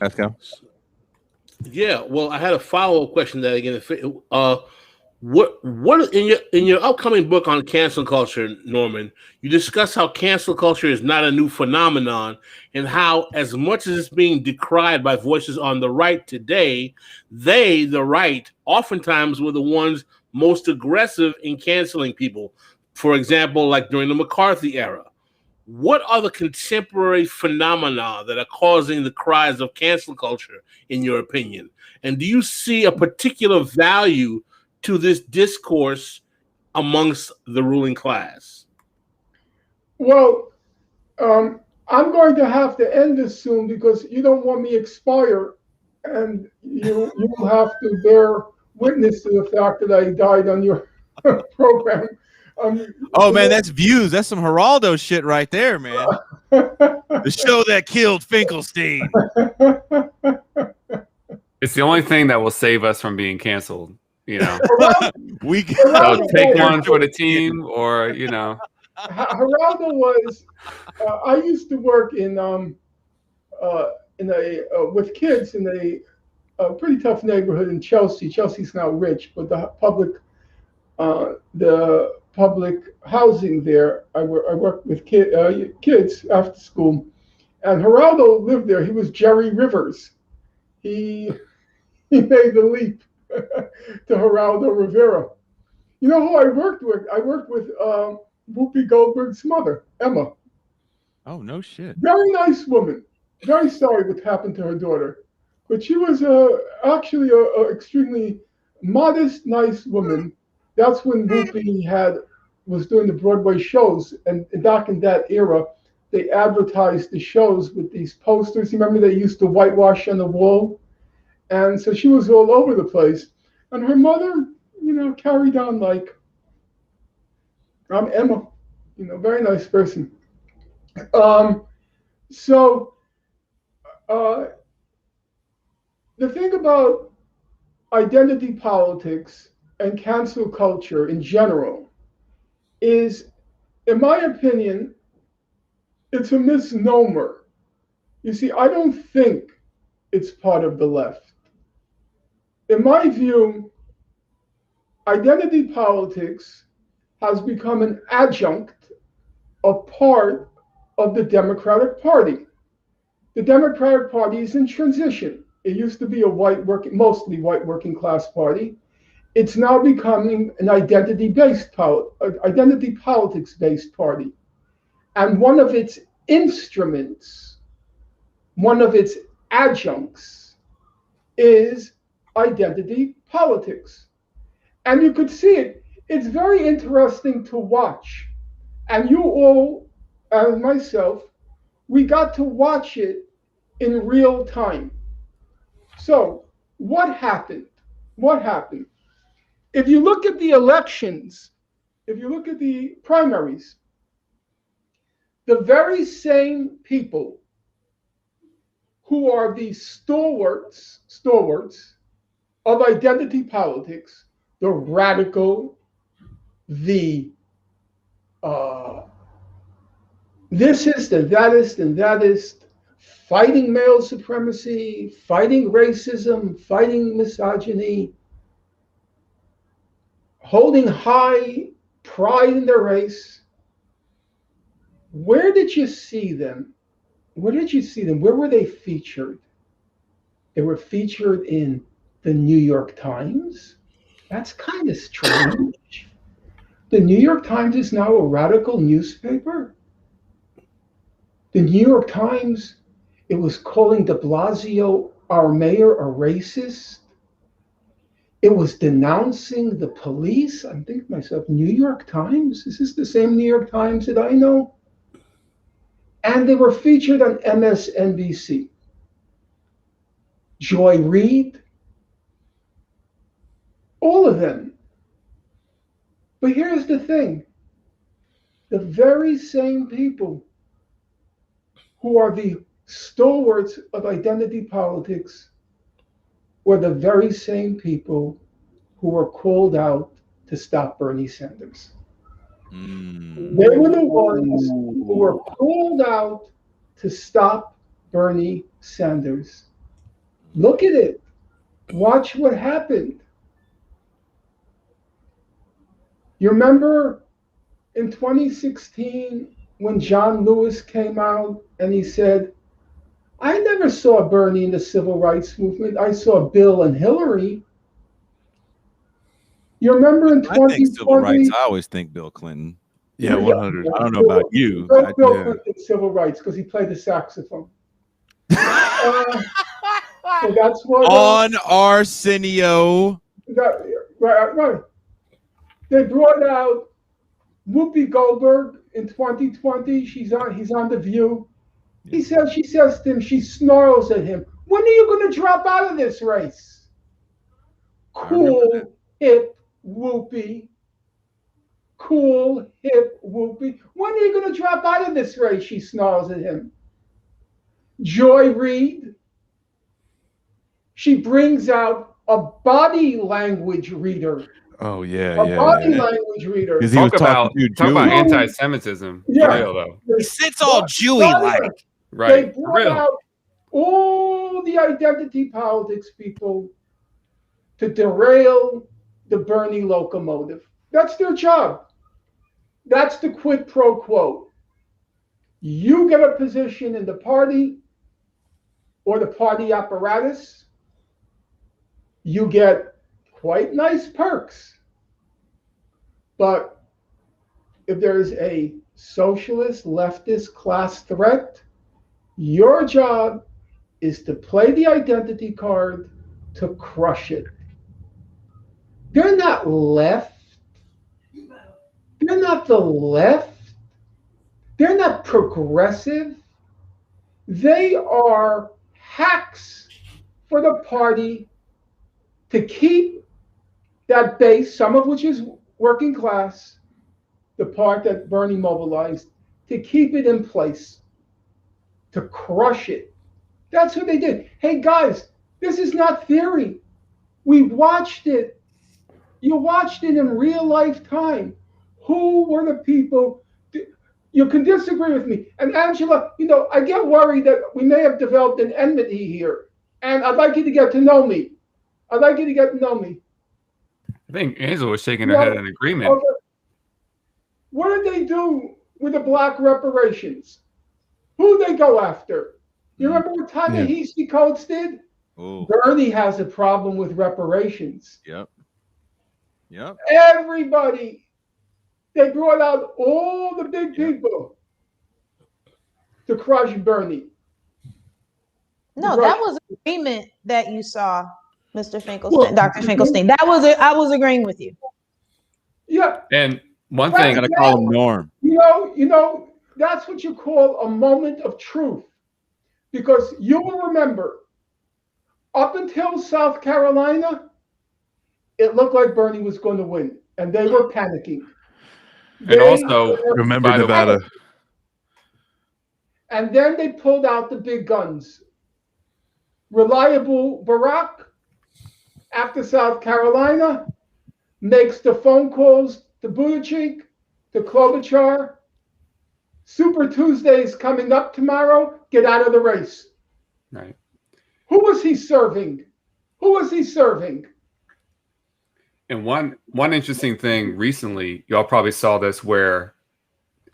Let's go.
Yeah, well, I had a follow-up question that again, what in your upcoming book on cancel culture, Norman, you discuss how cancel culture is not a new phenomenon, and how as much as it's being decried by voices on the right today, they, the right, oftentimes were the ones most aggressive in canceling people. For example, like during the McCarthy era. What are the contemporary phenomena that are causing the cries of cancel culture, in your opinion? And do you see a particular value to this discourse amongst the ruling class?
Well, I'm going to have to end this soon because you don't want me to expire, and you will have to bear witness to the fact that I died on your program.
Oh man, that's views. That's some Geraldo shit right there, man. The show that killed Finklestein.
It's the only thing that will save us from being canceled. You know,
We
so take one for the team, or you know.
Geraldo was. I used to work in with kids in a pretty tough neighborhood in Chelsea. Chelsea's now rich, but the public housing there, I worked with kids after school, and Geraldo lived there. He was Jerry Rivers. He made the leap to Geraldo Rivera. You know who I worked with? I worked with Whoopi Goldberg's mother, Emma.
Oh no shit.
Very nice woman. Very sorry what happened to her daughter, but she was actually a extremely modest, nice woman. That's when Whoopi was doing the Broadway shows, and back in that era, they advertised the shows with these posters. You remember they used to whitewash on the wall, and so she was all over the place. And her mother, carried on like, I'm Emma, very nice person. So the thing about identity politics and cancel culture in general is, in my opinion, it's a misnomer. You see, I don't think it's part of the left. In my view, identity politics has become an adjunct, a part of the Democratic Party. The Democratic Party is in transition. It used to be a mostly white working class party. It's now becoming an identity politics-based party. And one of its instruments, one of its adjuncts, is identity politics. And you could see it. It's very interesting to watch. And you all, and myself, we got to watch it in real time. So what happened? If you look at the elections, if you look at the primaries, the very same people who are the stalwarts of identity politics, the radical, the thisist and thatist, fighting male supremacy, fighting racism, fighting misogyny, holding high pride in their race. Where did you see them? Where were they featured? They were featured in the New York Times. That's kind of strange. The New York Times is now a radical newspaper. The New York Times, it was calling de Blasio, our mayor, a racist. It was denouncing the police. I'm thinking to myself, New York Times? Is this the same New York Times that I know? And they were featured on MSNBC. Joy Reid, all of them. But here's the thing. The very same people who are the stalwarts of identity politics were the very same people who were called out to stop Bernie Sanders. They were the ones who were called out to stop Bernie Sanders. Look at it. Watch what happened. You remember in 2016 when John Lewis came out and he said, I never saw Bernie in the civil rights movement. I saw Bill and Hillary. You remember in
I think civil
2020?
rights. I always think Bill Clinton.
Yeah, 100.
I don't know about you.
Bill
Yeah.
Clinton civil rights because he played the saxophone. So that's what
On Arsenio.
right. They brought out Whoopi Goldberg in 2020. He's on The View. She says to him, she snarls at him, when are you going to drop out of this race? Cool, hip Whoopi. Cool, hip Whoopi. When are you going to drop out of this race? She snarls at him. Joy Reid. She brings out a body language reader.
Oh yeah,
A body language reader.
Because he was
Talk
talking
about
to Jew.
anti-Semitism.
Yeah.
Real, though.
He sits all Jewy like.
Right.
They brought
Real.
out all the identity politics people to derail the Bernie locomotive. That's their job. That's the quid pro quo. You get a position in the party or the party apparatus, you get quite nice perks. But if there's a socialist, leftist class threat, your job is to play the identity card to crush it. They're not left. They're not the left. They're not progressive. They are hacks for the party to keep that base, some of which is working class, the part that Bernie mobilized, to keep it in place, to crush it. That's what they did. Hey guys, this is not theory. We watched it. You watched it in real life time. Who were the people? You can disagree with me. And Angela, I get worried that we may have developed an enmity here. And I'd like you to get to know me.
I think Angela was shaking her head in agreement.
Okay. What did they do with the black reparations? Who they go after? You remember what Ta-Nehisi Coates did?
Oh.
Bernie has a problem with reparations.
Yep.
Everybody, they brought out all the big people to crush Bernie.
No, that was agreement that you saw, Mr. Finkelstein, Dr. Finkelstein. I was agreeing with you.
Yeah.
And one thing,
I gotta call him Norm.
That's what you call a moment of truth. Because you will remember, up until South Carolina, it looked like Bernie was going to win, and they were panicking.
and also
Remember
by the way,
Nevada.
And then they pulled out the big guns. Reliable Barack, after South Carolina, makes the phone calls to Buttigieg, to Klobuchar. Super Tuesday's coming up tomorrow. Get out of the race.
right.
Who was he serving?
And one interesting thing recently, y'all probably saw this, where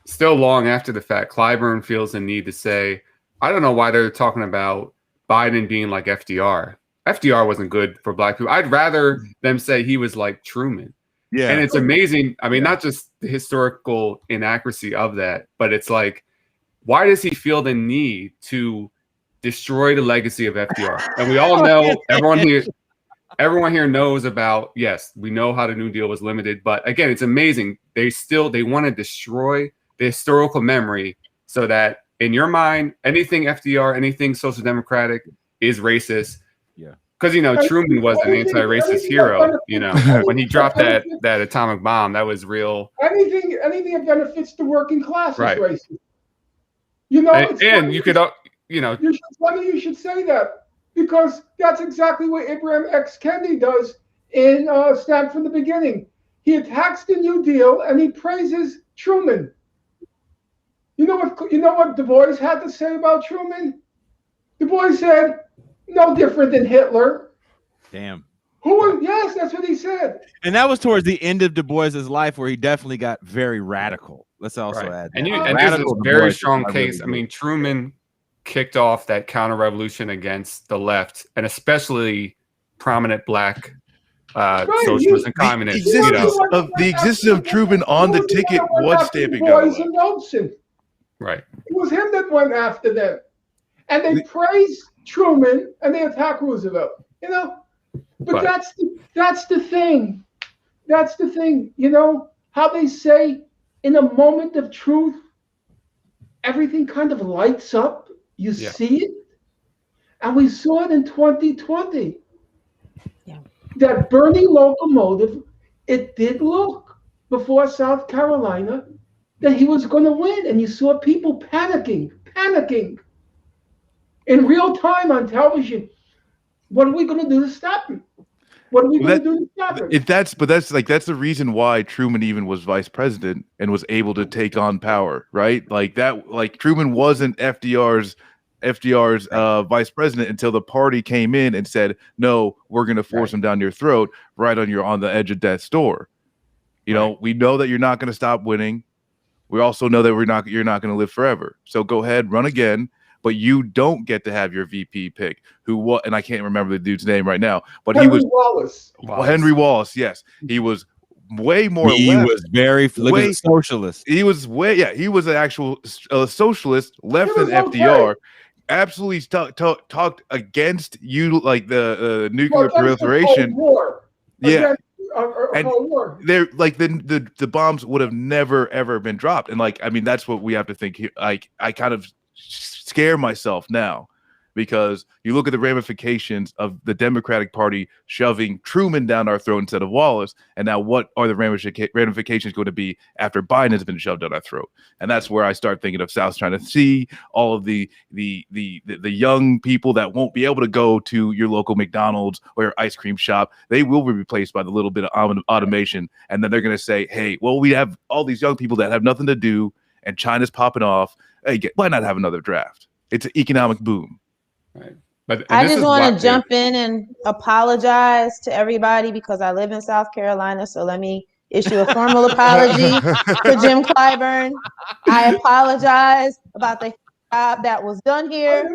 still long after the fact, Clyburn feels the need to say, I don't know why they're talking about Biden being like FDR. FDR wasn't good for black people. I'd rather them say he was like Truman.
Yeah.
And it's amazing. I mean, not just the historical inaccuracy of that, but it's like, why does he feel the need to destroy the legacy of FDR? And we all know, everyone here knows about, yes, we know how the New Deal was limited, but again, it's amazing. They want to destroy the historical memory so that in your mind, anything FDR, anything social democratic is racist.
Yeah.
Because, Truman was an anti-racist hero, when he dropped that atomic bomb, that was real.
Anything that benefits the working class is
Right.
racist.
And you could,
you should say that, because that's exactly what Abraham X. Kendi does in Stand from the Beginning. He attacks the New Deal and he praises Truman. You know what Du Bois had to say about Truman? Du Bois said, No different than Hitler.
Damn.
Yes, that's what he said.
And that was towards the end of Du Bois's life, where he definitely got very radical. Let's also
Right.
add that.
And there's a
Radical Du
very
Bois
strong
is not
case.
really
I mean, Truman kicked off that counter-revolution against the left, and especially prominent black socialists and communists.
The existence of Truman on the ticket was stamping down the left.
Right.
It was him that went after them. And they praise Truman and they attack Roosevelt. You know? But that's the thing. That's the thing. You know how they say in a moment of truth, everything kind of lights up. You see it. And we saw it in 2020. Yeah. That Bernie locomotive, it did look before South Carolina that he was going to win. And you saw people panicking in real time on television. What are we going to do to stop him? What are we going to do to stop him?
That's the reason why Truman even was vice president and was able to take on power, right? Truman wasn't FDR's vice president until the party came in and said, no, we're going to force him down your throat, right on the edge of death's door. You know, we know that you're not going to stop winning. We also know that you're not going to live forever. So go ahead, run again. But you don't get to have your VP pick, and I can't remember the dude's name right now, but
Henry Wallace.
Well, Henry Wallace, yes. He was way more
He
left.
was very socialist.
He was he was an actual socialist, left than FDR. Absolutely talked against the nuclear proliferation.
Yeah.
And they're like the bombs would have never ever been dropped. And that's what we have to think here. I kind of scare myself now, because you look at the ramifications of the Democratic Party shoving Truman down our throat instead of Wallace, and now what are the ramifications going to be after Biden has been shoved down our throat? And that's where I start thinking of South China Sea, all of the young people that won't be able to go to your local McDonald's or your ice cream shop. They will be replaced by the little bit of automation, and then they're going to say, hey, well, we have all these young people that have nothing to do, and China's popping off. Hey, why not have another draft? It's an economic boom.
Right. But
I just want to jump in and apologize to everybody because I live in South Carolina. So let me issue a formal apology for Jim Clyburn. I apologize about the job that was done here.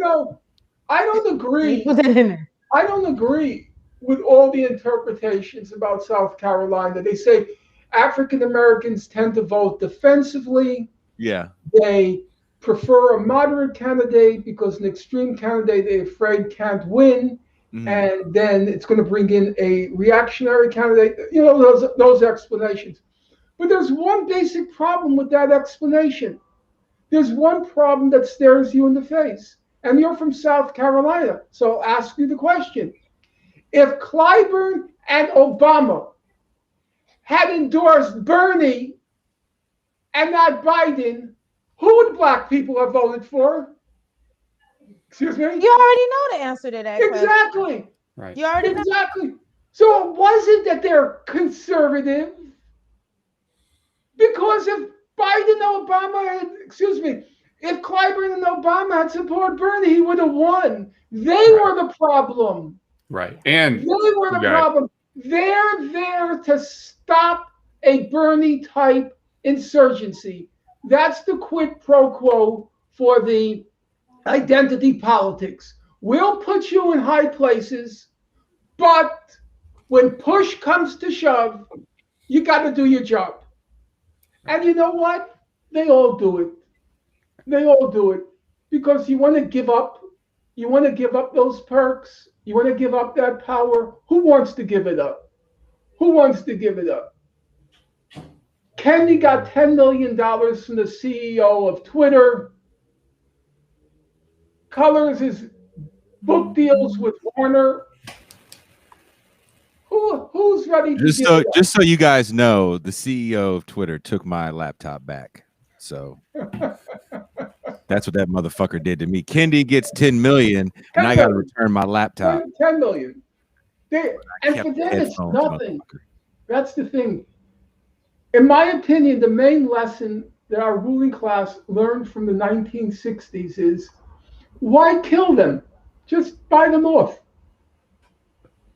I don't agree. I don't agree with all the interpretations about South Carolina. They say African Americans tend to vote defensively.
Yeah.
They prefer a moderate candidate because an extreme candidate they're afraid can't win. Mm-hmm. And then it's going to bring in a reactionary candidate. You know, those explanations. But there's one basic problem with that explanation. There's one problem that stares you in the face. And you're from South Carolina. So I'll ask you the question. If Clyburn and Obama had endorsed Bernie and not Biden, who would black people have voted for? Excuse me?
You already know the answer to that
exactly.
question.
Right.
You already
exactly. Know. So it wasn't that they're conservative. Because if Biden and Obama had, if Clyburn and Obama had supported Bernie, he would have won. They were the problem.
Right. And
they were the problem. They're there to stop a Bernie type insurgency. That's the quid pro quo for the identity politics. We'll put you in high places, but when push comes to shove, you got to do your job. And you know what? They all do it. They all do it because you want to give up. You want to give up those perks. You want to give up that power. Who wants to give it up? Who wants to give it up? Kennedy got $10 million from the CEO of Twitter. Colors his book deals with Warner. Who's ready to
just so you guys know, the CEO of Twitter took my laptop back. So that's what that motherfucker did to me. Kennedy gets 10 million and I got to return my laptop.
10 million. And for them, it's nothing. That's the thing. In my opinion, the main lesson that our ruling class learned from the 1960s is why kill them? Just buy them off.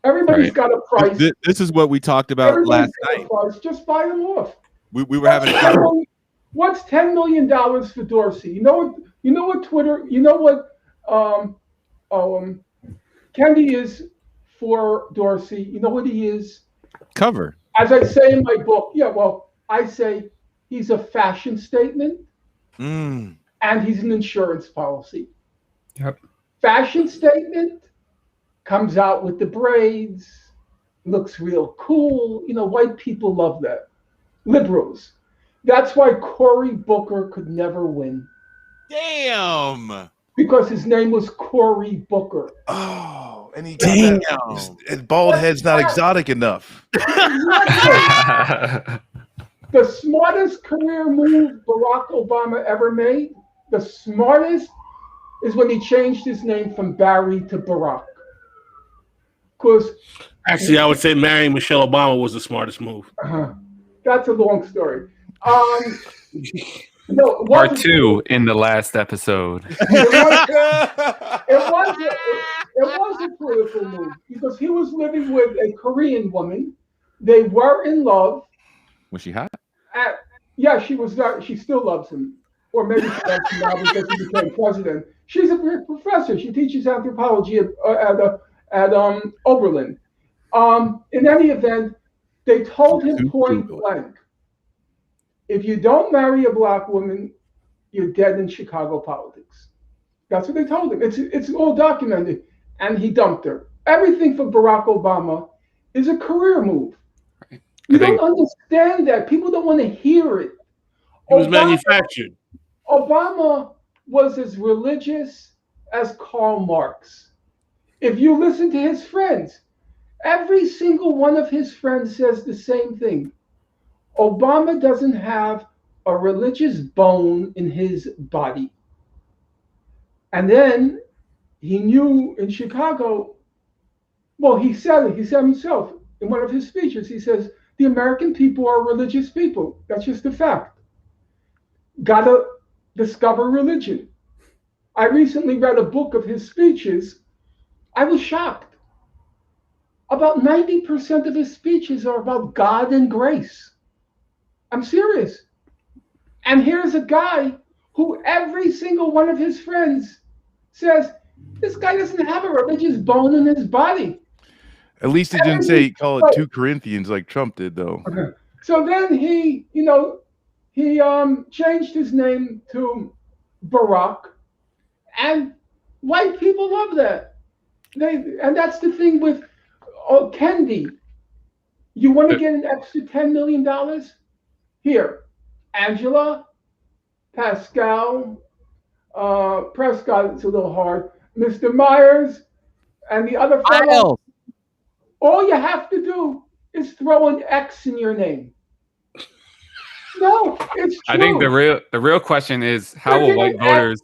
Everybody's
Right.
got a price.
This is what we talked about
Everybody's
last
got
night.
a price. Just buy them off.
We were having a conversation.
What's $10 million for Dorsey? You know what Twitter, you know what Kendi is for Dorsey. You know what he is?
Cover.
As I say in my book, I say he's a fashion statement and he's an insurance policy.
Yep.
Fashion statement comes out with the braids, looks real cool. White people love that. Liberals. That's why Cory Booker could never win.
Damn.
Because his name was Cory Booker.
Oh, and he got that. His bald head's not exotic enough.
The smartest career move Barack Obama ever made, the smartest, is when he changed his name from Barry to Barack. Because
actually, I would say marrying Michelle Obama was the smartest move.
That's a long story. No,
Part 2 in the last episode.
It was a political move because he was living with a Korean woman. They were in love.
Was she hot?
Yeah, she was. She still loves him, or maybe she loves him now because he became president. She's a professor. She teaches anthropology at Oberlin. In any event, they told him point blank, if you don't marry a black woman, you're dead in Chicago politics. That's what they told him. It's all documented. And he dumped her. Everything for Barack Obama is a career move. You don't understand that. People don't want to hear it.
It was manufactured.
Obama was as religious as Karl Marx. If you listen to his friends, every single one of his friends says the same thing. Obama doesn't have a religious bone in his body. And then he knew in Chicago, well, he said it. He said himself in one of his speeches, he says, the American people are religious people. That's just a fact. Gotta discover religion. I recently read a book of his speeches. I was shocked. About 90% of his speeches are about God and grace. I'm serious. And here's a guy who every single one of his friends says, this guy doesn't have a religious bone in his body.
At least he didn't call it 2 Corinthians like Trump did, though.
Okay. So then he changed his name to Barack, and white people love that. And that's the thing with Kendi. You want to get an extra $10 million? Here, Angela, Pascal, Prescott, it's a little hard, Mr. Myers, and the other fellow. All you have to do is throw an X in your name. No, it's true.
I think the real question is how will white voters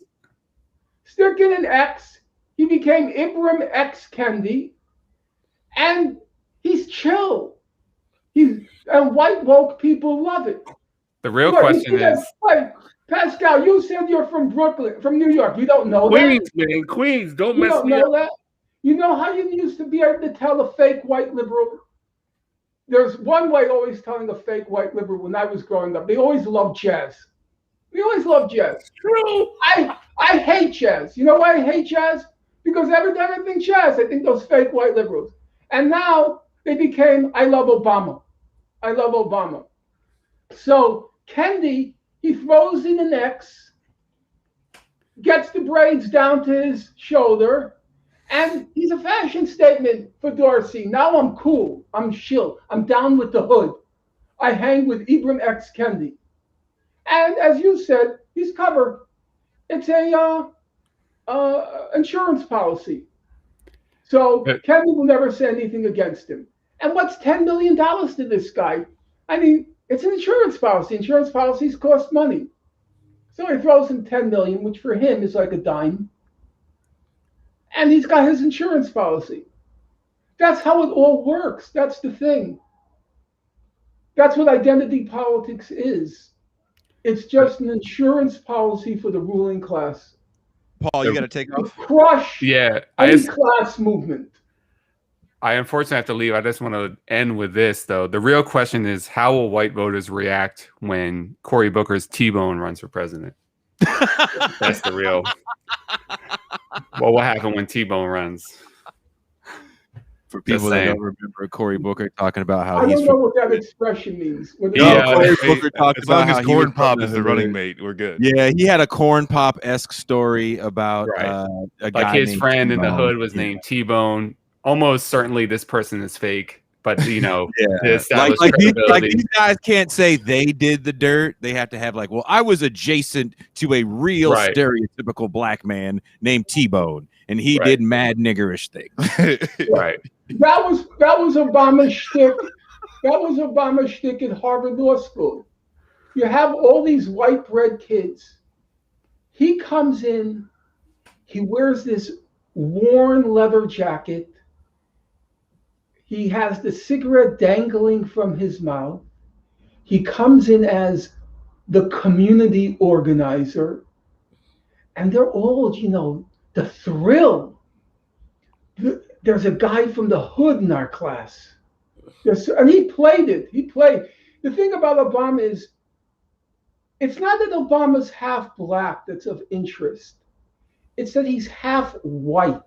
stick in an X? He became Ibram X Kendi, and he's chill. And white woke people love it.
The real question is.
Wait, Pascal, you said you're from Brooklyn, from New York. You don't know
Queens,
that?
man, Queens. Don't
You
mess
don't
me
know
up.
that? You know how you used to be able to tell a fake white liberal? There's one way always telling a fake white liberal when I was growing up. They always loved jazz. We always loved jazz.
True.
I hate jazz. You know why I hate jazz? Because every time I think jazz, I think those fake white liberals. And now they became, I love Obama. I love Obama. So Kendi, he throws in an X, gets the braids down to his shoulder, and he's a fashion statement for Dorsey. Now I'm cool. I'm chill. I'm down with the hood. I hang with Ibram X Kendi. And as you said, he's covered. It's a insurance policy. So Kendi will never say anything against him. And what's $10 million to this guy? I mean, it's an insurance policy. Insurance policies cost money. So he throws in $10 million, which for him is like a dime. And he's got his insurance policy. That's how it all works. That's the thing. That's what identity politics is. It's just an insurance policy for the ruling class.
Paul, you got to take
to
off.
crush
Yeah,
any class movement.
I unfortunately have to leave. I just want to end with this, though. The real question is, how will white voters react when Cory Booker's T-Bone runs for president? That's the real. What will happen when T-Bone runs?
For people that don't remember, Cory Booker talking about how
I
he's
don't know what that expression means.
Cory Booker talked
As long
about
as
how he
Corn
was
Pop
from
is the running mate, we're good.
Yeah, he had a Corn Pop-esque story about a
like
guy
his
named
friend in the
T-Bone.
hood was named T-Bone. Almost certainly this person is fake, but you know, to
Yeah,
establish
like
credibility.
these guys can't say they did the dirt. They have to have like, well, I was adjacent to a real stereotypical black man named T-Bone, and he did mad niggerish things.
Right.
That was Obama's shtick. That was Obama's shtick at Harvard Law School. You have all these white bread kids. He comes in, he wears this worn leather jacket. He has the cigarette dangling from his mouth. He comes in as the community organizer. And they're all, you know, the thrill. There's a guy from the hood in our class. And he played it. The thing about Obama is, it's not that Obama's half black that's of interest. It's that he's half white.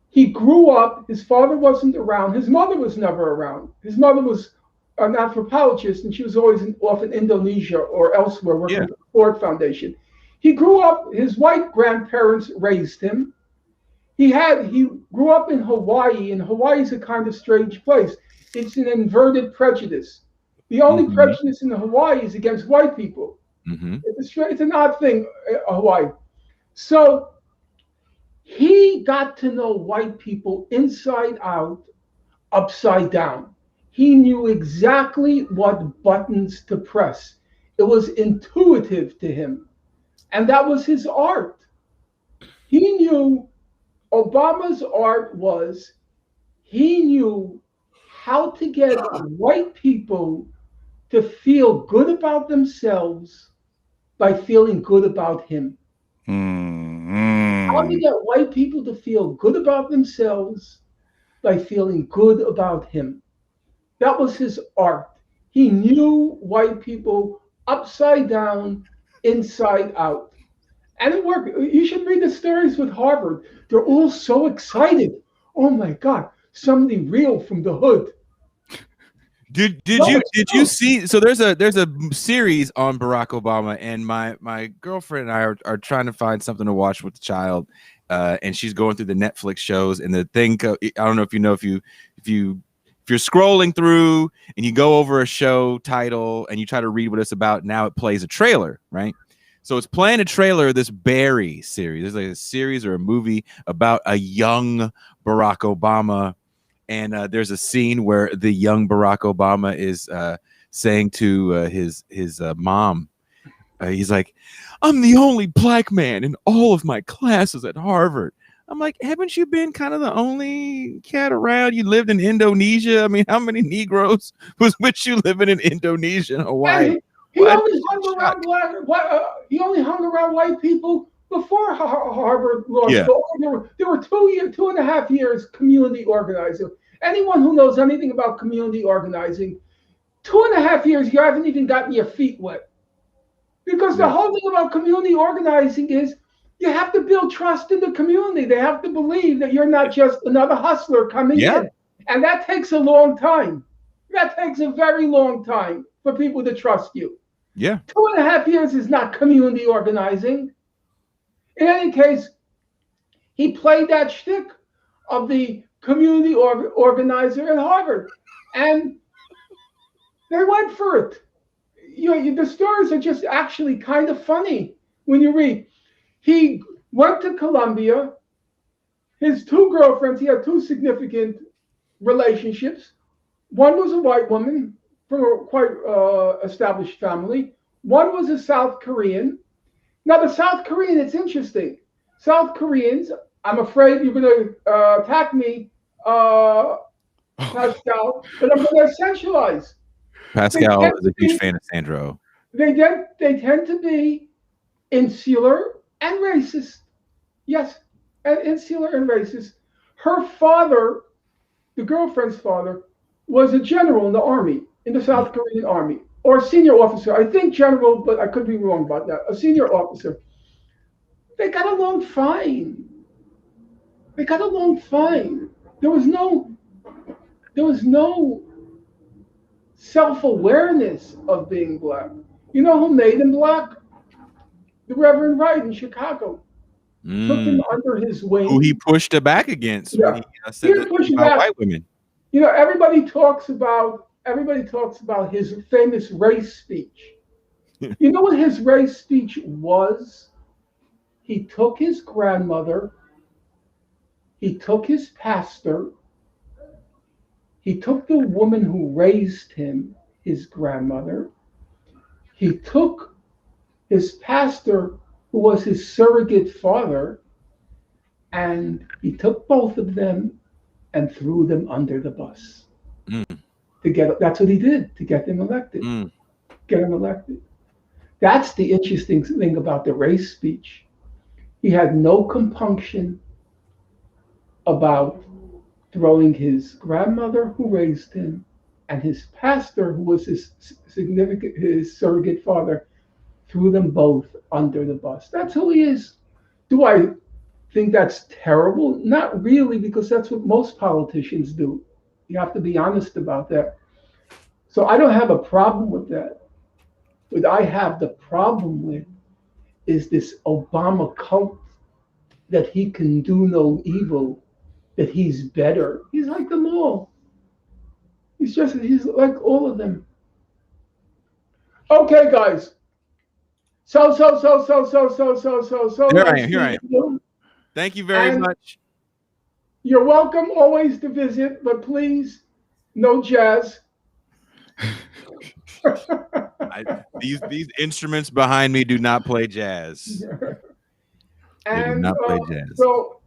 He grew up, his father wasn't around, his mother was never around. His mother was an anthropologist, and she was always off in Indonesia or elsewhere working for the Ford Foundation. He grew up, his white grandparents raised him. He grew up in Hawaii, and Hawaii's a kind of strange place. It's an inverted prejudice. The only prejudice in Hawaii is against white people. It's an odd thing, Hawaii. So he got to know white people inside out, upside down. He knew exactly what buttons to press. It was intuitive to him. And that was his art. He knew, Obama's art was, he knew how to get white people to feel good about themselves by feeling good about him. How to get white people to feel good about themselves by feeling good about him. That was his art. He knew white people upside down, inside out. And it worked. You should read the stories with Harvard. They're all so excited. Oh my God, somebody real from the hood.
Did you see? So there's a series on Barack Obama, and my girlfriend and I are trying to find something to watch with the child, and she's going through the Netflix shows, and the thing, I don't know if you're scrolling through and you go over a show title and you try to read what it's about, now it plays a trailer, right? So it's playing a trailer of this Barry series. There's like a series or a movie about a young Barack Obama. And there's a scene where the young Barack Obama is saying to his mom, he's like, "I'm the only black man in all of my classes at Harvard." I'm like, haven't you been kind of the only cat around? You lived in Indonesia. I mean, how many Negroes was with you living in Indonesia and Hawaii?
He only hung around white people before Harvard Law School. There were 2.5 years community organizing. Anyone who knows anything about community organizing, 2.5 years, you haven't even gotten your feet wet. Because the whole thing about community organizing is you have to build trust in the community. They have to believe that you're not just another hustler coming in. And that takes a long time. That takes a very long time for people to trust you. 2.5 years is not community organizing. In any case, he played that shtick of the community organizer at Harvard, and they went for it. The stories are just actually kind of funny when you read. He went to Columbia. His two girlfriends, he had two significant relationships. One was a white woman from a quite established family. One was a South Korean. Now, the South Korean, it's interesting. South Koreans, I'm afraid you're going to attack me, Pascal, but I'm going to essentialize.
Pascal is a huge fan of Sandro.
They tend to be insular and racist. Yes, and insular and racist. Her father, the girlfriend's father, was a general in the army, in the South Korean army, or a senior officer. I think general, but I could be wrong about that. A senior officer. They got along fine. They got along fine. There was no self-awareness of being black. You know who made him black? The Reverend Wright in Chicago. Took him under his wing.
Who he pushed her back against when he said
He didn't
that
push him
about
back.
white women.
You know, everybody talks about his famous race speech. You know what his race speech was? He took his grandmother, he took his pastor, he took the woman who raised him, his grandmother, he took his pastor, who was his surrogate father, and he took both of them and threw them under the bus. That's what he did to get them elected. Get him elected. That's the interesting thing about the race speech. He had no compunction about throwing his grandmother who raised him and his pastor, who was his surrogate father, threw them both under the bus. That's who he is. Do I think that's terrible? Not really, because that's what most politicians do. You have to be honest about that. So I don't have a problem with that. What I have the problem with is this Obama cult that he can do no evil, that he's better. He's like them all. He's like all of them. Okay, guys. So.
Here I am. Thank you very much.
You're welcome always to visit, but please, no jazz.
These instruments behind me do not play jazz. They do not play jazz.
So,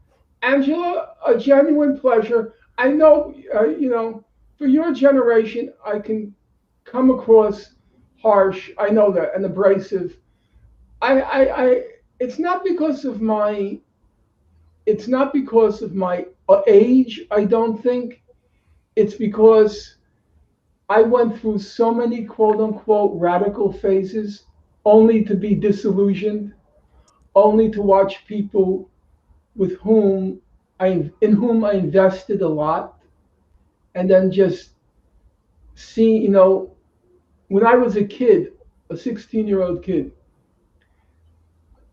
Angela, a genuine pleasure. I know, for your generation, I can come across harsh. I know that, and abrasive. It's not because of my age. I don't think it's because I went through so many quote unquote radical phases, only to be disillusioned, only to watch people in whom I invested a lot, and then just see, when I was a kid, a 16-year-old kid,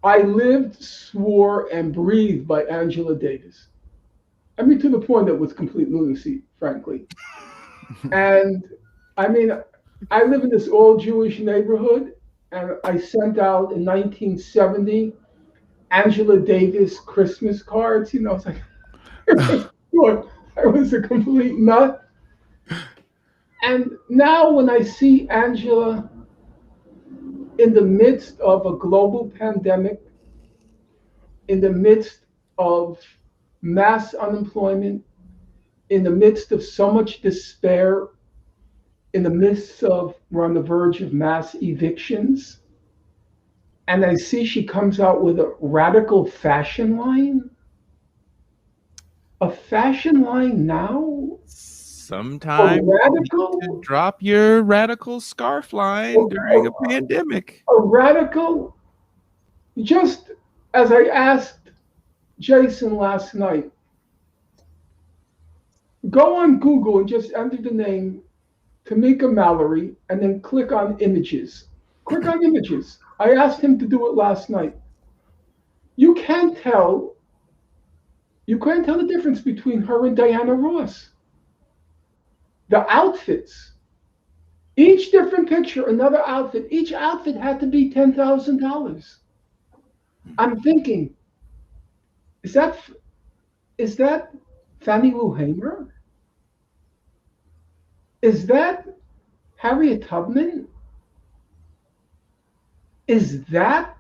I lived, swore, and breathed by Angela Davis. I mean, to the point that was complete lunacy, frankly. And I mean, I live in this all-Jewish neighborhood, and I sent out in 1970 Angela Davis Christmas cards. It's like, I was a complete nut. And now when I see Angela in the midst of a global pandemic, in the midst of mass unemployment, in the midst of so much despair, in the midst of, we're on the verge of mass evictions, and I see she comes out with a radical fashion line. A fashion line now?
Sometimes you drop your radical scarf line during a pandemic.
A radical, just as I asked Jason last night, go on Google and just enter the name Tamika Mallory and then click on images. Click on images. I asked him to do it last night. You can't tell the difference between her and Diana Ross. The outfits, each different picture, another outfit. Each outfit had to be $10,000. I'm thinking, is that Fannie Lou Hamer? Is that Harriet Tubman? Is that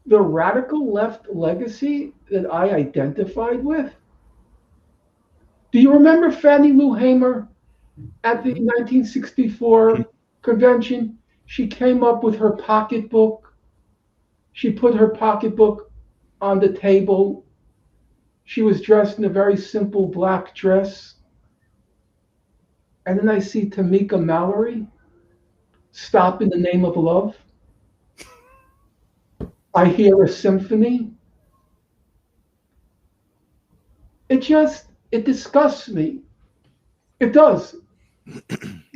the radical left legacy that I identified with? Do you remember Fannie Lou Hamer at the 1964 convention? She came up with her pocketbook. She put her pocketbook on the table She was dressed in a very simple black dress. And then I see Tamika Mallory stop in the name of love. I hear a symphony. It disgusts me. It does.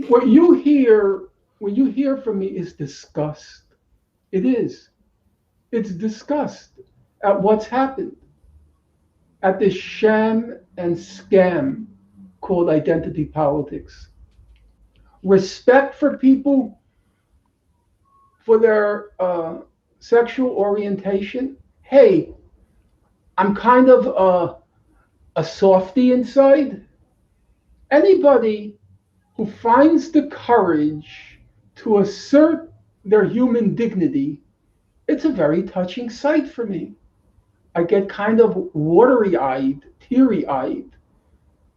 What you hear when you hear from me is disgust. It is. It's disgust at what's happened, at this sham and scam called identity politics. Respect for people for their sexual orientation. Hey, I'm kind of a softie inside. Anybody who finds the courage to assert their human dignity, it's a very touching sight for me. I get kind of watery-eyed, teary-eyed.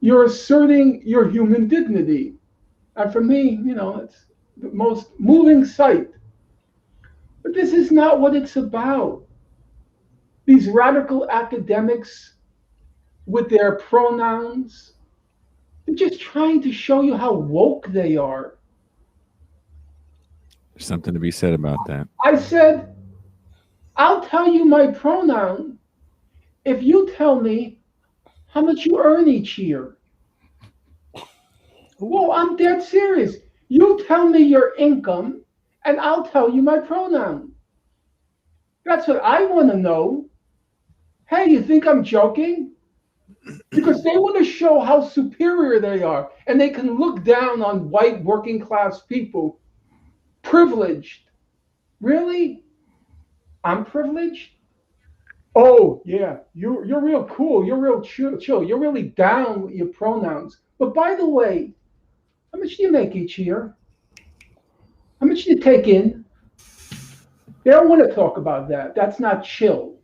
You're asserting your human dignity. And for me, it's the most moving sight. But this is not what it's about. These radical academics with their pronouns, they're just trying to show you how woke they are.
There's something to be said about that.
I said, I'll tell you my pronoun if you tell me how much you earn each year. Well, I'm dead serious. You tell me your income, and I'll tell you my pronoun. That's what I want to know. Hey, you think I'm joking? Because they want to show how superior they are, and they can look down on white working class people, privileged. Really? I'm privileged? Oh, yeah, you're real cool. You're real chill. You're really down with your pronouns. But by the way, how much do you make each year? How much do you take in? They don't want to talk about that. That's not chill.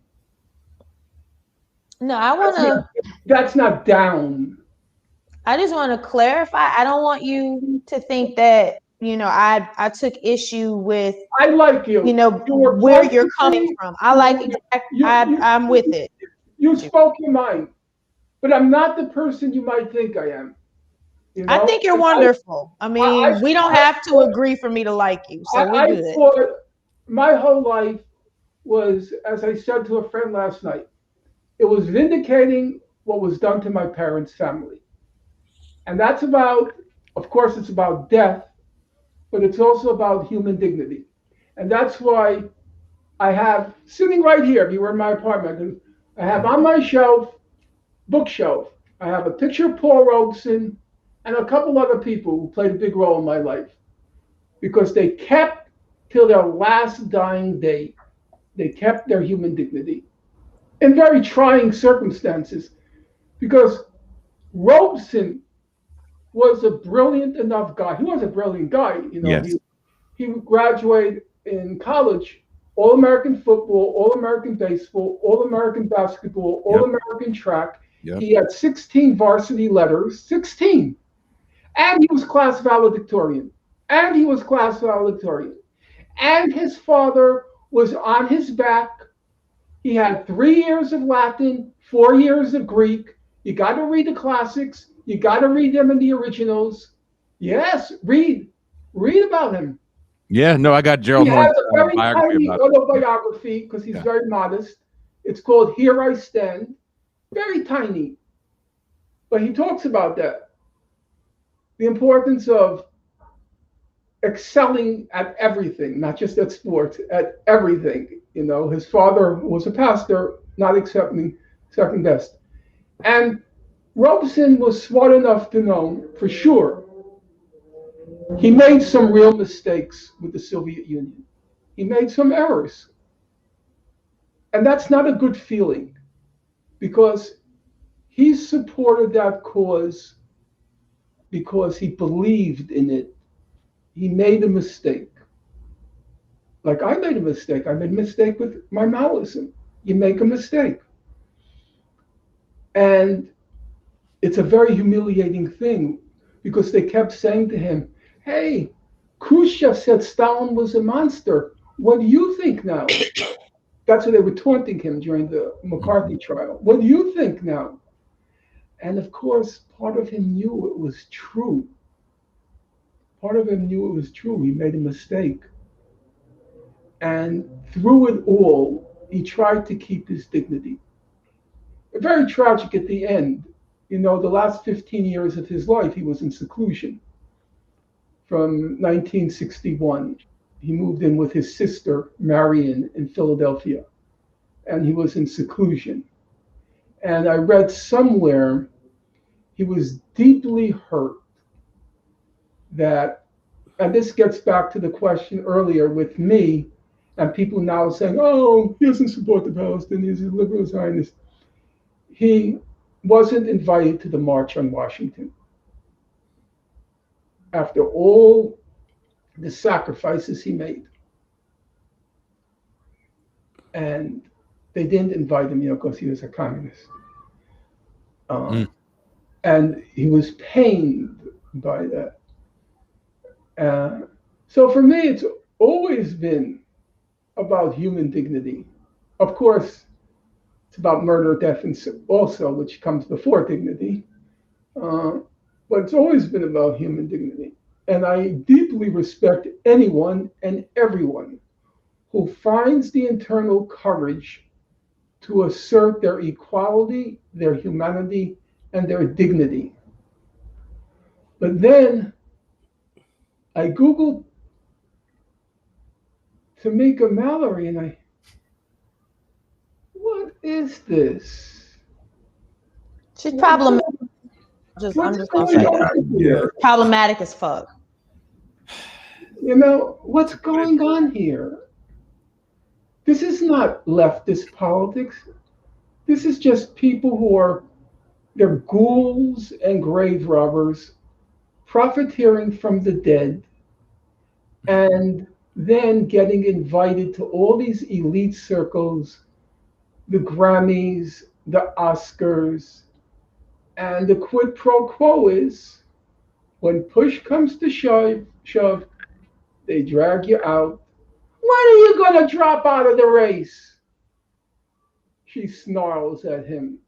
No, I want to.
That's not down.
I just want to clarify. I don't want you to think that I took issue with.
I like you.
Where you're coming from. I like it. I'm with it.
You spoke your mind, but I'm not the person you might think I am.
I think you're wonderful. I mean, we don't have to agree for me to like you, so we're good.
Thought my whole life was, as I said to a friend last night, it was vindicating what was done to my parents' family. And that's about, of course, it's about death, but it's also about human dignity. And that's why I have, sitting right here, if you were in my apartment, I have on my bookshelf, I have a picture of Paul Robeson and a couple other people who played a big role in my life, because they kept, till their last dying day, they kept their human dignity in very trying circumstances, because Robeson was a brilliant enough guy. He was a brilliant guy.
Yes.
He graduated in college, All-American football, All-American baseball, All-American basketball, All-American track.
Yep.
He had 16 varsity letters, 16. And he was class valedictorian. And his father was on his back. He had 3 years of Latin, 4 years of Greek. You got to read the classics. You got to read them in the originals. Yes, read about him.
Yeah, no, I got Gerald Horne's
biography about autobiography, because he's very modest. It's called Here I Stand. Very tiny. But he talks about that. The importance of excelling at everything, not just at sports, at everything. His father was a pastor, not accepting second best. And Robeson was smart enough to know, for sure, he made some real mistakes with the Soviet Union. He made some errors. And that's not a good feeling, because he supported that cause because he believed in it. He made a mistake. Like I made a mistake. I made a mistake with my Maoism. You make a mistake. And it's a very humiliating thing, because they kept saying to him, hey, Khrushchev said Stalin was a monster. What do you think now? That's what they were taunting him during the McCarthy trial. What do you think now? And of course, part of him knew it was true. Part of him knew it was true. He made a mistake. And through it all, he tried to keep his dignity. Very tragic at the end. You know, the last 15 years of his life, he was in seclusion. From 1961, he moved in with his sister, Marion, in Philadelphia. And he was in seclusion. And I read somewhere he was deeply hurt that, and this gets back to the question earlier with me, and people now saying, oh, he doesn't support the Palestinians, he's a liberal Zionist. He wasn't invited to the March on Washington. After all the sacrifices he made. And they didn't invite him, because he was a communist. And he was pained by that. So for me, it's always been about human dignity. Of course, it's about murder, death, and also, which comes before dignity. But it's always been about human dignity. And I deeply respect anyone and everyone who finds the internal courage to assert their equality, their humanity, and their dignity. But then I Googled Tamika Mallory, and what is this?
She's problematic. I'm just gonna say that. Problematic as fuck.
What's going on here? This is not leftist politics. This is just people they're ghouls and grave robbers, profiteering from the dead, and then getting invited to all these elite circles, the Grammys, the Oscars, and the quid pro quo is, when push comes to shove, they drag you out. When are you going to drop out of the race? She snarls at him.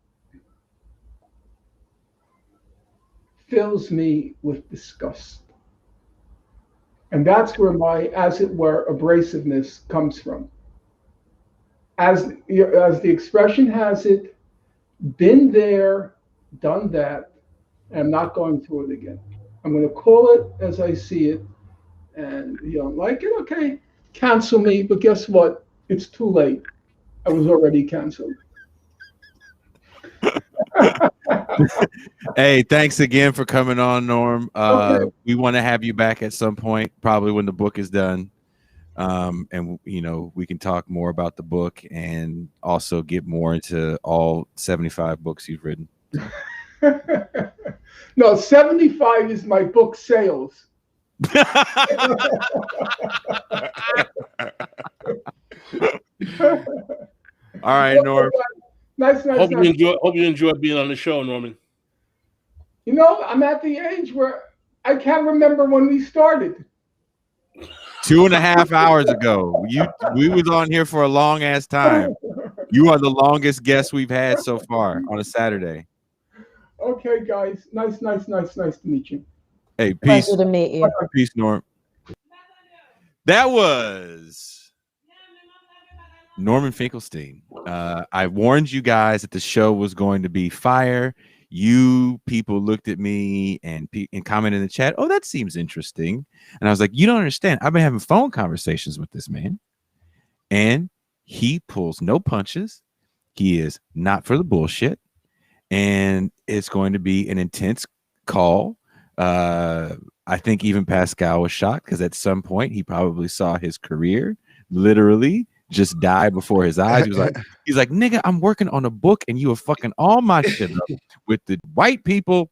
Fills me with disgust. And that's where my, as it were, abrasiveness comes from. As the expression has it, been there, done that, and I'm not going through it again. I'm going to call it as I see it. And you don't like it? Okay, cancel me. But guess what? It's too late. I was already canceled.
Hey, thanks again for coming on, Norm.
Okay.
We want to have you back at some point, probably when the book is done. And we can talk more about the book and also get more into all 75 books you've written.
No, 75 is my book sales.
All right, Norm.
Nice.
Hope you enjoy being on the show, Norman.
I'm at the age where I can't remember when we started.
2.5 hours ago. We was on here for a long ass time. You are the longest guest we've had so far on a Saturday.
Okay, guys. Nice to meet you.
Hey, peace.
Pleasure to meet you.
Peace, Norm. That was Norman Finkelstein. I warned you guys that the show was going to be fire. You people looked at me and commented in the chat, oh, that seems interesting. And I was like, you don't understand. I've been having phone conversations with this man. And he pulls no punches. He is not for the bullshit. And it's going to be an intense call. I think even Pascal was shocked because at some point he probably saw his career literally just die before his eyes. He's like, nigga, I'm working on a book and you are fucking all my shit up with the white people.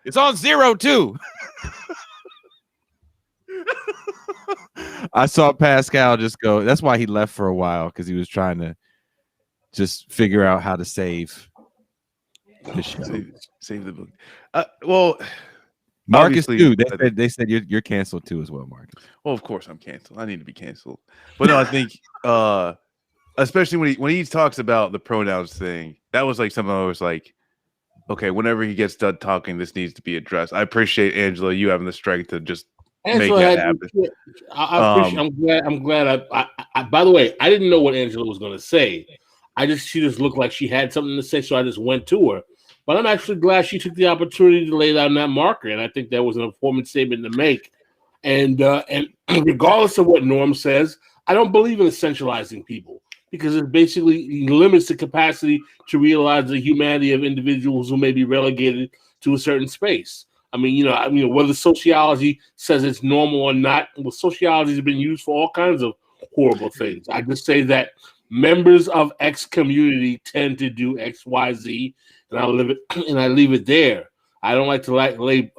It's on zero too. I saw Pascal just go. That's why he left for a while, because he was trying to just figure out how to save the show.
Save the book. Well,
Marcus too. They said you're canceled too as well, Marcus.
Well, of course I'm canceled. I need to be canceled. But no, I think especially when he talks about the pronouns thing, that was like something I was like, okay, whenever he gets done talking, this needs to be addressed. I appreciate Angela, you having the strength to just
Angela
make that
had.
happen.
I appreciate. I'm glad. By the way, I didn't know what Angela was going to say. She just looked like she had something to say, so I just went to her. But I'm actually glad she took the opportunity to lay down that marker, and I think that was an important statement to make. And regardless of what Norm says, I don't believe in essentializing people because it basically limits the capacity to realize the humanity of individuals who may be relegated to a certain space. I mean, whether sociology says it's normal or not, well, sociology has been used for all kinds of horrible things. I just say that members of X community tend to do X, Y, Z, and I leave it there. I don't like to lay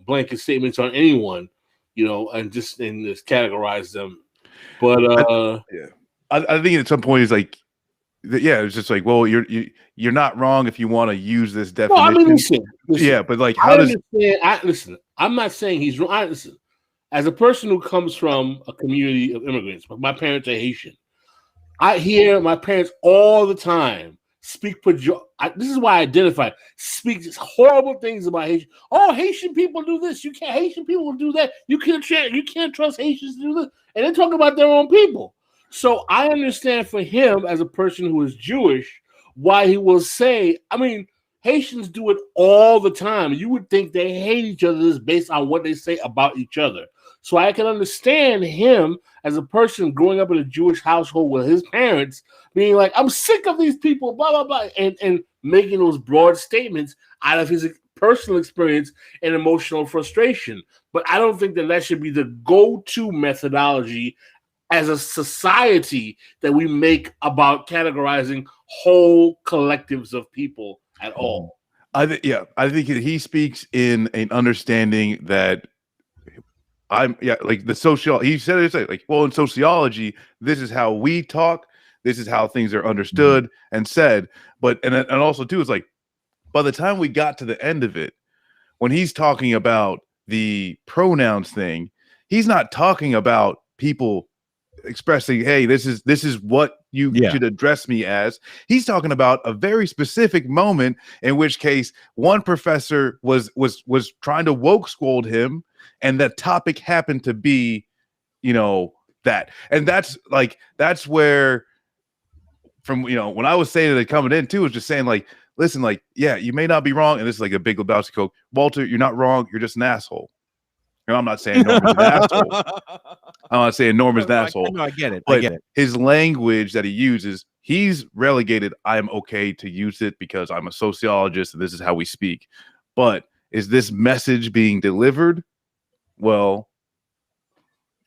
blanket statements on anyone, and just categorize them. But
I think at some point it's like, it's just like, well, you're not wrong if you want to use this definition.
No, I mean, listen,
yeah, but like, how does?
Listen, I'm not saying he's wrong. Listen, as a person who comes from a community of immigrants, my parents are Haitian. I hear my parents all the time speak. This is why I identify. Speak horrible things about Haitian. Oh, Haitian people do this. You can't. Haitian people do that. You can't trust Haitians to do this. And they're talking about their own people. So I understand for him as a person who is Jewish, why he will say. I mean, Haitians do it all the time. You would think they hate each other just based on what they say about each other. So I can understand him as a person growing up in a Jewish household with his parents being like, I'm sick of these people, blah, blah, blah, and making those broad statements out of his personal experience and emotional frustration. But I don't think that should be the go-to methodology as a society that we make about categorizing whole collectives of people at all.
I think he speaks in an understanding that like the he said it's like, well, in sociology, this is how we talk, this is how things are understood and said. But and also too, it's like by the time we got to the end of it, when he's talking about the pronouns thing, he's not talking about people expressing, hey, this is what you should address me as. He's talking about a very specific moment, in which case one professor was trying to woke scold him, and that topic happened to be, that. And that's where, from when I was saying that coming in too, was just saying like, listen, like, yeah, you may not be wrong, and this is like a big Lebowski quote. Walter, you're not wrong, you're just an asshole. And I'm not saying Norman's an asshole. I'm not saying Norman's an asshole.
No, I get it.
But his language that he uses, he's relegated. I'm okay to use it because I'm a sociologist and this is how we speak. But is this message being delivered? Well,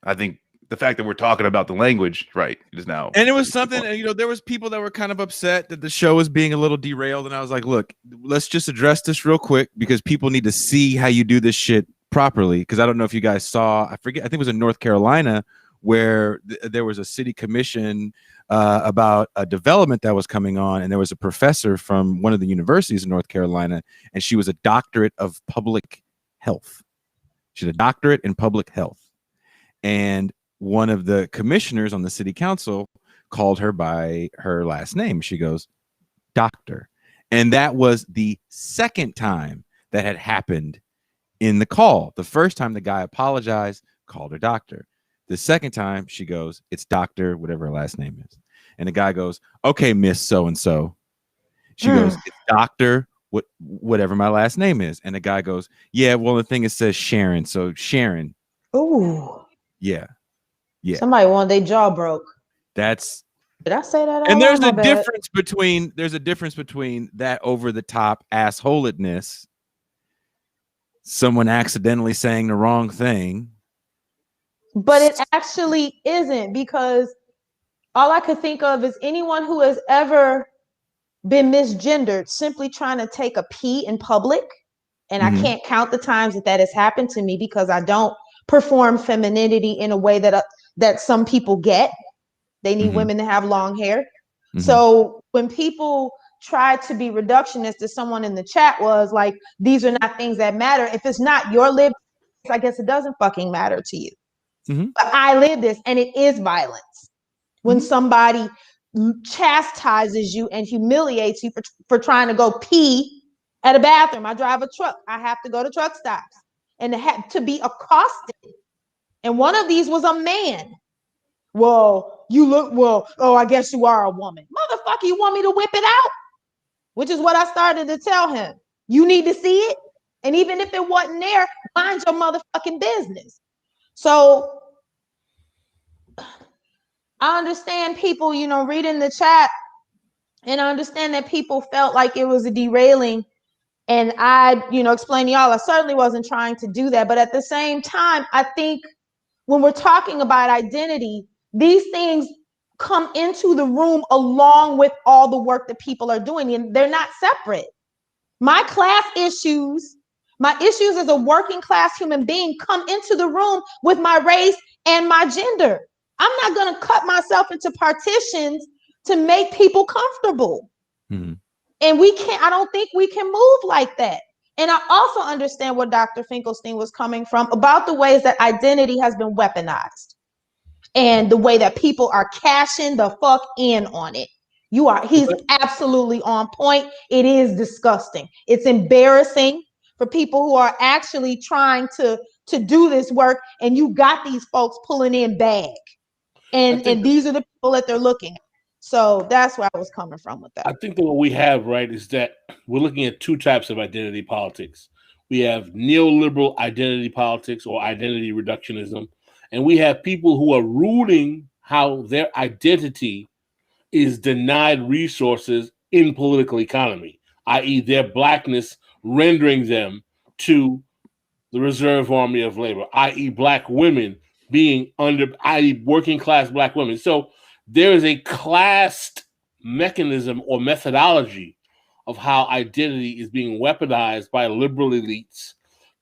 I think the fact that we're talking about the language, right, is now.
And it was something, there was people that were kind of upset that the show was being a little derailed. And I was like, look, let's just address this real quick because people need to see how you do this shit properly. Because I don't know if you guys saw, I think it was in North Carolina, where there was a city commission about a development that was coming on. And there was a professor from one of the universities in North Carolina, and she was a doctorate of public health. She's a doctorate in public health. And one of the commissioners on the city council called her by her last name. She goes, doctor. And that was the second time that had happened in the call. The first time the guy apologized, called her doctor. The second time she goes, it's doctor, whatever her last name is. And the guy goes, okay, Miss So-and-so. She goes, it's doctor, whatever my last name is. And the guy goes, yeah, well, the thing, it says Sharon. So Sharon.
Ooh.
Yeah. Yeah.
Somebody wanted their jaw broke.
Did
I say that?
And there's a difference between that over the top assholedness, someone accidentally saying the wrong thing.
But it actually isn't, because all I could think of is anyone who has ever been misgendered simply trying to take a pee in public. And I can't count the times that has happened to me because I don't perform femininity in a way that some people get. They need women to have long hair. So when people try to be reductionist, as someone in the chat was like, these are not things that matter. If it's not your lived, I guess it doesn't fucking matter to you. But I live this, and it is violence when somebody chastises you and humiliates you for trying to go pee at a bathroom. I drive a truck. I have to go to truck stops and to be accosted. And one of these was a man. Well, I guess you are a woman. Motherfucker, you want me to whip it out? Which is what I started to tell him. You need to see it. And even if it wasn't there, mind your motherfucking business. So I understand people, reading the chat, and I understand that people felt like it was a derailing. And I, explained to y'all, I certainly wasn't trying to do that. But at the same time, I think when we're talking about identity, these things come into the room along with all the work that people are doing, and they're not separate. My class issues, my issues as a working class human being come into the room with my race and my gender. I'm not going to cut myself into partitions to make people comfortable.
Mm-hmm.
And I don't think we can move like that. And I also understand where Dr. Finkelstein was coming from about the ways that identity has been weaponized and the way that people are cashing the fuck in on it. He's absolutely on point. It is disgusting. It's embarrassing for people who are actually trying to do this work, and you got these folks pulling in bag. And these are the people that they're looking at. So that's where I was coming from with that.
I think that what we have, right, is that we're looking at two types of identity politics. We have neoliberal identity politics or identity reductionism, and we have people who are rooting how their identity is denied resources in political economy, i.e. their blackness rendering them to the reserve army of labor, i.e. black women being i.e. working class black women. So there is a classed mechanism or methodology of how identity is being weaponized by liberal elites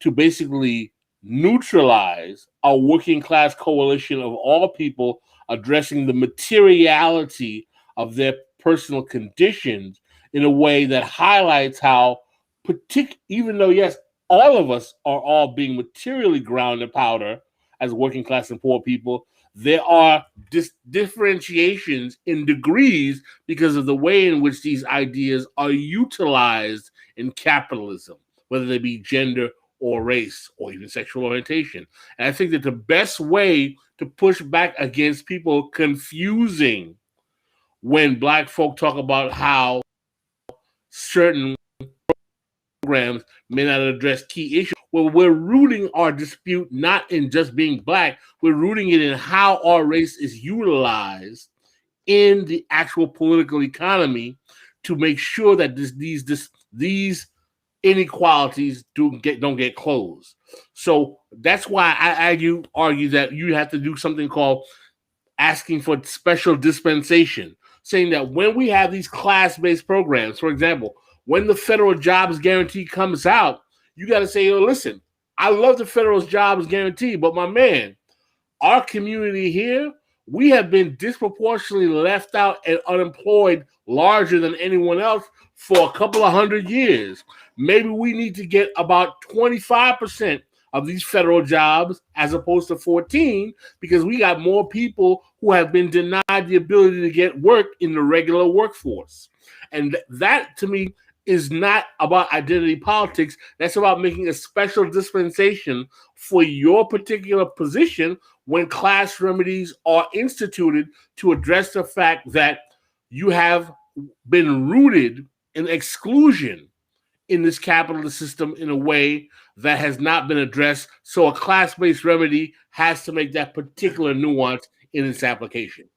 to basically neutralize a working class coalition of all people addressing the materiality of their personal conditions in a way that highlights how, even though, yes, all of us are all being materially ground to powder as working class and poor people, there are differentiations in degrees because of the way in which these ideas are utilized in capitalism, whether they be gender or race or even sexual orientation. And I think that the best way to push back against people confusing when Black folk talk about how certain programs may not address key issues, well, we're rooting our dispute not in just being Black, we're rooting it in how our race is utilized in the actual political economy to make sure that these inequalities don't get closed. So that's why I argue that you have to do something called asking for special dispensation, saying that when we have these class-based programs, for example, when the federal jobs guarantee comes out, you got to say, listen, I love the federal jobs guarantee, but my man, our community here, we have been disproportionately left out and unemployed larger than anyone else for a couple of 100 years. Maybe we need to get about 25% of these federal jobs as opposed to 14, because we got more people who have been denied the ability to get work in the regular workforce. And that, to me, is not about identity politics. That's about making a special dispensation for your particular position when class remedies are instituted to address the fact that you have been rooted in exclusion in this capitalist system in a way that has not been addressed. So a class-based remedy has to make that particular nuance in its application.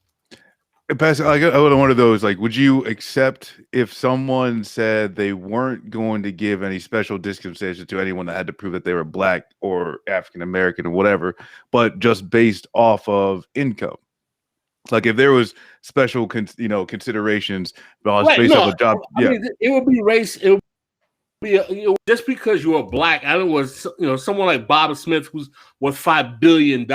Pastor, I got one of those. Like, would you accept if someone said they weren't going to give any special dispensation to anyone that had to prove that they were Black or African American or whatever, but just based off of income? Like, if there was special, considerations based off a job,
I mean, it would be race. It would be just because you were Black. I don't know, someone like Bob Smith, who's worth $5 billion.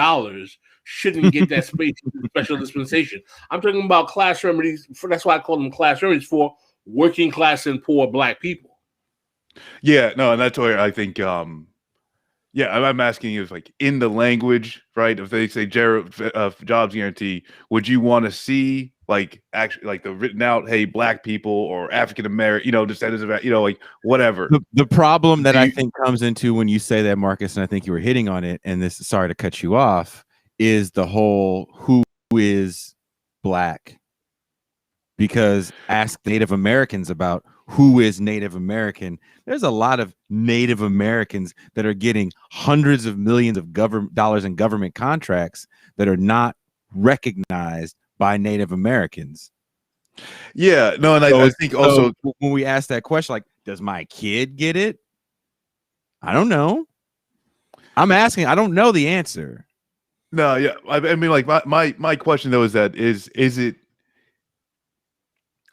Shouldn't get that special dispensation. I'm talking about class remedies. That's why I call them class remedies for working class and poor Black people.
Yeah, no, and that's where I think, Yeah, I'm asking you, if like in the language, right? If they say jobs guarantee, would you want to see like actually like the written out, hey, black people or African American, descendants of, like whatever.
The problem that
Do
I
you-
think comes into when you say that, Marcus, and I think you were hitting on it, and this, sorry to cut you off, is the whole who is black. Because ask Native Americans about who is Native American. There's a lot of Native Americans that are getting hundreds of millions of dollars in government contracts that are not recognized by Native Americans.
Yeah, no, and
So,
I think also
when we ask that question, like, does my kid get it? I don't know. I'm asking. I don't know the answer.
no, yeah. I mean, like my question though is it?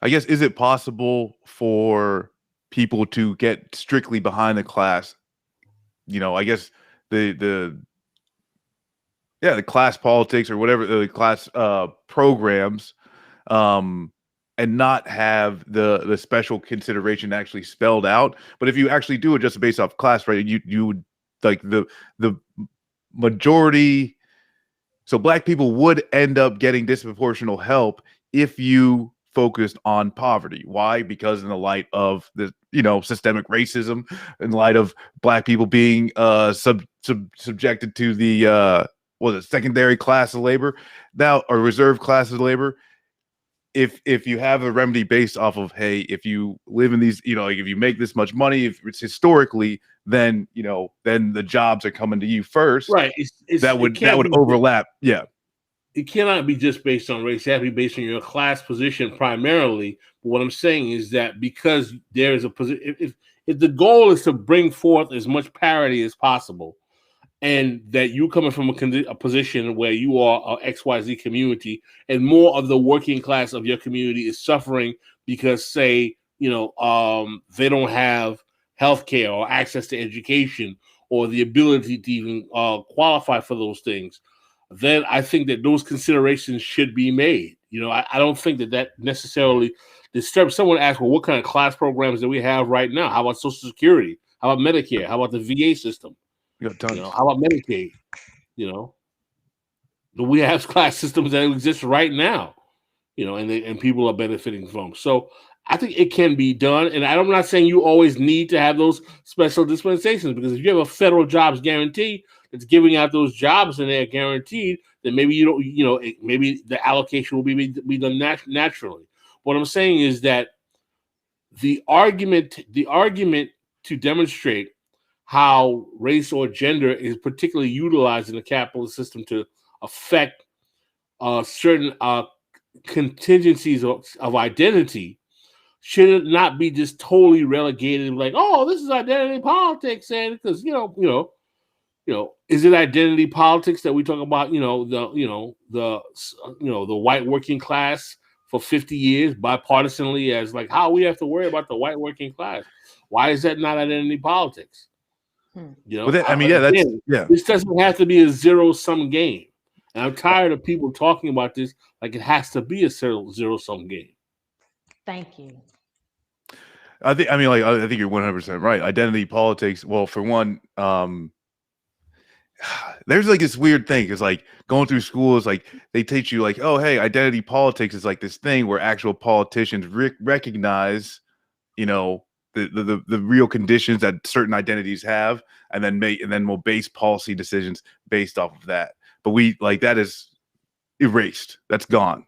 I guess, is it possible for people to get strictly behind the class? I guess the class politics or whatever, the class programs, and not have the special consideration actually spelled out. But if you actually do it just based off class, right, you would like the majority. So black people would end up getting disproportional help if you focused on poverty. Why? Because in the light of the systemic racism, in light of black people being subjected to the secondary class of labor now, or reserved class of labor. If you have a remedy based off of, hey, if you live in these, like if you make this much money, if it's historically, then then the jobs are coming to you first.
Right.
That would overlap. Yeah.
It cannot be just based on race. It has to be based on your class position primarily. But what I'm saying is that because there is a position, if the goal is to bring forth as much parity as possible, and that you coming from a position where you are a XYZ community, and more of the working class of your community is suffering because, say, they don't have healthcare or access to education or the ability to even qualify for those things, then I think that those considerations should be made. I don't think that necessarily disturbs. Someone asked, well, what kind of class programs do we have right now? How about Social Security? How about Medicare? How about the VA system?
You got tons.
How about Medicaid? We have class systems that exist right now, and people are benefiting from. So I think it can be done. And I'm not saying you always need to have those special dispensations, because if you have a federal jobs guarantee that's giving out those jobs and they're guaranteed, then maybe you don't, maybe the allocation will be done naturally. What I'm saying is that the argument to demonstrate how race or gender is particularly utilized in the capitalist system to affect certain contingencies of identity should not be just totally relegated, like, oh, this is identity politics, and because is it identity politics that we talk about? The white working class for 50 years bipartisanly as like how we have to worry about the white working class. Why is that not identity politics? This doesn't have to be a zero-sum game. And I'm tired of people talking about this like it has to be a zero-sum game.
Thank you.
I think you're 100% right. Identity politics. Well, for one, there's like this weird thing. It's like going through school is like they teach you like, oh, hey, identity politics is like this thing where actual politicians recognize, the real conditions that certain identities have, and then we'll base policy decisions based off of that. But that is erased. That's gone.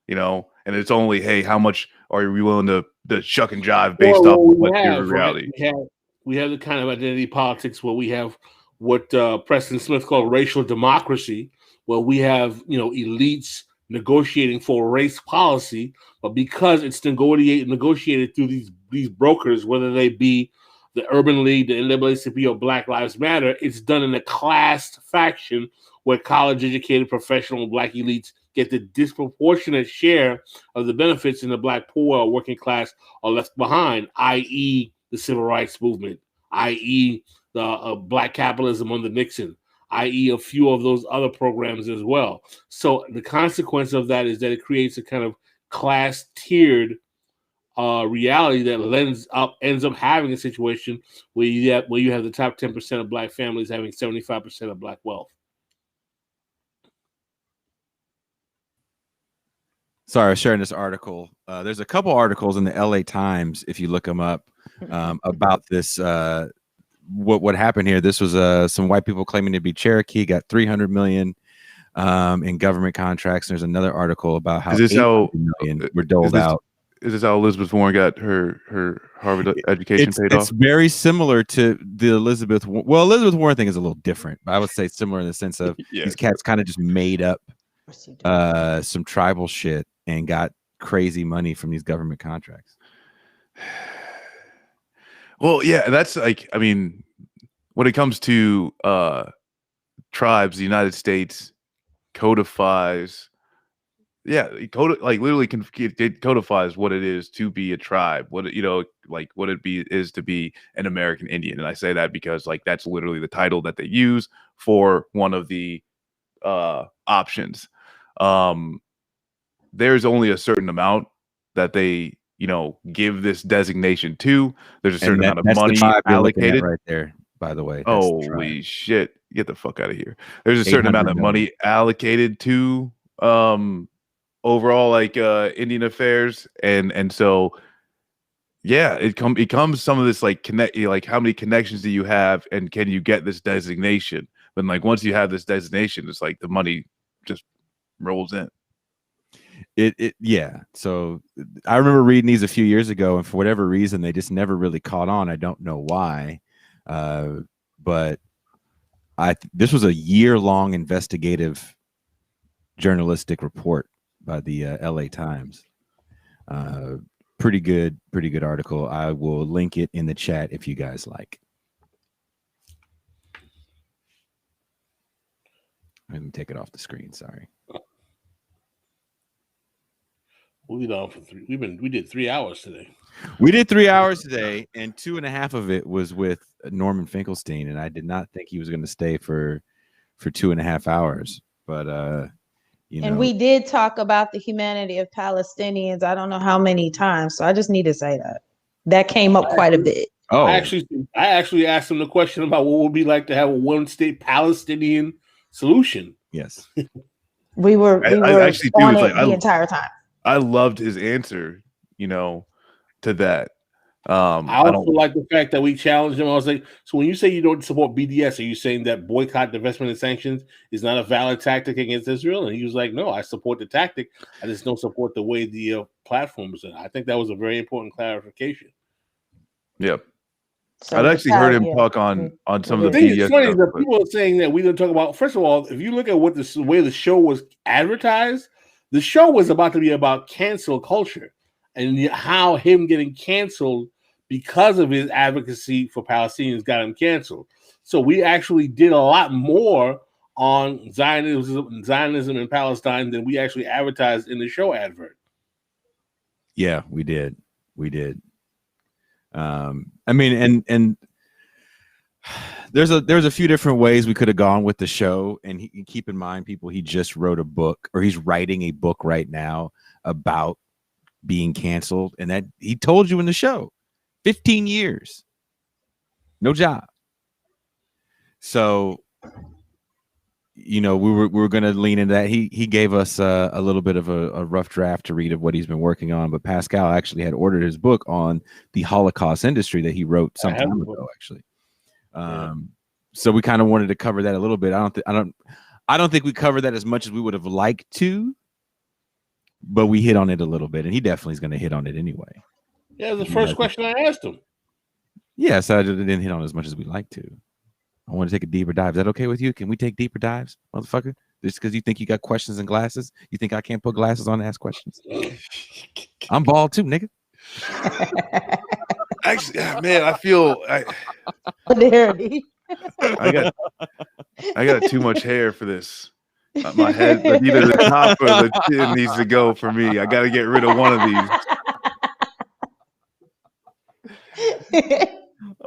And it's only, hey, how much are we willing to shuck and jive based off of what your reality?
Right? We have the kind of identity politics where we have what Preston Smith called racial democracy, where we have elites negotiating for race policy, but because it's negotiated through these brokers, whether they be the Urban League, the NAACP, or Black Lives Matter, it's done in a classed faction where college-educated professional Black elites get the disproportionate share of the benefits, and the Black poor or working class are left behind, i.e. the Civil Rights Movement, i.e. the Black capitalism under Nixon, i.e. a few of those other programs as well. So the consequence of that is that it creates a kind of class-tiered reality that ends up having a situation where you have the top 10% of black families having 75% of black wealth.
Sorry, I was sharing this article. There's a couple articles in the LA Times, if you look them up, about this. What happened here? This was some white people claiming to be Cherokee, got $300 million in government contracts. There's another article about how $800 million were doled out.
Is this how Elizabeth Warren got her Harvard education paid off?
It's very similar to the Elizabeth Warren thing is a little different, but I would say similar in the sense of these cats kind of just made up some tribal shit and got crazy money from these government contracts.
Well, yeah, that's like, I mean, when it comes to tribes, the United States codifies. Yeah, it codifies what it is to be a tribe, what it is to be an American Indian. And I say that because like that's literally the title that they use for one of the options. There's only a certain amount that they, give this designation to. There's a certain amount of money allocated
right there, by the way.
Holy shit. Get the fuck out of here. There's a certain amount of money allocated to overall like Indian affairs, and so it becomes some of this like how many connections do you have and can you get this designation? But like once you have this designation, it's like the money just rolls in.
So I remember reading these a few years ago, and for whatever reason they just never really caught on. I don't know why, but this was a year-long investigative journalistic report by the LA Times. Pretty good article. I will link it in the chat if you guys like. Let me take it off the screen. Sorry.
We did 3 hours today.
We did 3 hours today, and 2.5 of it was with Norman Finkelstein, and I did not think he was going to stay for 2.5 hours. But
and we did talk about the humanity of Palestinians. I don't know how many times, so I just need to say that came up quite a bit.
Oh,
I actually asked him the question about what it would be like to have a one-state Palestinian solution.
Yes,
we were
actually
on it the entire time.
I loved his answer, to that.
I also like the fact that we challenged him. I was like, so when you say you don't support BDS, are you saying that boycott, divestment, and sanctions is not a valid tactic against Israel? And he was like, no, I support the tactic. I just don't support the way the platform is. I think that was a very important clarification.
Yep. So I'd actually heard him talk on some of the
thing is funny is that people are saying that we don't talk about. First of all, if you look at the way the show was advertised, the show was about to be about cancel culture and how him getting canceled because of his advocacy for Palestinians got him canceled. So we actually did a lot more on Zionism in Palestine than we actually advertised in the show advert.
Yeah, we did. I mean, and there's a few different ways we could have gone with the show, and keep in mind, people, he just wrote a book, or he's writing a book right now about being canceled, and that he told you in the show, 15 years, no job. So, we were going to lean into that. He gave us a little bit of a rough draft to read of what he's been working on, but Pascal actually had ordered his book on the Holocaust industry that he wrote some time ago, actually. So we kind of wanted to cover that a little bit. I don't think we covered that as much as we would have liked to, but we hit on it a little bit, and he definitely is going to hit on it anyway.
Yeah, the first question I asked him.
Yes, I didn't hit on it as much as we'd like to. I want to take a deeper dive. Is that okay with you? Can we take deeper dives, motherfucker? Just because you think you got questions and glasses, you think I can't put glasses on to ask questions? I'm bald too, nigga.
Actually, man, I feel I got too much hair for this. My head, but either the top or the chin needs to go for me. I got to get rid of one of these.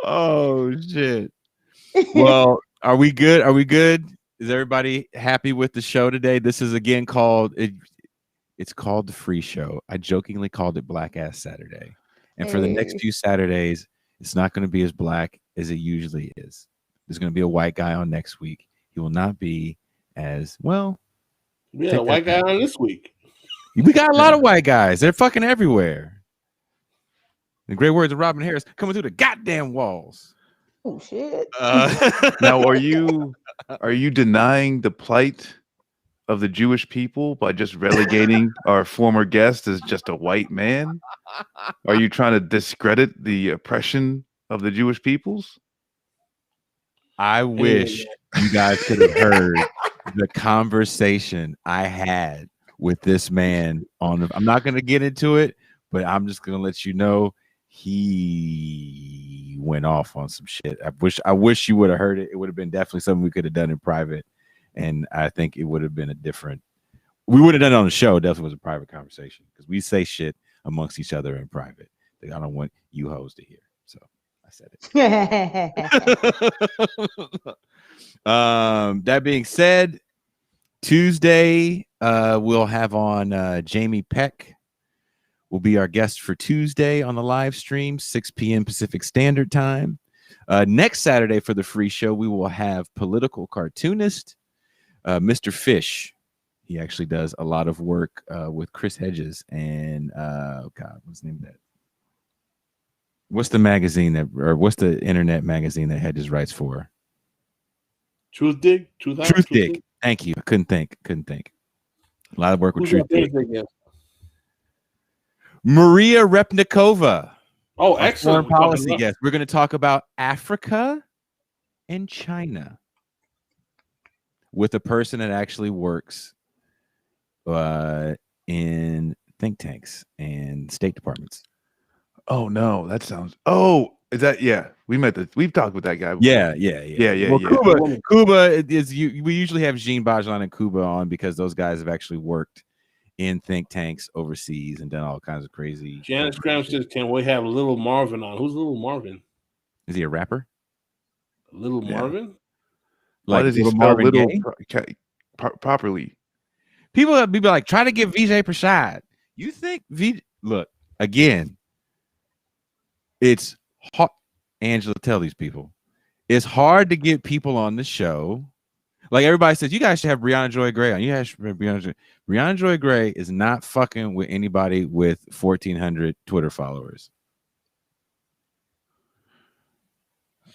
Oh shit. Well, are we good? Is everybody happy with the show today? This is again called it's called The Free Show. I jokingly called it Black Ass Saturday. And for the next few Saturdays, it's not going to be as black as it usually is. There's going to be a white guy on next week. He will not be as well.
We had a white guy on this week.
We got a lot of white guys. They're fucking everywhere. The great words of Robin Harris coming through the goddamn walls.
Oh shit!
Now, are you denying the plight of the Jewish people by just relegating our former guest as just a white man? Are you trying to discredit the oppression of the Jewish peoples?
I wish you guys could have heard the conversation I had with this man I'm not going to get into it, but I'm just going to let you know he went off on some shit. I wish you would have heard it. It would have been definitely something we could have done in private. And I think it would have been we would have done it on the show. It definitely was a private conversation because we say shit amongst each other in private that I don't want you hoes to hear. So I said it. That being said, Tuesday, we'll have on Jamie Peck will be our guest for Tuesday on the live stream, 6 p.m. Pacific Standard Time. Next Saturday for the free show, we will have political cartoonist Mr. Fish. He actually does a lot of work with Chris Hedges and what's the name of that? What's the magazine what's the internet magazine that Hedges writes for?
Truth Dig?
Truth Dig. Thank you. I couldn't think. A lot of work with Truth Dig. Maria Repnikova.
Oh, excellent.
Foreign policy guest. We're going to talk about Africa and China with a person that actually works in think tanks and state departments.
Oh no, that sounds. Oh, is that? Yeah, we've talked with that guy before.
Yeah. Well, Cuba is we usually have Jean Bajan and Cuba on because those guys have actually worked in think tanks overseas and done all kinds of crazy.
Janice Graham says, "Can we have Little Marvin on?" Who's Little Marvin?
Is he a rapper?
Little Marvin?
Why does he spell little properly?
People would be like, try to get Vijay Prashad. You think look again? It's hard. Angela, tell these people, it's hard to get people on the show. Like everybody says, you guys should have Brianna Joy Gray on. You guys should have Brianna Joy Gray is not fucking with anybody with 1,400 Twitter followers.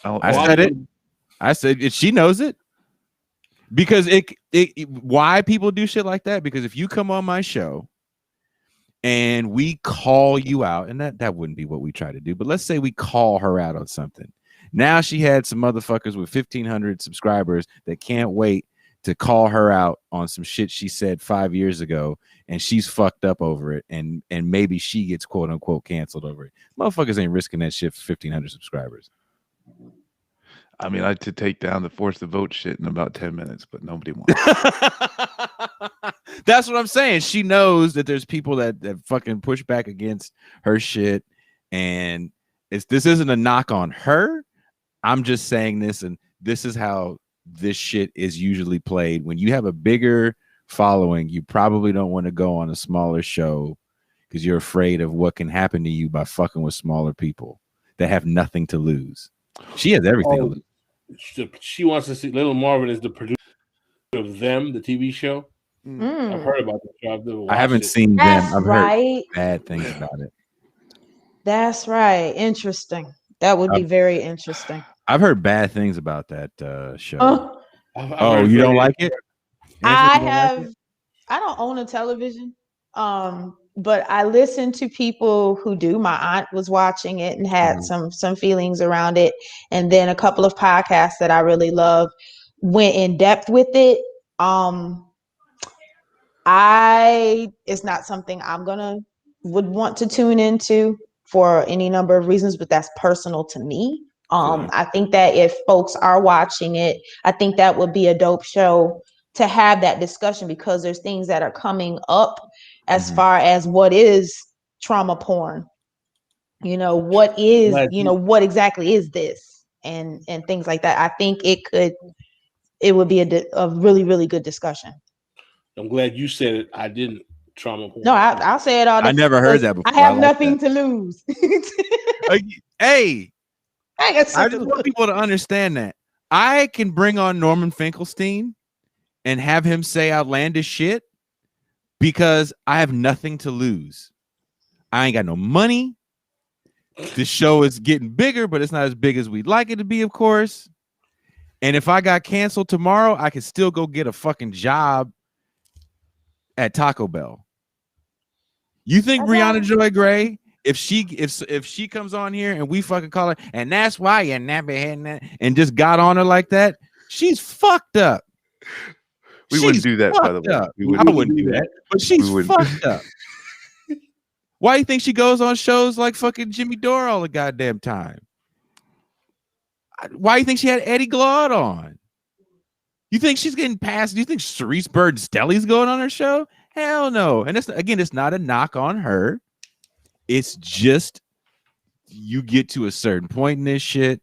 I said it. She knows it because why people do shit like that? Because if you come on my show and we call you out, and that wouldn't be what we try to do, but let's say we call her out on something. Now she had some motherfuckers with 1,500 subscribers that can't wait to call her out on some shit she said 5 years ago, and she's fucked up over it, and maybe she gets quote unquote canceled over it. Motherfuckers ain't risking that shit for 1,500 subscribers.
I mean, I had to take down the force the vote shit in about 10 minutes, but nobody wants.
That's what I'm saying. She knows that there's people that fucking push back against her shit, and this isn't a knock on her. I'm just saying this, and this is how this shit is usually played. When you have a bigger following, you probably don't want to go on a smaller show because you're afraid of what can happen to you by fucking with smaller people that have nothing to lose. She has everything to lose.
She wants to see Little Marvin is the producer of Them, the TV show. I've heard about the show.
I haven't seen
That's
them. I've heard bad things about it.
That's right. Interesting. That would be very interesting.
I've heard bad things about that show. You don't like it?
I don't own a television, but I listen to people who do. My aunt was watching it and had some feelings around it, and then a couple of podcasts that I really love went in depth with it. It's not something would want to tune into for any number of reasons, but that's personal to me. I think that if folks are watching it, I think that would be a dope show to have that discussion, because there's things that are coming up as far as what is trauma porn, what is, what exactly is this, and things like that. I think it would be a really, really good discussion.
I'm glad you said it. I didn't trauma porn.
No, I'll say it all.
I never heard that before.
I have
like
nothing
that.
to lose.
Hey,
I got
I
something
just
to
want
lose.
people to understand that I can bring on Norman Finkelstein and have him say outlandish shit because I have nothing to lose. I ain't got no money. The show is getting bigger, but it's not as big as we'd like it to be, of course. And if I got canceled tomorrow, I could still go get a fucking job at Taco Bell. You think Brianna Joy Gray, if she comes on here and we fucking call her, and that's why you're nappy head and just got on her like that, she's fucked up.
We wouldn't do that, by the way.
I wouldn't do that, but she's fucked up. Why do you think she goes on shows like fucking Jimmy Dore all the goddamn time? Why do you think she had Eddie Glaude on? You think she's getting passed? Do you think Cerise Bird-Stelly's going on her show? Hell no. And it's not a knock on her. It's just you get to a certain point in this shit,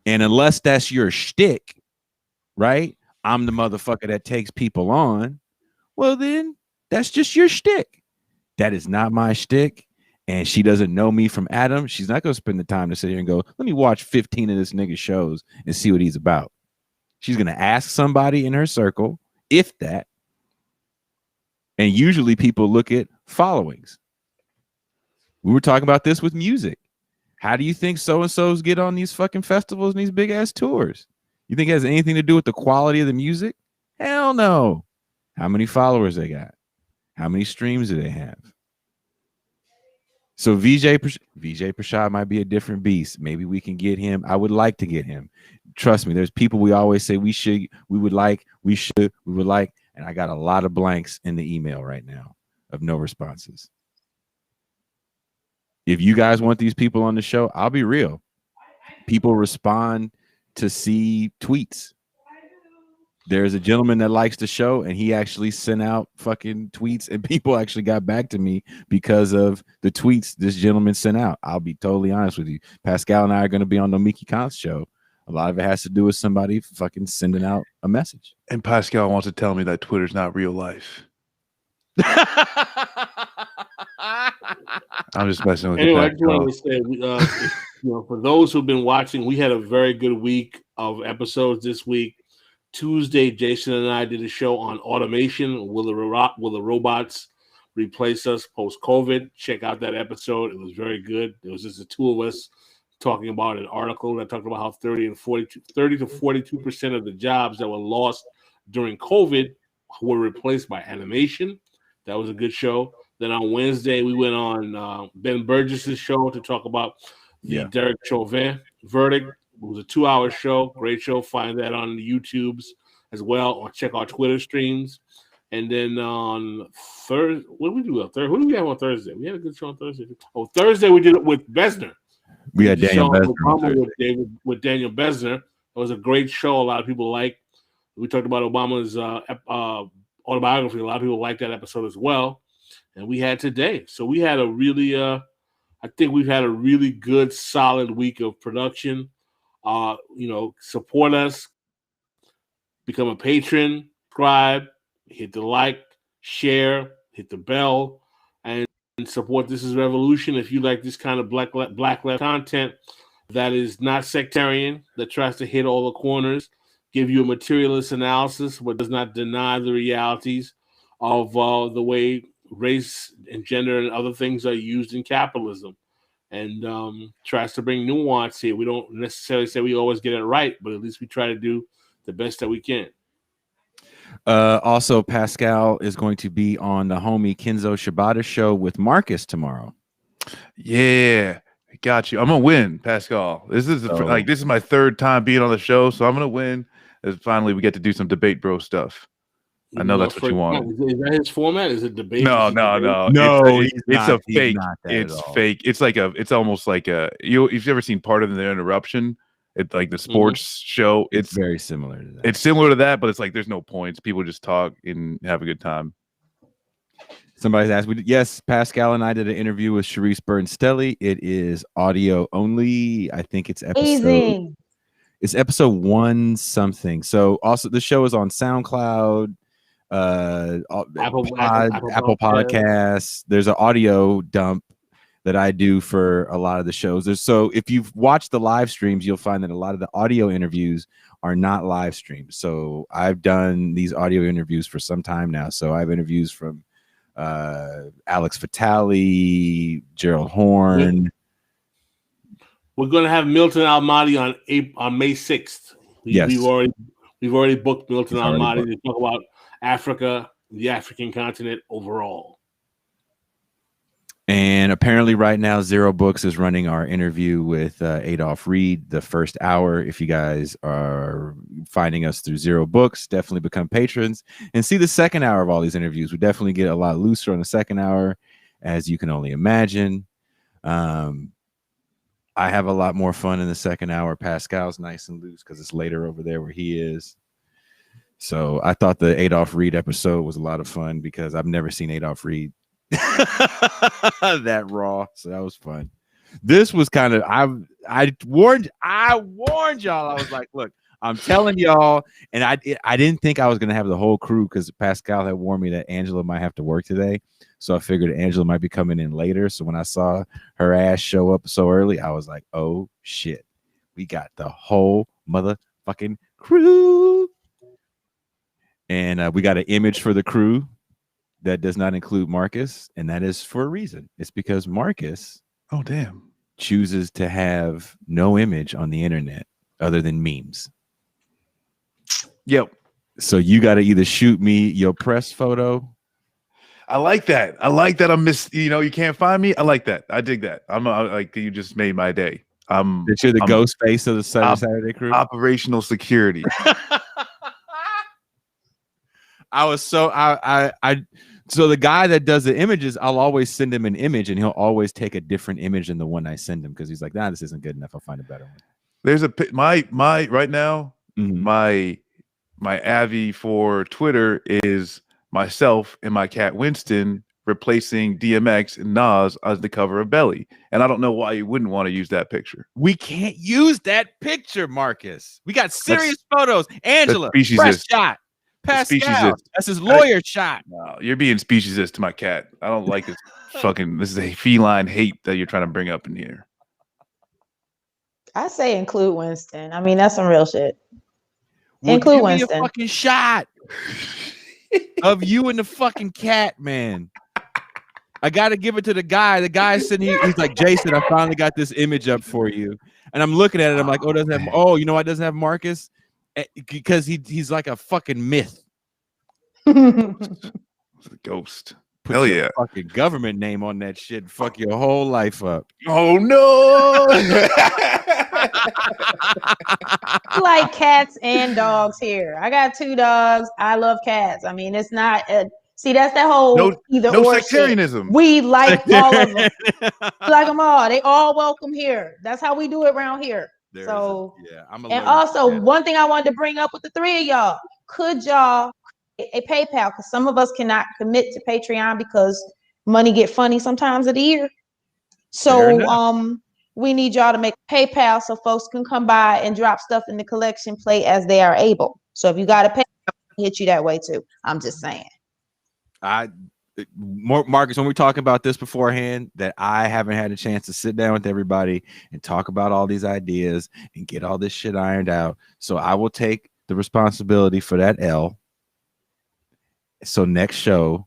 and unless that's your shtick, right? I'm the motherfucker that takes people on. Well, then that's just your shtick. That is not my shtick, and she doesn't know me from Adam. She's not going to spend the time to sit here and go, let me watch 15 of this nigga shows and see what he's about. She's going to ask somebody in her circle, if that, and usually people look at followings. We were talking about this with music. How do you think so-and-sos get on these fucking festivals and these big-ass tours? You think it has anything to do with the quality of the music? Hell no. How many followers they got? How many streams do they have? So VJ Prashad might be a different beast. Maybe we can get him. I would like to get him. Trust me, there's people we always say we should, we would like, we should, we would like, and I got a lot of blanks in the email right now of no responses. If you guys want these people on the show, I'll be real. People respond to see tweets. There's a gentleman that likes the show, and he actually sent out fucking tweets, and people actually got back to me because of the tweets this gentleman sent out. I'll be totally honest with you. Pascal and I are going to be on the Mickey Kant's show. A lot of it has to do with somebody fucking sending out a message.
And Pascal wants to tell me that Twitter's not real life. I'm just messing with you.
Anyway, I just wanted to say, for those who've been watching, we had a very good week of episodes this week. Tuesday, Jason and I did a show on automation. Will the robots replace us post-COVID? Check out that episode. It was very good. It was just the two of us talking about an article that talked about how 30 to 42% of the jobs that were lost during COVID were replaced by animation. That was a good show. Then on Wednesday, we went on Ben Burgess's show to talk about the Derek Chauvin verdict. It was a 2-hour show. Great show. Find that on the YouTubes as well, or check our Twitter streams. And then on Thursday, what did we do on Thursday? Who did we have on Thursday? We had a good show on Thursday. Oh, Thursday we did it with Besner.
We had Daniel Besner
with Daniel Besner. It was a great show. A lot of people liked. We talked about Obama's autobiography. A lot of people liked that episode as well. And we had today. So we had a really, I think we've had a really good, solid week of production. Support us, become a patron, subscribe, hit the like, share, hit the bell, and support This Is Revolution. If you like this kind of black left content that is not sectarian, that tries to hit all the corners, give you a materialist analysis, but does not deny the realities of the way race and gender and other things are used in capitalism. And tries to bring nuance here. We don't necessarily say we always get it right, but at least we try to do the best that we can.
Also, Pascal is going to be on the homie Kenzo Shibata show with Marcus tomorrow.
Yeah, I got you. I'm gonna win, Pascal. This is this is my third time being on the show, so I'm gonna win. As finally we get to do some debate bro stuff. I know that's what you want.
Is that his format? Is it debate?
No. It's a fake. It's fake. It's almost like you've ever seen Part of the Interruption? It's like the sports show. It's
very similar to that.
It's similar to that, but it's like there's no points. People just talk and have a good time.
Somebody's asked, yes, Pascal and I did an interview with Cerise Bird-Stelly. It is audio only. I think it's episode 1 something. So also the show is on SoundCloud.
Apple
Podcasts. There's an audio dump that I do for a lot of the shows. So if you've watched the live streams, you'll find that a lot of the audio interviews are not live streamed. So I've done these audio interviews for some time now. So I have interviews from Alex Vitale, Gerald Horn.
We're going to have Milton Almaty on May 6th.
Yes.
We've already booked Milton Almaty to talk about Africa, the African continent overall.
And apparently right now, Zero Books is running our interview with Adolph Reed, the first hour. If you guys are finding us through Zero Books, definitely become patrons and see the second hour of all these interviews. We definitely get a lot looser on the second hour, as you can only imagine. I have a lot more fun in the second hour. Pascal's nice and loose because it's later over there where he is. So I thought the Adolph Reed episode was a lot of fun because I've never seen Adolph Reed that raw. So that was fun. This was kind of, I warned y'all. I was like, look, I'm telling y'all, and I didn't think I was gonna have the whole crew because Pascal had warned me that Angela might have to work today. So I figured Angela might be coming in later. So when I saw her ass show up so early, I was like, oh shit, we got the whole motherfucking crew. And we got an image for the crew that does not include Marcus, and that is for a reason. It's because Marcus,
oh damn,
chooses to have no image on the internet other than memes.
Yep.
So you got to either shoot me your press photo.
I like that. You can't find me. I like that. I dig that. Like, you just made my day.
That you're the ghost face of the Saturday crew.
Operational security.
So the guy that does the images, I'll always send him an image, and he'll always take a different image than the one I send him because he's like, nah, this isn't good enough. I'll find a better one.
There's my right now.
Mm-hmm.
My Avi for Twitter is myself and my cat Winston replacing DMX and Nas as the cover of Belly, and I don't know why you wouldn't want to use that picture.
We can't use that picture, Marcus. We got serious photos. Angela, fresh shot. Pascal, that's his lawyer shot.
No, you're being speciesist to my cat. I don't like this this is a feline hate that you're trying to bring up in here.
I say include Winston. I mean, that's some real shit.
Well,
include
give
Winston.
Me a fucking shot of you and the fucking cat, man. I got to give it to the guy. The guy sitting here, he's like, Jason, I finally got this image up for you. And I'm looking at it. I'm like, oh, doesn't have, oh, you know why it doesn't have Marcus? Because he's like a fucking myth.
The ghost.
Put
Hell
your
yeah.
fucking government name on that shit. Fuck your whole life up.
Oh no.
Like cats and dogs here. I got 2 dogs. I love cats. I mean, it's not see, that's that whole either or
sectarianism.
Shit. We like all of them. We like them all. They all welcome here. That's how we do it around here. And also one thing I wanted to bring up with the 3 of y'all, could y'all a PayPal, because some of us cannot commit to Patreon because money get funny sometimes of the year. So we need y'all to make PayPal so folks can come by and drop stuff in the collection plate as they are able. So if you got a PayPal, I'll hit you that way too. I'm just saying.
Marcus, when we talk about this beforehand, that I haven't had a chance to sit down with everybody and talk about all these ideas and get all this shit ironed out. So I will take the responsibility for that L. So next show,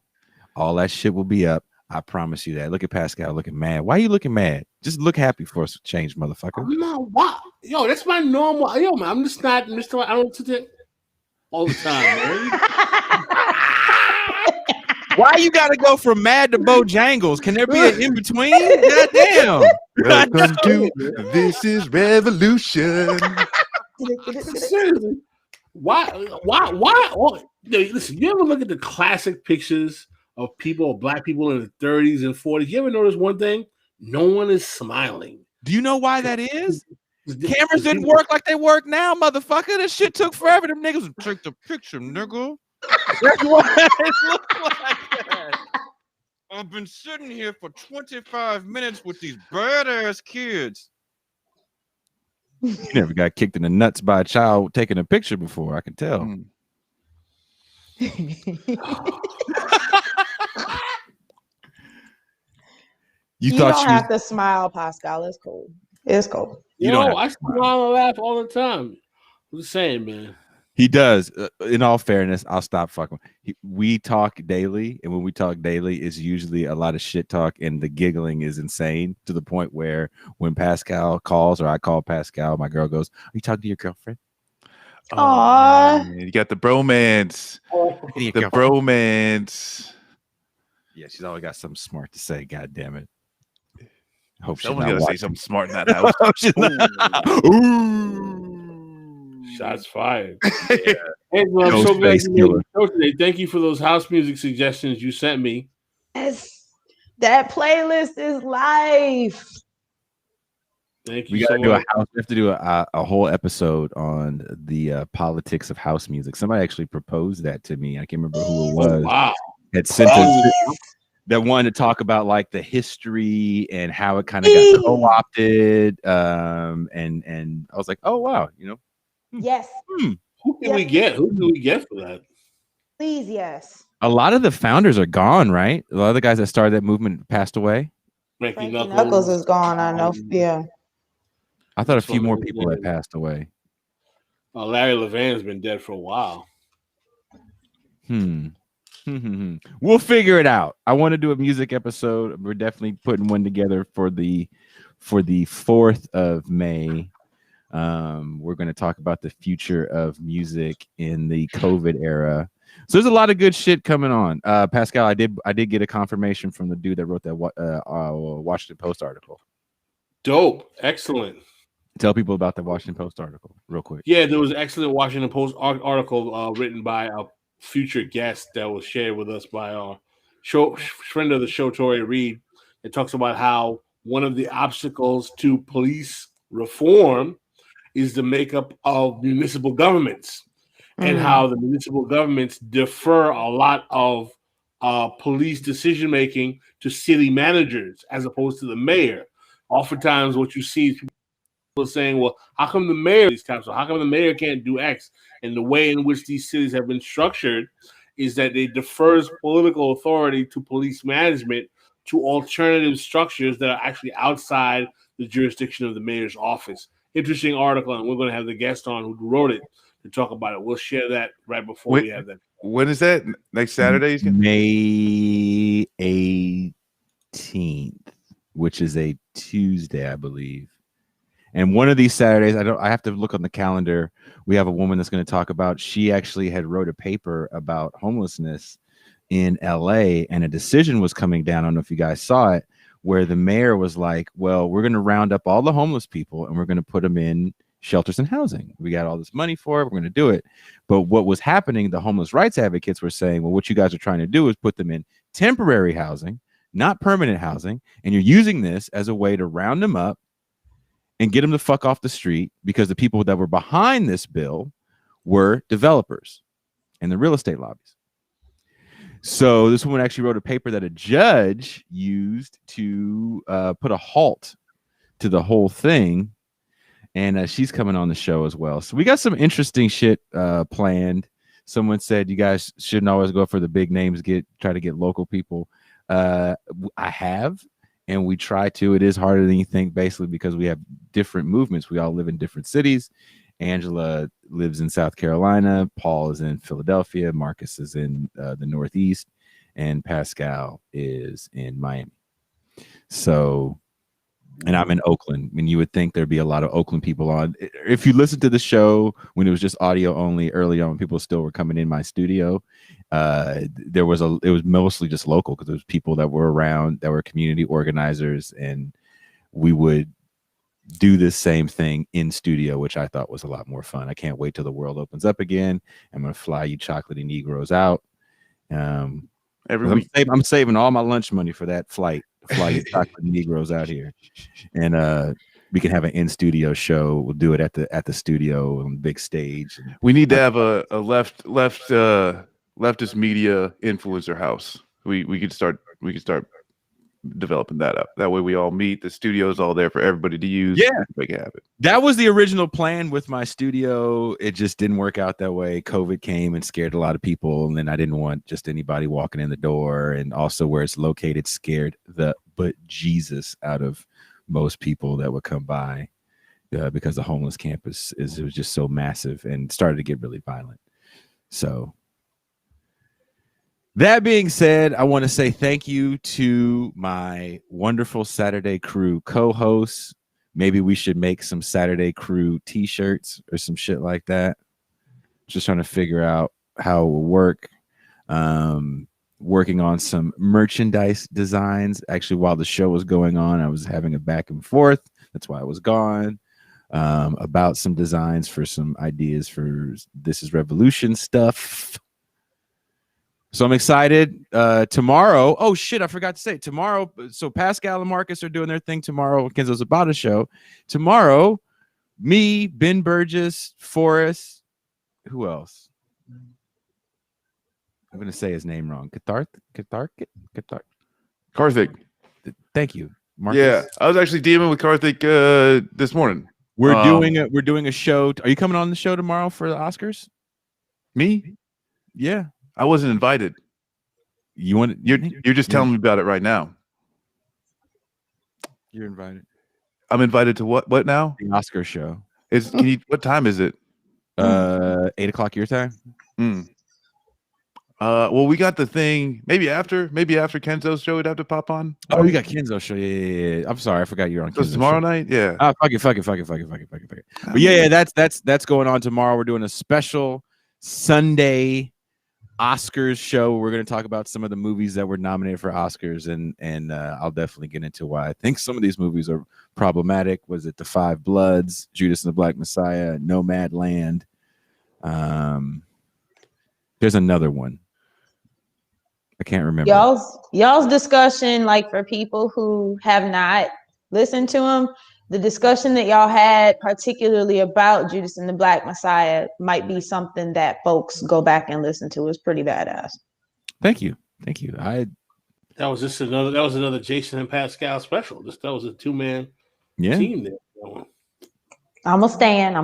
all that shit will be up. I promise you that. Look at Pascal looking mad. Why are you looking mad? Just look happy for us to change, motherfucker.
I'm not, what? Yo, that's my normal. Yo, man, I'm just not Mr. I don't sit there all the time, man.
Why you gotta go from mad to Bojangles? Can there be an in between? Goddamn.
Welcome to This Is Revolution.
Seriously. Why? Oh, listen, you ever look at the classic pictures of people, black people in the 30s and 40s? You ever notice one thing? No one is smiling.
Do you know why that is? Cameras didn't work like they work now, motherfucker. This shit took forever. Them niggas would take the picture, nigga. That's why it looks like that. I've been sitting here for 25 minutes with these badass kids. You never got kicked in the nuts by a child taking a picture before, I can tell.
You
thought
don't
she was,
have to smile, Pascal. It's cool. It's cool.
You don't have
I
to
smile and laugh all the time. I'm just saying, man.
he does. In all fairness, I'll stop fucking. We talk daily, and when we talk daily, it's usually a lot of shit talk, and the giggling is insane to the point where when Pascal calls or I call Pascal, my girl goes, "Are you talking to your girlfriend?"
Aw.
Man, you got the bromance. The bromance.
Yeah, she's always got something smart to say. God damn it. Hope she's
Someone's
not
got to say
watching.
something smart in that house.
Hope she's not. Ooh.
Shots fired.
Yeah.
Hey, well, I'm so glad
Ghostface
you made
killer.
the show today. Thank you for those house music suggestions you sent me.
Yes. That playlist is life.
Thank you
We gotta
so
do
much.
we have to do a whole episode on the politics of house music. Somebody actually proposed that to me. I can't remember who it was.
Oh, wow.
Had sent us that wanted to talk about like the history and how it kind of got co-opted. And I was like, oh wow, you know.
Yes.
Who can we get? Who can we get for that?
Please, yes.
A lot of the founders are gone, right? A lot of the guys that started that movement passed away.
Frankie
Knuckles is gone. I know. Yeah.
I thought a few more people had passed away.
Larry Levan's been dead for a while.
We'll figure it out. I want to do a music episode. We're definitely putting one together for the 4th of May. We're going to talk about the future of music in the COVID era. So there's a lot of good shit coming on. Pascal, I did get a confirmation from the dude that wrote that Washington Post article.
Dope. Excellent.
Tell people about the Washington Post article real quick.
Yeah, there was an excellent Washington Post article written by a future guest that was shared with us by our friend of the show, Tori Reed. It talks about how one of the obstacles to police reform is the makeup of municipal governments and how the municipal governments defer a lot of police decision-making to city managers as opposed to the mayor. Oftentimes what you see is people saying, well, how come the mayor these cops? How come the mayor can't do X? And the way in which these cities have been structured is that they defers political authority to police management to alternative structures that are actually outside the jurisdiction of the mayor's office. Interesting article, and we're going to have the guest on who wrote it to talk about it. We'll share that right before we have that.
When is that? Next Saturday?
May 18th, which is a Tuesday, I believe. And one of these Saturdays, I have to look on the calendar. We have a woman that's going to talk about, she actually had wrote a paper about homelessness in LA, and a decision was coming down. I don't know if you guys saw it, where the mayor was like, well, we're going to round up all the homeless people and we're going to put them in shelters and housing. We got all this money for it. We're going to do it. But what was happening, the homeless rights advocates were saying, well, what you guys are trying to do is put them in temporary housing, not permanent housing. And you're using this as a way to round them up and get them the fuck off the street, because the people that were behind this bill were developers and the real estate lobbies. So this woman actually wrote a paper that a judge used to put a halt to the whole thing. And she's coming on the show as well. So we got some interesting shit planned. Someone said you guys shouldn't always go for the big names, try to get local people. I have. And we try to. It is harder than you think, basically, because we have different movements. We all live in different cities. Angela lives in South Carolina. Paul is in Philadelphia. Marcus is in the Northeast. And Pascal is in Miami. So, and I'm in Oakland. And you would think there'd be a lot of Oakland people on. If you listen to the show when it was just audio only early on, when people still were coming in my studio, it was mostly just local, because there was people that were around that were community organizers, and we would do this same thing in studio, which I thought was a lot more fun. I can't wait till the world opens up again. I'm going to fly you chocolatey Negroes out.
Every week.
I'm saving all my lunch money for that flight to fly you chocolatey Negroes out here. And we can have an in-studio show. We'll do it at the studio on the big stage.
We need to have a leftist media influencer house. We could start developing that up. That way we all meet. The studio's all there for everybody to use.
Yeah.
Make it happen.
That was the original plan with my studio. It just didn't work out that way. COVID came and scared a lot of people, and then I didn't want just anybody walking in the door, and also where it's located scared the Jesus out of most people that would come by, because the homeless campus it was just so massive and started to get really violent. So that being said, I want to say thank you to my wonderful Saturday Crew co-hosts. Maybe we should make some Saturday Crew t-shirts or some shit like that. Just trying to figure out how it will work. Working on some merchandise designs. Actually, while the show was going on, I was having a back and forth. That's why I was gone. About some designs for some ideas for This Is Revolution stuff. So I'm excited. Tomorrow, oh shit, I forgot to say tomorrow. So Pascal and Marcus are doing their thing tomorrow. Kenzo's about a show. Tomorrow, me, Ben Burgess, Forrest, who else? I'm gonna say his name wrong. Karthik. Thank you, Marcus.
Yeah, I was actually DMing with Karthik this morning.
We're doing a show. Are you coming on the show tomorrow for the Oscars?
Me?
Yeah.
I wasn't invited.
You're
just telling me about it right now.
You're invited.
I'm invited to what now?
The Oscar show.
What time is it?
8:00 your time.
Well, we got the thing. Maybe after Kenzo's show, we'd have to pop on.
Oh, we got Kenzo's show. Yeah. I'm sorry, I forgot you're on.
So
Kenzo's
tomorrow
show.
night. Yeah.
Fuck it. But yeah, that's going on tomorrow. We're doing a special Sunday Oscars show. We're going to talk about some of the movies that were nominated for Oscars, and I'll definitely get into why I think some of these movies are problematic. Was it The Five Bloods, Judas and the Black Messiah, Nomadland? There's another one. I can't remember.
Y'all's discussion, like for people who have not listened to him, the discussion that y'all had, particularly about Judas and the Black Messiah, might be something that folks go back and listen to. It's pretty badass.
Thank you.
That was another Jason and Pascal special. That was a 2-man team there.
I'm gonna stand.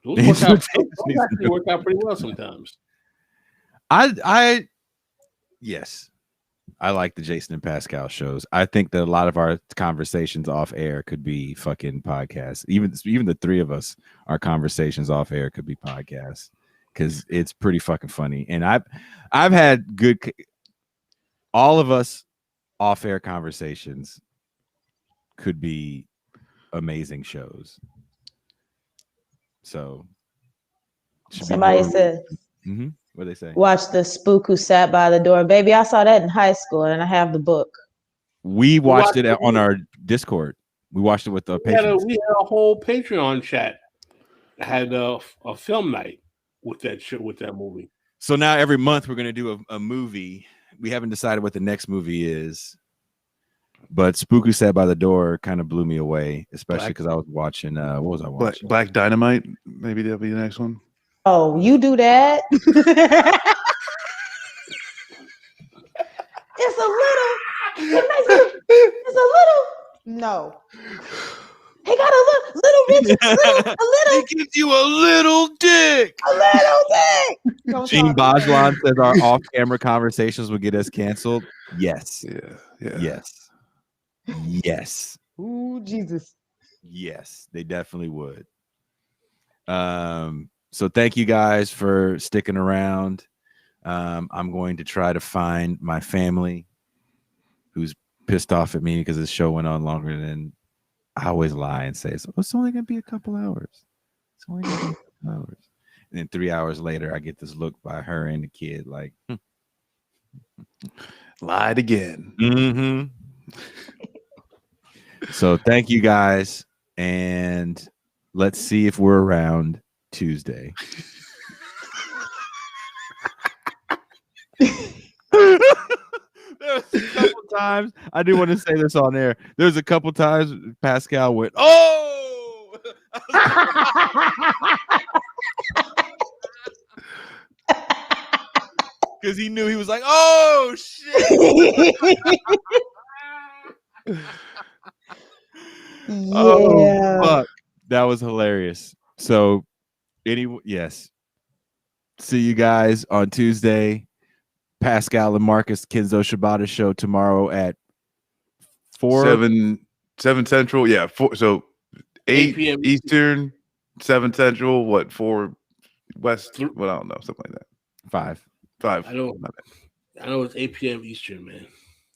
Those work out pretty well sometimes.
Yes, I like the Jason and Pascal shows. I think that a lot of our conversations off air could be fucking podcasts. Even the three of us, our conversations off air could be podcasts, because it's pretty fucking funny. And I've had all of us off air conversations could be amazing shows. So
somebody said.
Mm-hmm. What they say?
Watch The Spook Who Sat by the Door. Baby, I saw that in high school, and I have the book.
We watched it on our Discord. We watched it with the patrons.
We had a whole Patreon chat. Had a film night with that movie.
So now every month we're going to do a movie. We haven't decided what the next movie is, but Spook Who Sat by the Door kind of blew me away, especially because I was watching. What was I watching?
Black Dynamite. Maybe that'll be the next one.
Oh, you do that? It's a little. No. He got a little Richard. A little.
He gives you a little dick.
A little dick.
Gene Bajlan says our off-camera conversations will get us canceled. Yes.
Yeah.
Yes.
Ooh, Jesus.
Yes, they definitely would. So thank you guys for sticking around. I'm going to try to find my family who's pissed off at me because this show went on longer than I always lie and say, so it's only going to be a couple hours. It's only going to be a couple hours. And then 3 hours later, I get this look by her and the kid like,
lied again.
Mm-hmm. So thank you guys. And let's see if we're around Tuesday. There's a couple times I do want to say this on air. There's a couple times Pascal went, "Oh!" because he knew he was like, oh shit. Oh
Yeah.
fuck, that was hilarious. So, yes. See you guys on Tuesday. Pascal and Marcus Kenzo Shibata show tomorrow at 4
7 Central. Yeah, 4. So 8
p.m.
Eastern, 7 Central. What 4 West? Well, I don't know, something like that.
5.
5.
I know it's 8 p.m. Eastern, man.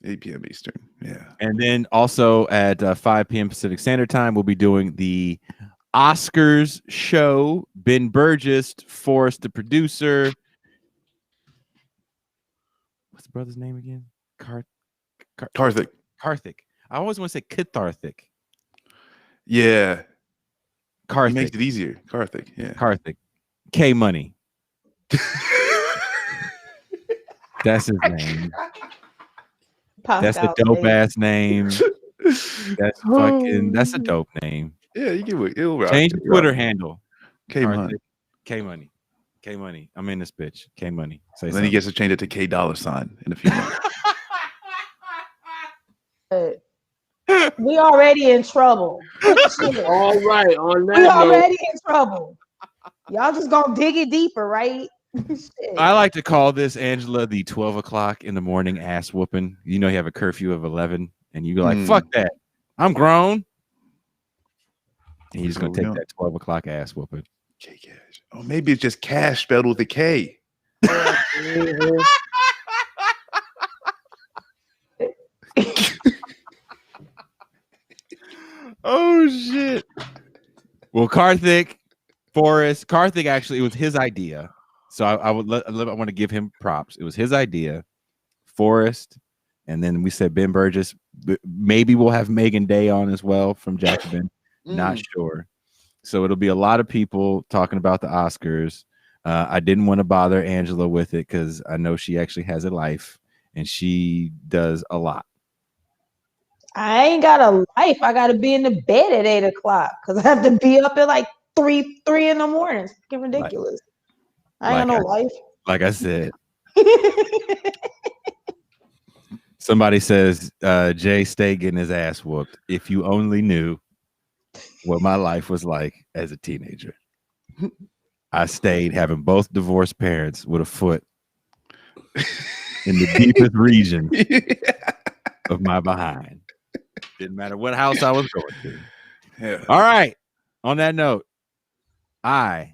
8 p.m. Eastern. Yeah.
And then also at 5 p.m. Pacific Standard Time, we'll be doing the Oscars show. Ben Burgess, Forrest, the producer. What's the brother's name again?
Karthik.
Karthik. I always want to say Kitharthik.
Yeah.
Karthik.
Makes it easier. Karthik. Yeah.
Karthik. K Money. That's his name. That's a dope ass name. That's a dope name.
Yeah, you can it'll
change the Twitter handle.
K Money.
K Money. K Money. I'm in this bitch. K Money.
Then he gets to change it to K $sign in a few months.
We already in trouble.
All right, on that
We
note,
already in trouble. Y'all just gonna dig it deeper, right?
I like to call this, Angela, the 12 o'clock in the morning ass whooping. You know, you have a curfew of 11 and you go like, fuck that. I'm grown. And you're just going to take that 12 o'clock ass whooping.
K Cash. Oh, maybe it's just cash spelled with a K.
Oh, shit. Well, Karthik, Forrest, Karthik, actually, it was his idea. So I want to give him props. It was his idea, Forrest, and then we said Ben Burgess. Maybe we'll have Megan Day on as well from Jacobin. Not sure. So it'll be a lot of people talking about the Oscars. I didn't want to bother Angela with it because I know she actually has a life and she does a lot.
I ain't got a life. I got to be in the bed at 8 o'clock because I have to be up at like 3 in the morning. It's fucking ridiculous. I ain't got no life.
Like I said. Somebody says, Jay stay getting his ass whooped. If you only knew what my life was like as a teenager. I stayed having both divorced parents with a foot in the deepest region of my behind. Didn't matter what house I was going to.
Yeah.
All right. On that note, I